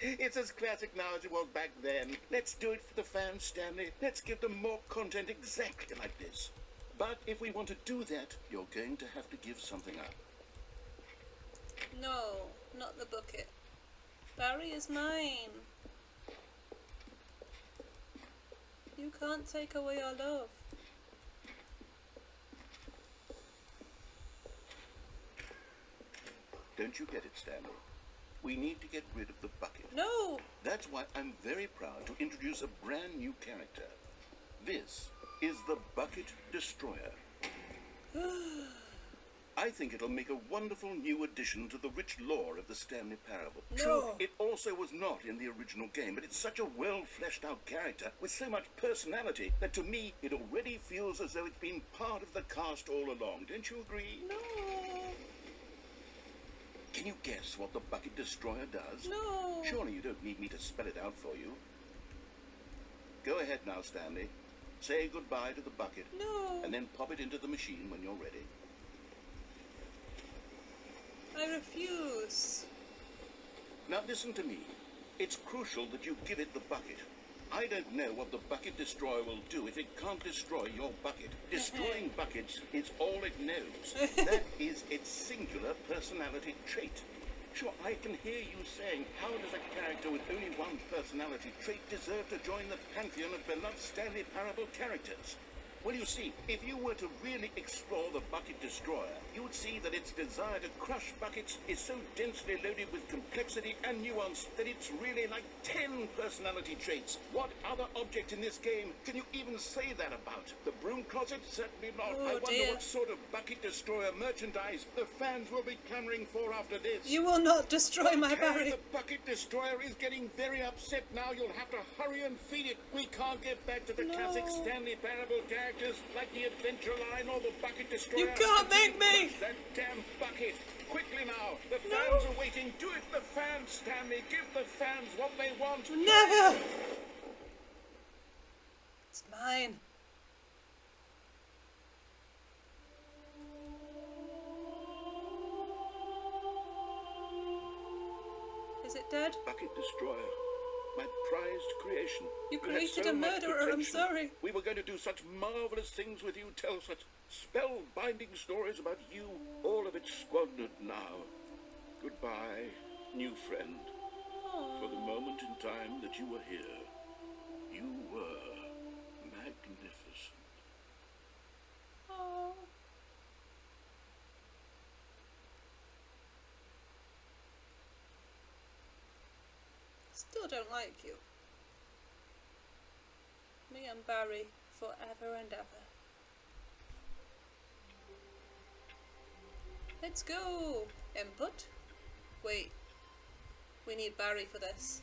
It's as classic now as it was back then. Let's do it for the fans, Stanley. Let's give them more content exactly like this. But if we want to do that, you're going to have to give something up.
No, not the bucket. Barry is mine. You can't take away our love.
Don't you get it, Stanley? We need to get rid of the bucket.
No!
That's why I'm very proud to introduce a brand new character. This is the Bucket Destroyer. I think it'll make a wonderful new addition to the rich lore of the Stanley Parable.
No.
True, it also was not in the original game, but it's such a well-fleshed-out character with so much personality that to me it already feels as though it's been part of the cast all along. Don't you agree?
No!
Can you guess what the Bucket Destroyer does?
No!
Surely you don't need me to spell it out for you. Go ahead now, Stanley. Say goodbye to the bucket.
No!
And then pop it into the machine when you're ready.
I refuse.
Now listen to me. It's crucial that you give it the bucket. I don't know what the Bucket Destroyer will do if it can't destroy your bucket. Destroying buckets is all it knows. That is its singular personality trait. Sure, I can hear you saying, how does a character with only one personality trait deserve to join the pantheon of beloved Stanley Parable characters? Well, you see, if you were to really explore the Bucket Destroyer, you would see that its desire to crush buckets is so densely loaded with complexity and nuance that it's really like 10 personality traits. What other object in this game can you even say that about? The broom closet? Certainly not.
Oh,
I wonder
dear.
what sort of Bucket Destroyer merchandise the fans will be clamoring for after this.
You will not destroy my
Okay,
Barry.
the Bucket Destroyer is getting very upset now. You'll have to hurry and feed it. We can't get back to the
No.
classic Stanley Parable characters like the Adventure Line or the Bucket Destroyer.
You can't make me!
That damn bucket! Quickly now! The fans are waiting. Do it, the fans, Stanley. Give the fans what they want.
Never! It's mine. Is it dead?
Bucket Destroyer. My prized creation.
You
had
created
so
a
much
murderer, I'm
potential.
sorry.
We were going to do such marvelous things with you, tell such spellbinding stories about you. All of it squandered now. Goodbye, new friend. For the moment in time that you were here, you were magnificent.
Oh. Still don't like you. Me and Barry forever and ever. Let's go! Input? Wait. We need Barry for this.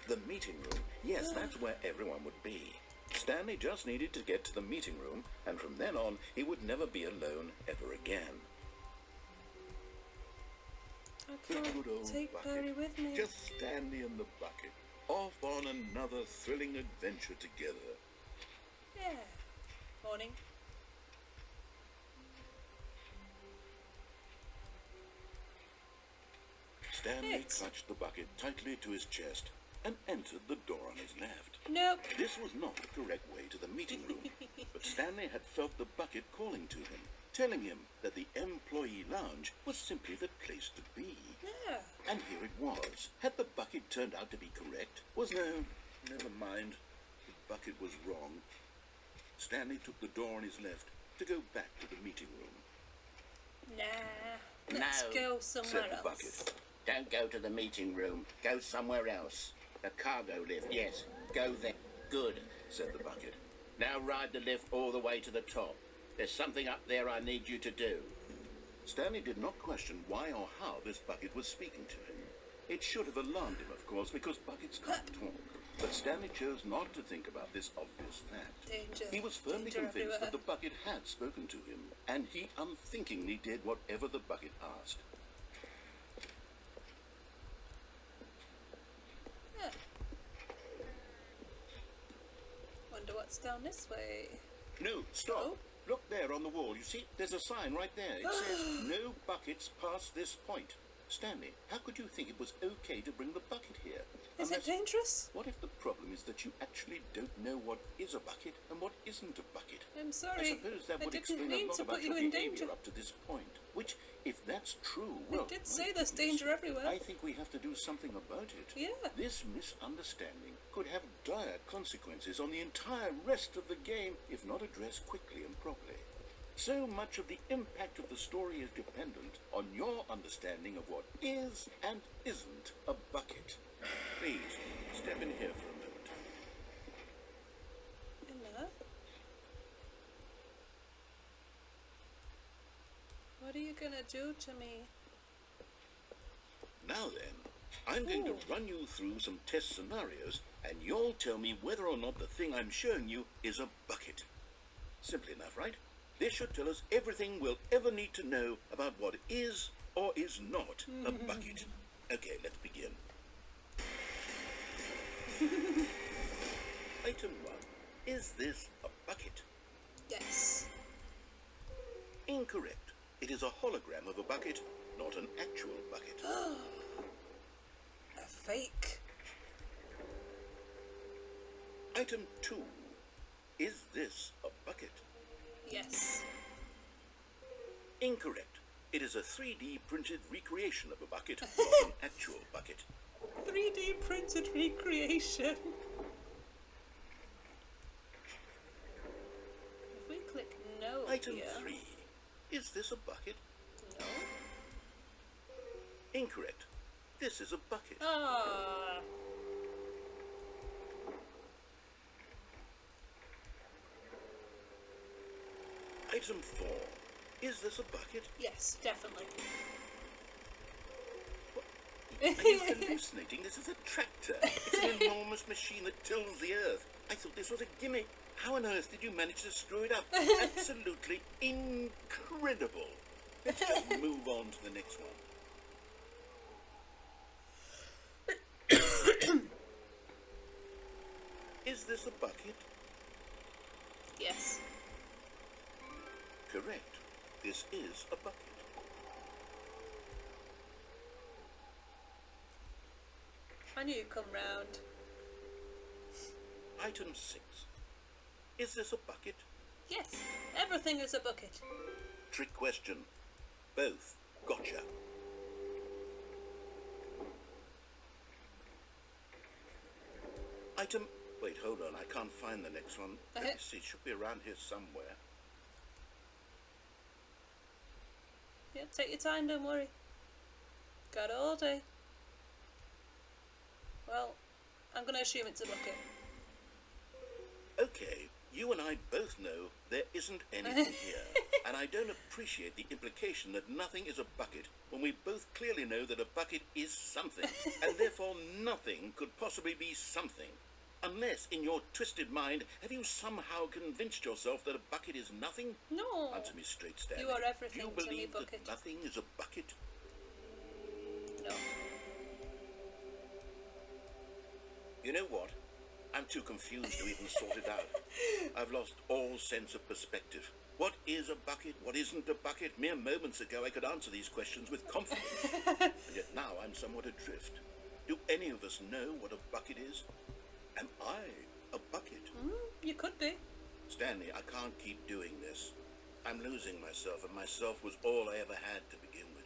The meeting room. Yes, that's where everyone would be. Stanley just needed to get to the meeting room, and from then on, he would never be alone ever again.
I
The
can't
good old
take
bucket.
Barry with me.
Just Stanley and the bucket, off on another thrilling adventure together.
Yeah. Morning.
Stanley
It's-
clutched the bucket tightly to his chest and entered the door on his left.
Nope.
This was not the correct way to the meeting room, but Stanley had felt the bucket calling to him, telling him that the employee lounge was simply the place to be.
Yeah.
And here it was. Had the bucket turned out to be correct? No, never mind. The bucket was wrong. Stanley took the door on his left to go back to the meeting room.
Nah. Let's
No,
go somewhere
said the
else.
bucket. Don't go to the meeting room. Go somewhere else. The cargo lift, yes. Go there. Good, said the bucket. Now ride the lift all the way to the top. There's something up there I need you to do. Stanley did not question why or how this bucket was speaking to him. It should have alarmed him, of course, because buckets can't talk. But Stanley chose not to think about this obvious fact.
Danger.
He was firmly
Danger
convinced
everywhere.
that the bucket had spoken to him, and he unthinkingly did whatever the bucket asked.
Yeah. Wonder what's down this way.
No, stop.
Oh?
Look there on the wall. You see, there's a sign right there. It says, no buckets past this point. Stanley, how could you think it was okay to bring the bucket here?
Is it dangerous?
What if the problem is that you actually don't know what is a bucket and what isn't a bucket?
I'm
I
sorry.
suppose that
I
would
didn't
explain a
mean
lot
to
about
put
your
you in
behavior
danger.
up to this point. Which, if that's true, well,
did
my
say there's
goodness,
danger everywhere.
I think we have to do something about it.
Yeah.
This misunderstanding could have dire consequences on the entire rest of the game if not addressed quickly and properly.
So much of the impact of the story is dependent on your understanding of what is and isn't a bucket. Please, step in here for a moment.
Hello? What are you gonna do to me?
Now then, I'm going to run you through some test scenarios, and you'll tell me whether or not the thing I'm showing you is a bucket. Simple enough, right? This should tell us everything we'll ever need to know about what is or is not a bucket. Okay, let's begin. Item 1. Is this a bucket?
Yes.
Incorrect. It is a hologram of a bucket, not an actual bucket.
A fake.
Item 2. Is this a bucket?
Yes.
Incorrect. It is a 3D printed recreation of a bucket, not an actual bucket.
3D printed recreation. If we click no
Item
here.
3. Is this a bucket?
No.
Incorrect. This is a bucket.
Ah.
Item 4. Is this a bucket?
Yes, definitely.
Are you hallucinating? This is a tractor. It's an enormous machine that tills the earth. I thought this was a gimmick. How on earth did you manage to screw it up? Absolutely incredible. Let's just move on to the next one. Is this a bucket?
Yes.
Correct. This is a bucket.
I knew you'd come round.
Item 6. Is this a bucket?
Yes. Everything is a bucket.
Trick question. Both. Gotcha. Item... Wait, hold on. I can't find the next one. Let me see. It should be around here somewhere.
Yeah, take your time, don't worry. Got all day. Well, I'm going to assume it's a bucket.
Okay, you and I both know there isn't anything here. And I don't appreciate the implication that nothing is a bucket when we both clearly know that a bucket is something. And therefore nothing could possibly be something. Unless, in your twisted mind, have you somehow convinced yourself that a bucket is nothing?
No.
Answer me straight, Stanley.
You are everything
Do you
to me,
believe
bucket.
that nothing is a bucket?
No.
You know what? I'm too confused to even sort it out. I've lost all sense of perspective. What is a bucket? What isn't a bucket? Mere moments ago I could answer these questions with confidence. And yet now I'm somewhat adrift. Do any of us know what a bucket is? Am I a bucket?
You could be.
Stanley, I can't keep doing this. I'm losing myself, and myself was all I ever had to begin with.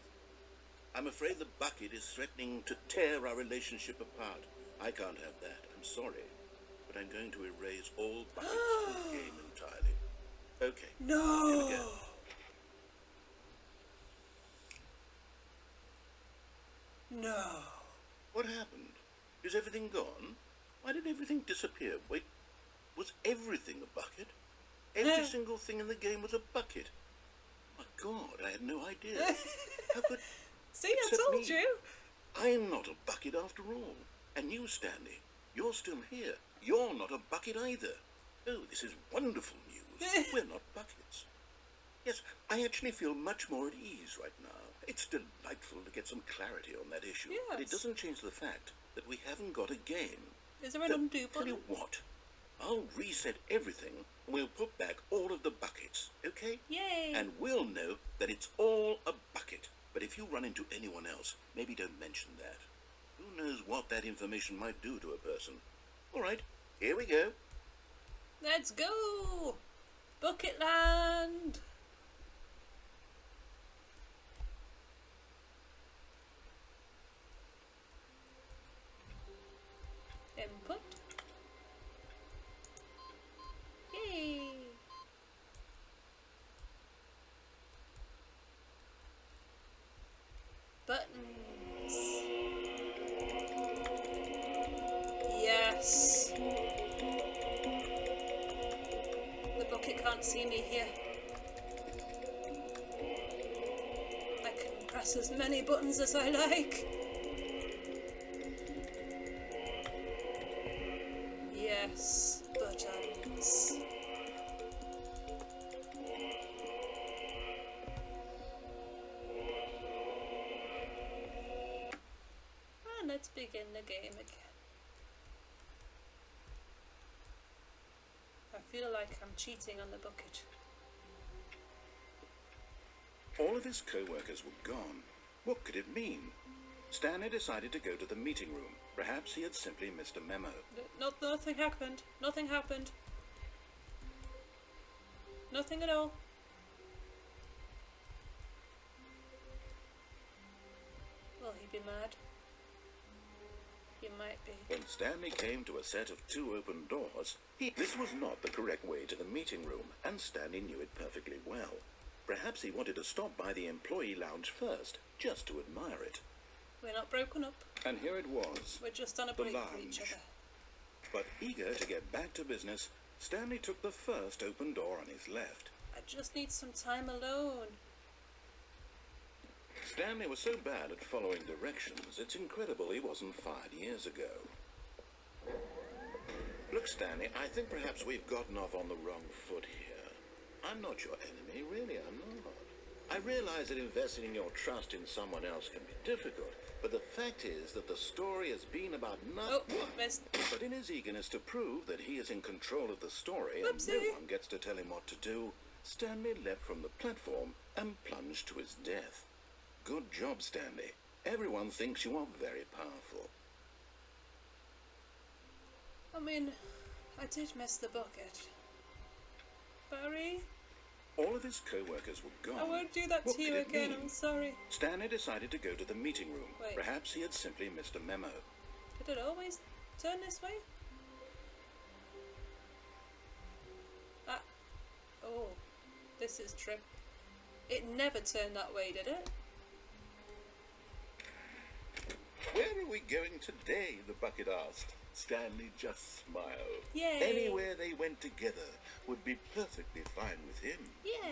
I'm afraid the bucket is threatening to tear our relationship apart. I can't have that. I'm sorry. But I'm going to erase all buckets from the game entirely. Okay.
No.
Here we go.
No.
What happened? Is everything gone? Why did everything disappear? Wait, was everything a bucket? Every single thing in the game was a bucket. My God, I had no idea. How could...
See, I
Except
told
me.
you.
I'm not a bucket after all. And you, Stanley, you're still here. You're not a bucket either. Oh, this is wonderful news. We're not buckets. Yes, I actually feel much more at ease right now. It's delightful to get some clarity on that issue. But it
Yes.
doesn't change the fact that we haven't got a game.
Is there an
So,
undo
tell you
button?
what, I'll reset everything and we'll put back all of the buckets, okay?
Yay.
And we'll know that it's all a bucket. But if you run into anyone else, maybe don't mention that. Who knows what that information might do to a person. All right, here we go.
Let's go. Bucket land. Input. Yay. can't see me here. I can press as many buttons as I like. Yes, buttons. And let's begin the game again. I feel like I'm cheating on the bucket.
All of his co-workers were gone. What could it mean? Stanley decided to go to the meeting room. Perhaps he had simply missed a memo.
Nothing happened. Nothing happened. Nothing at all. Will he be mad? He might be.
When Stanley came to a set of 2 open doors, this was not the correct way to the meeting room, and Stanley knew it perfectly well. Perhaps he wanted to stop by the employee lounge first, just to admire it.
We're not broken up.
And here it was.
We're just on a
the
break for
lounge.
each other.
But eager to get back to business, Stanley took the first open door on his left.
I just need some time alone.
Stanley was so bad at following directions, it's incredible he wasn't fired years ago. Look, Stanley, I think perhaps we've gotten off on the wrong foot here. I'm not your enemy, really, I'm not. I realize that investing in your trust in someone else can be difficult, but the fact is that the story has been about nothing.
Oh, missed.
But in his eagerness to prove that he is in control of the story
Whoopsie.
and no one gets to tell him what to do, Stanley leapt from the platform and plunged to his death. Good job, Stanley. Everyone thinks you are very powerful.
I mean, I did miss the bucket. Barry?
All of his co-workers were gone.
I won't do that
What
to you
could it
again,
mean?
I'm sorry.
Stanley decided to go to the meeting room.
Wait.
Perhaps he had simply missed a memo.
Did it always turn this way? Ah. Oh. This is trip. It never turned that way, did it?
Where are we going today? The bucket asked. Stanley just smiled.
Yay.
Anywhere they went together would be perfectly fine with him.
Yeah.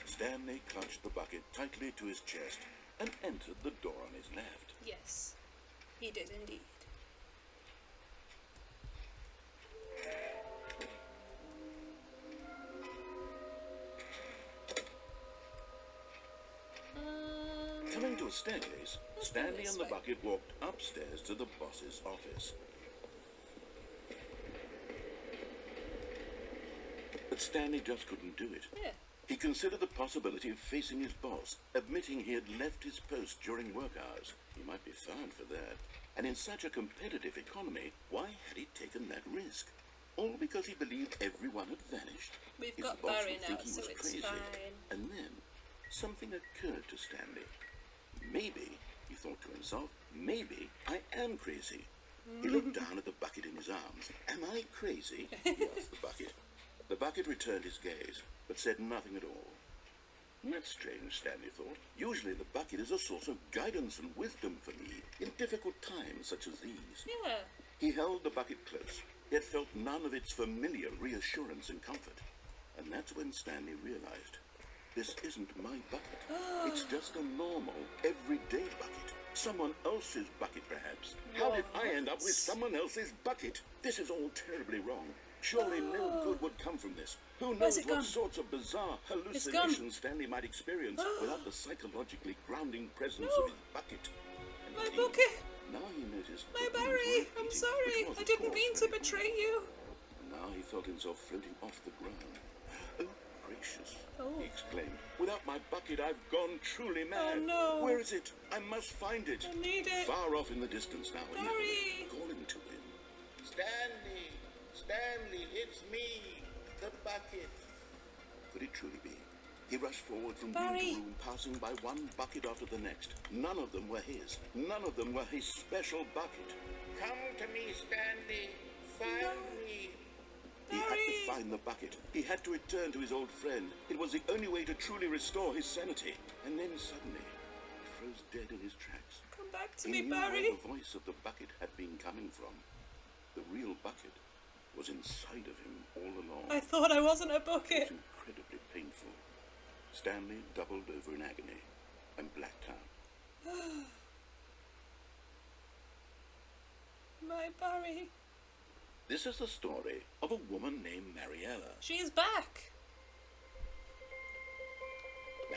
Stanley clutched the bucket tightly to his chest and entered the door on his left.
Yes. He did indeed.
Coming to a staircase,
Let's go
Stanley
this
and the
way.
bucket walked upstairs to the boss's office. But Stanley just couldn't do it.
Yeah.
He considered the possibility of facing his boss, admitting he had left his post during work hours. He might be fined for that. And in such a competitive economy, why had he taken that risk? All because he believed everyone had vanished.
We've
His
got
boss
Barry
would
now,
think he
so
was
it's
crazy.
fine.
And then something occurred to Stanley. Maybe, he thought to himself, maybe I am crazy. He looked down at the bucket in his arms. Am I crazy? He asked the bucket. The bucket returned his gaze, but said nothing at all. That's strange, Stanley thought. Usually the bucket is a source of guidance and wisdom for me in difficult times such as these.
Yeah.
He held the bucket close, yet felt none of its familiar reassurance and comfort. And that's when Stanley realized, this isn't my bucket. It's just a normal, everyday bucket. Someone else's bucket, perhaps. How did I end up with someone else's bucket? This is all terribly wrong. Surely no good would come from this. Who knows
it
what
gone?
sorts of bizarre
gone.
hallucinations Stanley might experience without the psychologically grounding presence of his bucket. And
My
indeed,
bucket!
now he noticed
My
that things were
Barry! I'm
repeating,
sorry!
which was,
I
of
didn't
course,
mean to
very
betray you!
and now he felt himself floating off the ground. Oh, gracious,
Oh.
he exclaimed. Without my bucket, I've gone truly mad.
Oh, no.
Where is it? I must find it.
I need it!
Far off in the distance now. he heard
Barry!
it calling to him.
Stanley! Stanley, it's me! The bucket!
Could it truly be? He rushed forward from room
Barry!
to room, passing by one bucket after the next. None of them were his. None of them were his special bucket.
Come to me, Stanley! Find me!
He had to
Barry!
find the bucket. He had to return to his old friend. It was the only way to truly restore his sanity. And then suddenly, he froze dead in his tracks.
Come back to
He
me,
knew where
Barry!
the voice of the bucket had been coming from. The real bucket was inside of him all along.
thought I wasn't a
It
bucket.
was incredibly painful. Stanley doubled over in agony and blacked out.
My Barry.
This is the story of a woman named Mariella.
She is back.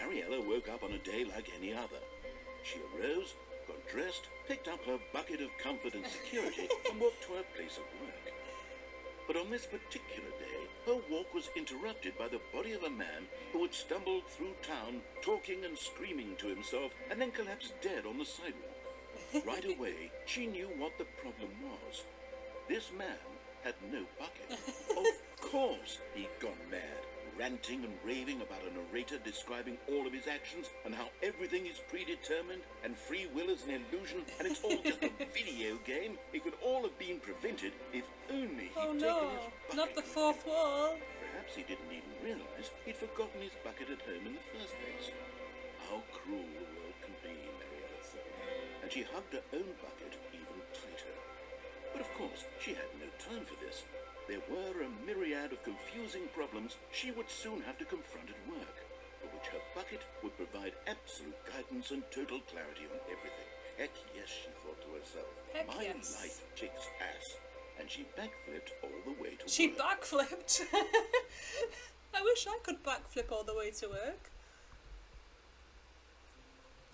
Mariella woke up on a day like any other. She arose, got dressed, picked up her bucket of comfort and security, and walked to her place of work. But on this particular day, her walk was interrupted by the body of a man who had stumbled through town, talking and screaming to himself, and then collapsed dead on the sidewalk. Right away, she knew what the problem was. This man had no bucket. Of course he'd gone mad, ranting and raving about a narrator describing all of his actions and how everything is predetermined and free will is an illusion and it's all just a video game. It could all have been prevented if only he'd
Oh
taken
no,
his bucket.
not the fourth wall.
Perhaps he didn't even realize he'd forgotten his bucket at home in the first place. How cruel the world can be, Mariella thought, and she hugged her own bucket even tighter. But of course, she had no time for this. There were a myriad of confusing problems she would soon have to confront at work, for which her bucket would provide absolute guidance and total clarity on everything. Heck yes, she thought to herself.
Heck
My
yes.
life kicks ass. And she backflipped all the way to
She
work.
backflipped. I wish I could backflip all the way to work.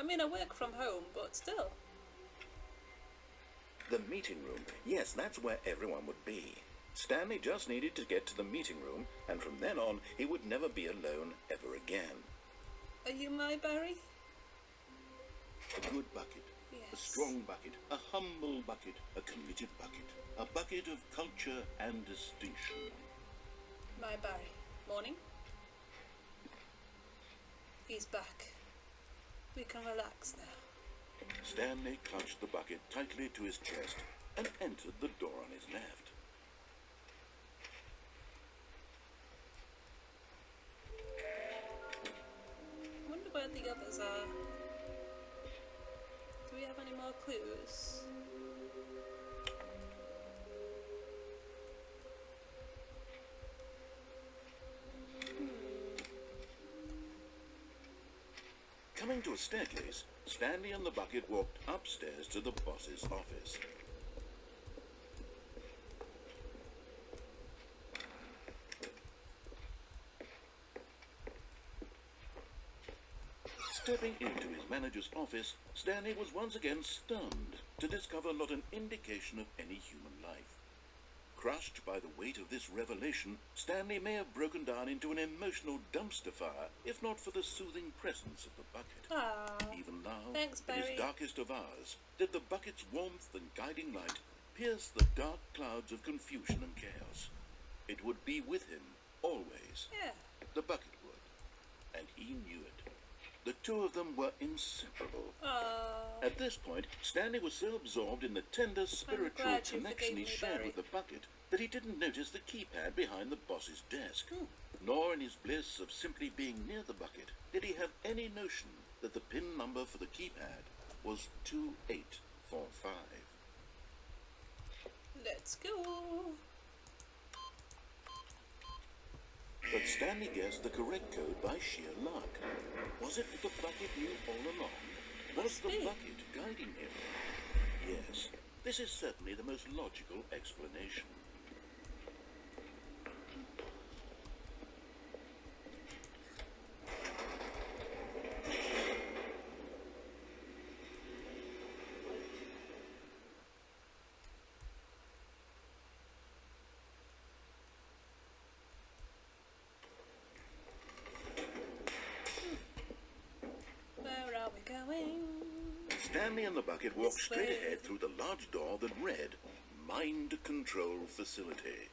I mean, I work from home, but still.
The meeting room. Yes, that's where everyone would be. Stanley just needed to get to the meeting room, and from then on, he would never be alone ever again.
Are you my Barry?
A good bucket. A
Yes.
strong bucket. A humble bucket. A committed bucket. A bucket of culture and distinction.
My Barry. Morning. He's back. We can relax now.
Stanley clutched the bucket tightly to his chest and entered the door on his left.
I wonder where the others are. Do we have any more clues?
Coming to a staircase, Stanley and the bucket walked upstairs to the boss's office. Stepping into his manager's office, Stanley was once again stunned to discover not an indication of any human life. Crushed by the weight of this revelation, Stanley may have broken down into an emotional dumpster fire if not for the soothing presence of the bucket.
Ah,
Even now,
Thanks,
in
Barry.
his darkest of hours, did the bucket's warmth and guiding light pierce the dark clouds of confusion and chaos. It would be with him, always.
yeah.
The bucket would. And he knew it. The two of them were inseparable.
Oh,
At this point, Stanley was so absorbed in the tender spiritual
glad you
connection
forgave
he
me,
shared
Barry.
with the bucket that he didn't notice the keypad behind the boss's desk.
Hmm.
Nor in his bliss of simply being near the bucket did he have any notion that the PIN number for the keypad was 2845.
let's go.
But Stanley guessed the correct code by sheer luck. Was it that the bucket knew all along? Was
Must
the
be.
bucket guiding him? Yes, this is certainly the most logical explanation.
Where are we going?
Stanley and the bucket walked
This
straight
way.
ahead through the large door that read, Mind Control Facility.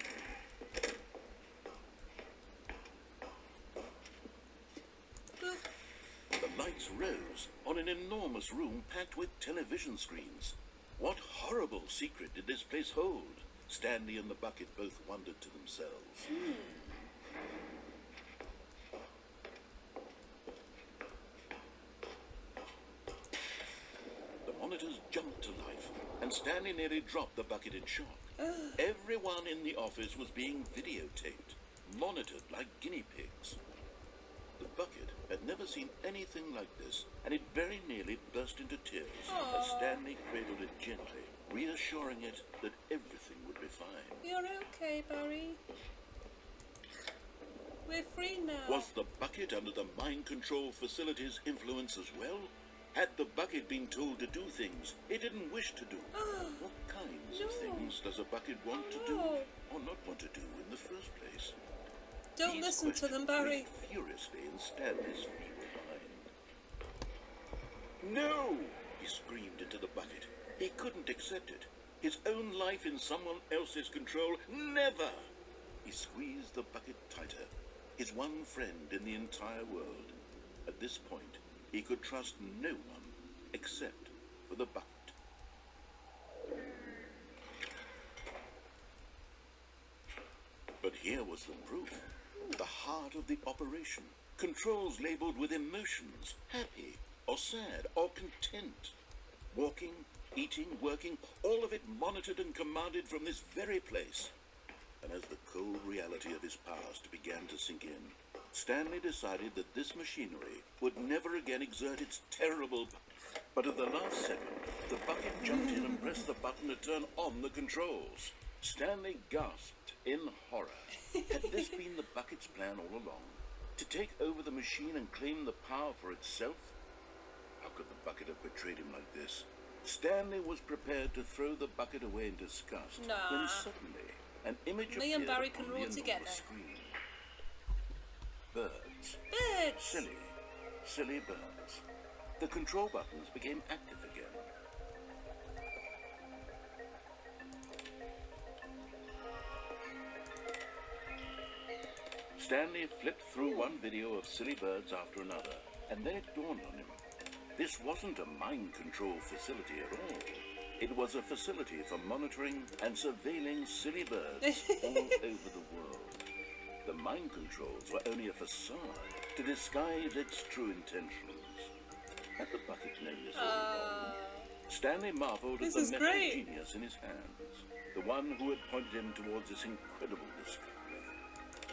Boop.
The lights rose on an enormous room packed with television screens. What horrible secret did this place hold? Stanley and the bucket both wondered to themselves. The monitors jumped to life, and Stanley nearly dropped the bucket in shock. Everyone in the office was being videotaped. monitored like guinea pigs. The bucket had never seen anything like this, and it very nearly burst into tears as Stanley cradled it gently, reassuring it that everything would be fine.
You're okay, Barry. We're free now.
Was the bucket under the mind control facility's influence as well? Had the bucket been told to do things it didn't wish to do? What kinds of things does a bucket want to do or not want to do in the first place?
Don't
These
listen to them, Barry.
questions raced furiously in Stanley's feeble mind. No! He screamed into the bucket. He couldn't accept it. His own life in someone else's control, never! He squeezed the bucket tighter. His one friend in the entire world. At this point, he could trust no one except for the bucket. But here was the proof. The heart of the operation. Controls labeled with emotions, happy or sad or content. Walking, eating, working, all of it monitored and commanded from this very place. And as the cold reality of his past began to sink in, Stanley decided that this machinery would never again exert its terrible... But at the last second, the bucket jumped in and pressed the button to turn on the controls. Stanley gasped in horror. Had this been the bucket's plan all along? To take over the machine and claim the power for itself? How could the bucket have betrayed him like this? Stanley was prepared to throw the bucket away in disgust. When suddenly, an image
Me and
appeared
Barry
upon
can
the
rule
enormous
together.
screen. Birds.
Birds!
Silly birds. The control buttons became active again. Stanley flipped through one video of silly birds after another, and then it dawned on him. This wasn't a mind control facility at all. It was a facility for monitoring and surveilling silly birds all over the world. The mind controls were only a facade to disguise its true intentions. Had the bucket known this all along? Stanley marveled at the metal genius in his hands, the one who had pointed him towards this incredible discovery.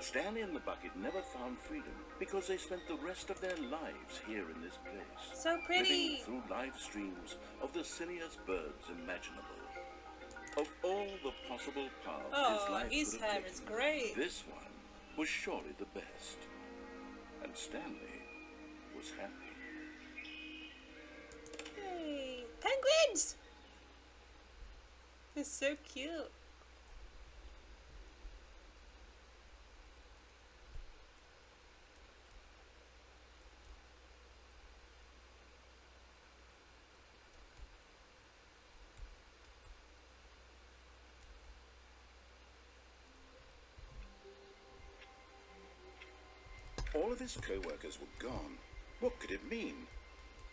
Stanley and the bucket never found freedom because they spent the rest of their lives here in this place.
So pretty!
Living through live streams of the silliest birds imaginable. Of all the possible paths his life
his
could have
hair
taken,
is great.
this one was surely the best. And Stanley was happy.
Hey, penguins! They're so cute.
All of his co-workers were gone. What could it mean?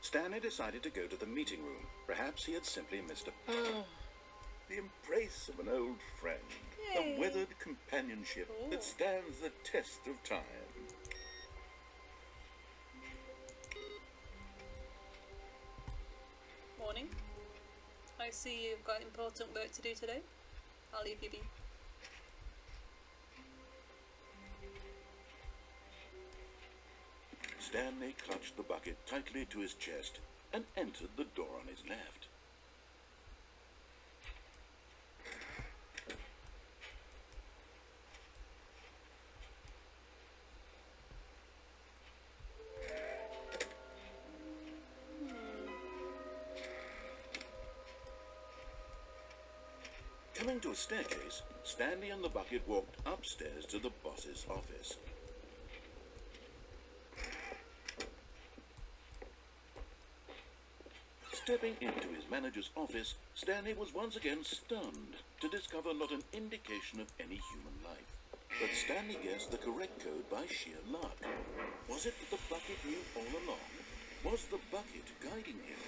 Stanley decided to go to the meeting room. Perhaps he had simply missed a... the embrace of an old friend. A weathered companionship that stands the test of time.
Morning. I see you've got important work to do today. I'll leave you be.
Stanley clutched the bucket tightly to his chest and entered the door on his left. Coming to a staircase, Stanley and the bucket walked upstairs to the boss's office. Stepping into his manager's office, Stanley was once again stunned to discover not an indication of any human life. But Stanley guessed the correct code by sheer luck. Was it that the bucket knew all along? Was the bucket guiding him?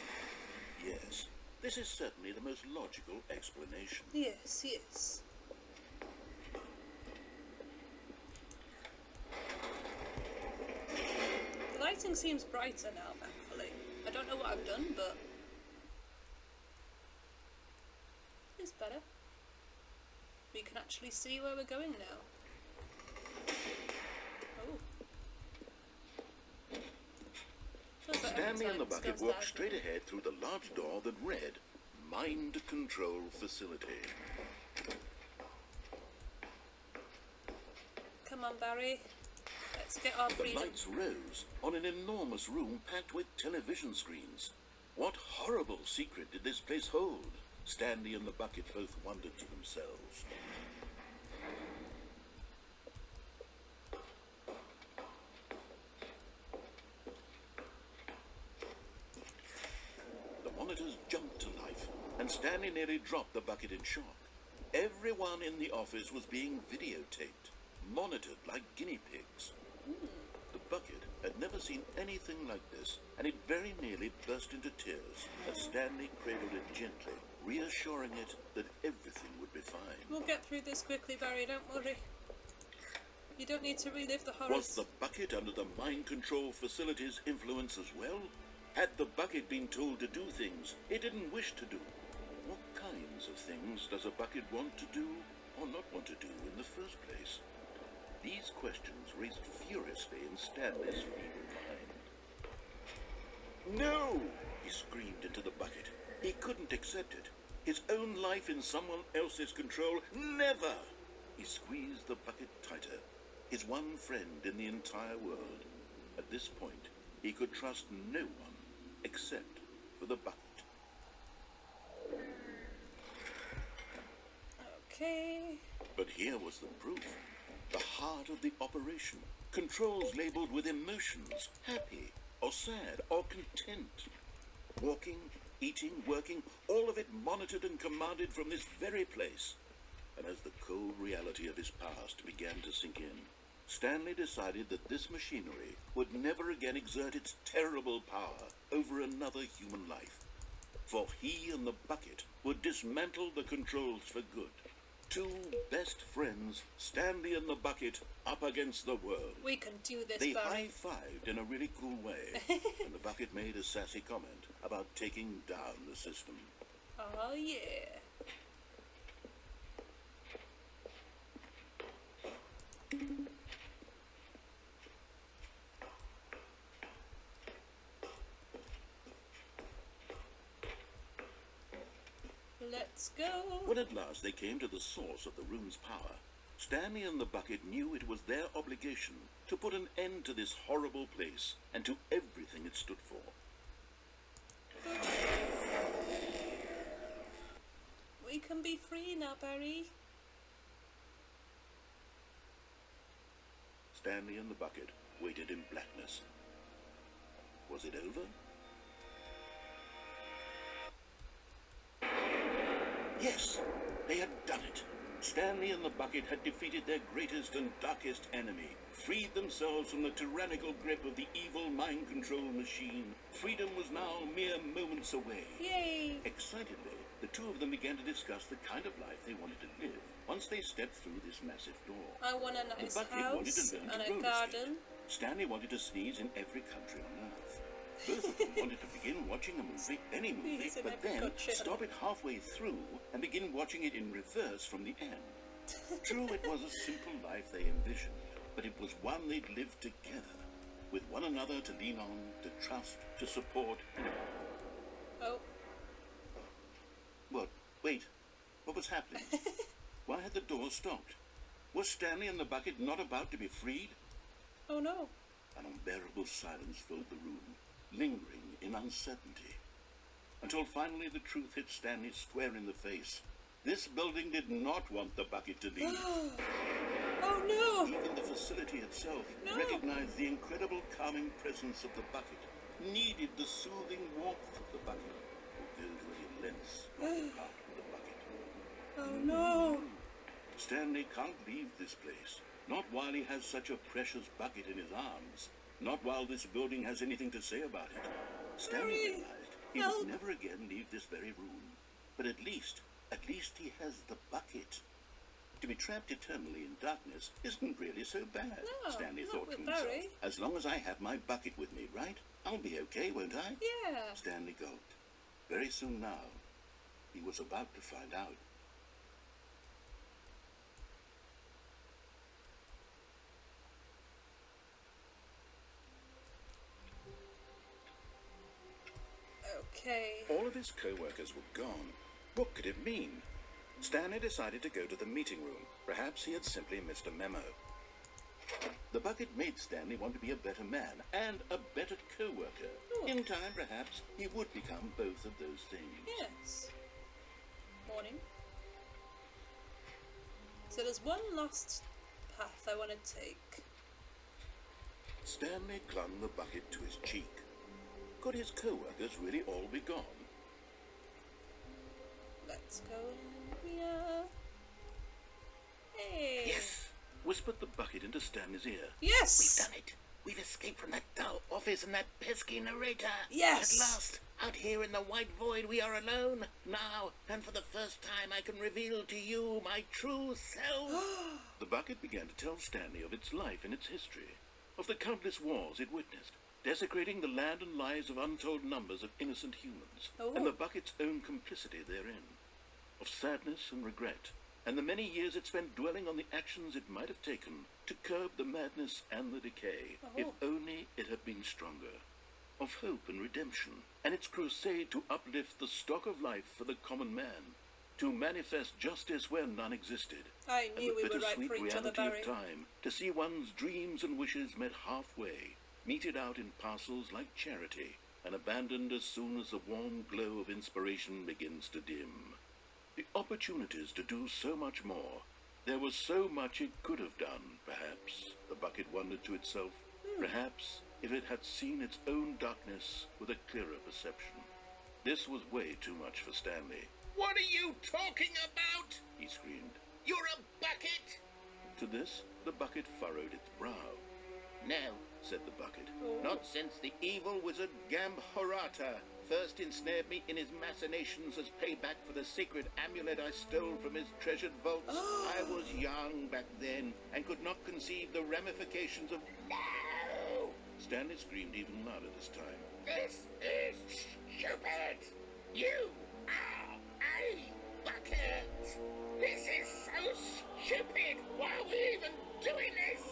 Yes, this is certainly the most logical explanation.
Yes, yes. The lighting seems brighter now, thankfully. I don't know what I've done, but it's better. We can actually see where we're going now.
Stanley and the
sometimes
bucket
goes
walked
down.
straight ahead through the large door that read, Mind Control Facility.
Come on, Barry. Let's get our
The
freedom.
lights rose on an enormous room packed with television screens. What horrible secret did this place hold? Stanley and the bucket both wondered to themselves. The monitors jumped to life, and Stanley nearly dropped the bucket in shock. Everyone in the office was being videotaped, monitored like guinea pigs. The bucket had never seen anything like this, and it very nearly burst into tears as Stanley cradled it gently, reassuring it that everything would be fine.
We'll get through this quickly, Barry, don't worry. You don't need to relive the horrors.
Was the bucket under the mind control facility's influence as well? Had the bucket been told to do things it didn't wish to do? What kinds of things does a bucket want to do or not want to do in the first place? These questions raced furiously in Stanley's feeble mind. No! He screamed into the bucket. He couldn't accept it. His own life in someone else's control. Never! He squeezed the bucket tighter. His one friend in the entire world. At this point, he could trust no one except for the bucket.
Okay.
But here was the proof. The heart of the operation. Controls labeled with emotions, happy or sad or content. Walking, eating, working, all of it monitored and commanded from this very place. And as the cold reality of his past began to sink in, Stanley decided that this machinery would never again exert its terrible power over another human life. For he and the bucket would dismantle the controls for good. Two best friends, Stanley and the bucket, up against the world.
We can do this,
They
Barry.
high-fived in a really cool way, and the bucket made a sassy comment about taking down the system.
Oh, yeah. Let's go.
When at last they came to the source of the room's power, Stanley and the bucket knew it was their obligation to put an end to this horrible place and to everything it stood for.
We can be free now, Barry.
Stanley and the bucket waited in blackness. Was it over? Yes, they had done it. Stanley and the bucket had defeated their greatest and darkest enemy, freed themselves from the tyrannical grip of the evil mind control machine. Freedom was now mere moments away.
Yay!
Excitedly, the two of them began to discuss the kind of life they wanted to live once they stepped through this massive door.
I want a
The
nice
bucket wanted
house
to learn
and
to
a
roller
garden.
skate. Stanley wanted to sneeze in every country on earth. Both of them wanted to begin watching a movie, any movie,
Sneeze in
but
every
then
country.
stop it halfway through and begin watching it in reverse from the end. True, it was a simple life they envisioned, but it was one they'd lived together, with one another to lean on, to trust, to support.
Oh,
What? Wait, what was happening? Why had the door stopped? Was Stanley and the bucket not about to be freed?
oh no.
An unbearable silence filled the room, lingering in uncertainty. Until finally the truth hit Stanley square in the face. This building did not want the bucket to leave.
Oh no!
Even the facility itself
No.
recognized the incredible calming presence of the bucket, needed the soothing warmth of the bucket, would go to any lengths not to part with the bucket.
Oh no!
Stanley can't leave this place, not while he has such a precious bucket in his arms, not while this building has anything to say about it. Stanley
Harry,
realized he
help.
would never again leave this very room, but at least he has the bucket. To be trapped eternally in darkness isn't really so bad,
No,
Stanley
not
thought
with
to himself.
Barry.
As long as I have my bucket with me, right? I'll be okay, won't I?
Yeah.
Stanley gulped. Very soon now, he was about to find out.
Okay.
All of his co-workers were gone. What could it mean? Stanley decided to go to the meeting room. Perhaps he had simply missed a memo. The bucket made Stanley want to be a better man and a better co-worker.
Oh.
In time, perhaps, he would become both of those things.
Yes. Morning. So there's one last path I want to take.
Stanley clung the bucket to his cheek. Could his co-workers really all be gone?
Let's go in here. Hey.
Yes! Whispered the bucket into Stanley's ear.
Yes!
We've done it. We've escaped from that dull office and that pesky narrator.
Yes!
At last, out here in the white void, we are alone. Now, and for the first time, I can reveal to you my true self.
The bucket began to tell Stanley of its life and its history, of the countless wars it witnessed, desecrating the land and lives of untold numbers of innocent humans,
Oh.
and the bucket's own complicity therein, of sadness and regret, and the many years it spent dwelling on the actions it might have taken to curb the madness and the decay, if only it had been stronger, of hope and redemption, and its crusade to uplift the stock of life for the common man, to manifest justice where none existed,
I
and
knew
the
we were right
bittersweet
for each other,
reality
Barry.
of time, to see one's dreams and wishes met halfway, meted out in parcels like charity, and abandoned as soon as the warm glow of inspiration begins to dim. The opportunities to do so much more. There was so much it could have done, perhaps, the bucket wondered to itself. Perhaps, if it had seen its own darkness with a clearer perception. This was way too much for Stanley.
What are you talking about?
He screamed.
You're a bucket.
To this, the bucket furrowed its brow.
No,
Said the bucket.
not since the evil wizard Gambhorata first ensnared me in his machinations as payback for the sacred amulet I stole from his treasured vaults. I was young back then and could not conceive the ramifications of... No!
Stanley screamed even louder this time.
This is stupid! You are a bucket! This is so stupid! Why are we even doing this?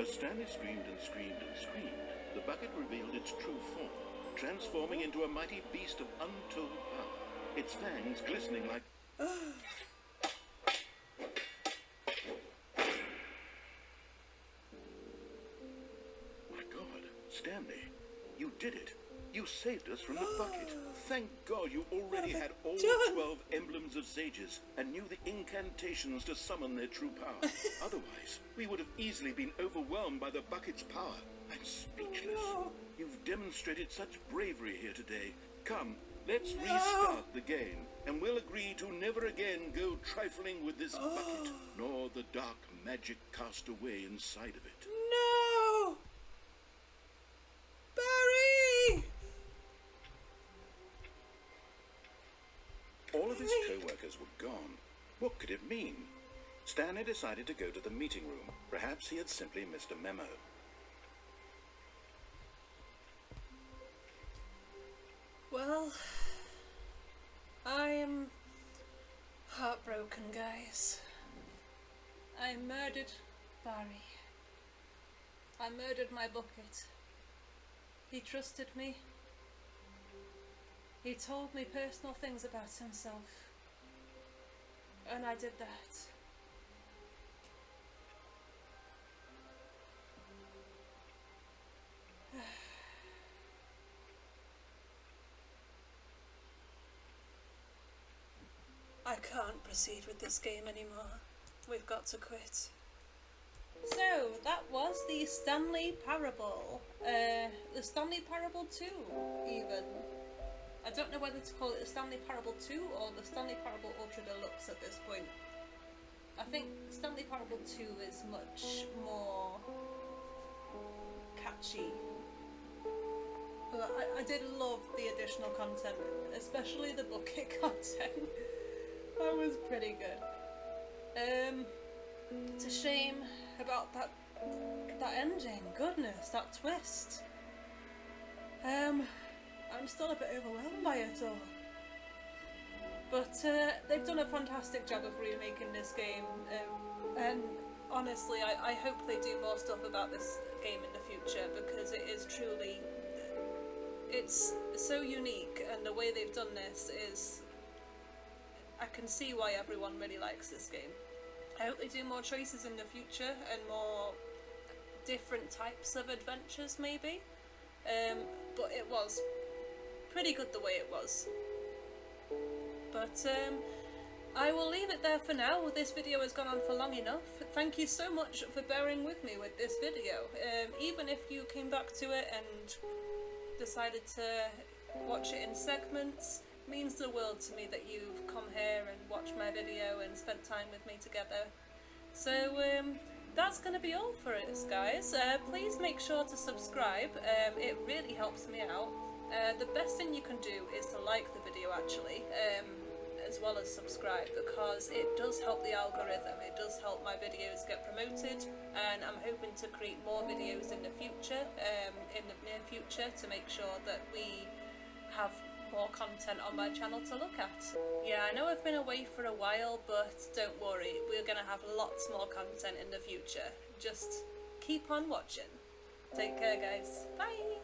As Stanley screamed and screamed and screamed, the bucket revealed its true form, transforming into a mighty beast of untold power, its fangs glistening like... My God, Stanley, you did it. You saved us from the bucket. Thank God you already had all
done?
12 emblems of sages and knew the incantations to summon their true power. Otherwise, we would have easily been overwhelmed by the bucket's power. I'm speechless. You've demonstrated such bravery here today. Come, let's restart the game, and we'll agree to never again go trifling with this bucket, nor the dark magic cast away inside of it.
No! Barry!
All of his co-workers were gone. What could it mean? Stanley decided to go to the meeting room. Perhaps he had simply missed a memo.
Well, I am heartbroken, guys. I murdered Barry. I murdered my bucket. He trusted me. He told me personal things about himself. And I did that. I can't proceed with this game anymore. We've got to quit. So, that was the Stanley Parable. The Stanley Parable 2, even. I don't know whether to call it the Stanley Parable 2 or the Stanley Parable Ultra Deluxe at this point. I think Stanley Parable 2 is much more catchy. But I did love the additional content, especially the bucket content. That was pretty good. It's a shame about that ending. Goodness, that twist. I'm still a bit overwhelmed by it all. But they've done a fantastic job of remaking this game, and honestly, I hope they do more stuff about this game in the future, because it is truly it's so unique, and the way they've done this is, I can see why everyone really likes this game. I hope they do more choices in the future and more different types of adventures maybe, but it was pretty good the way it was. But I will leave it there for now. This video has gone on for long enough. Thank you so much for bearing with me with this video. Even if you came back to it and decided to watch it in segments, it means the world to me that you've come here and watched my video and spent time with me together. So that's going to be all for us, guys. Please make sure to subscribe. It really helps me out. The best thing you can do is to like the video, actually, as well as subscribe, because it does help the algorithm. It does help my videos get promoted, and I'm hoping to create more videos in the future, in the near future, to make sure that we have more content on my channel to look at. Yeah, I know I've been away for a while, but don't worry, we're going to have lots more content in the future. Just keep on watching. Take care, guys. Bye!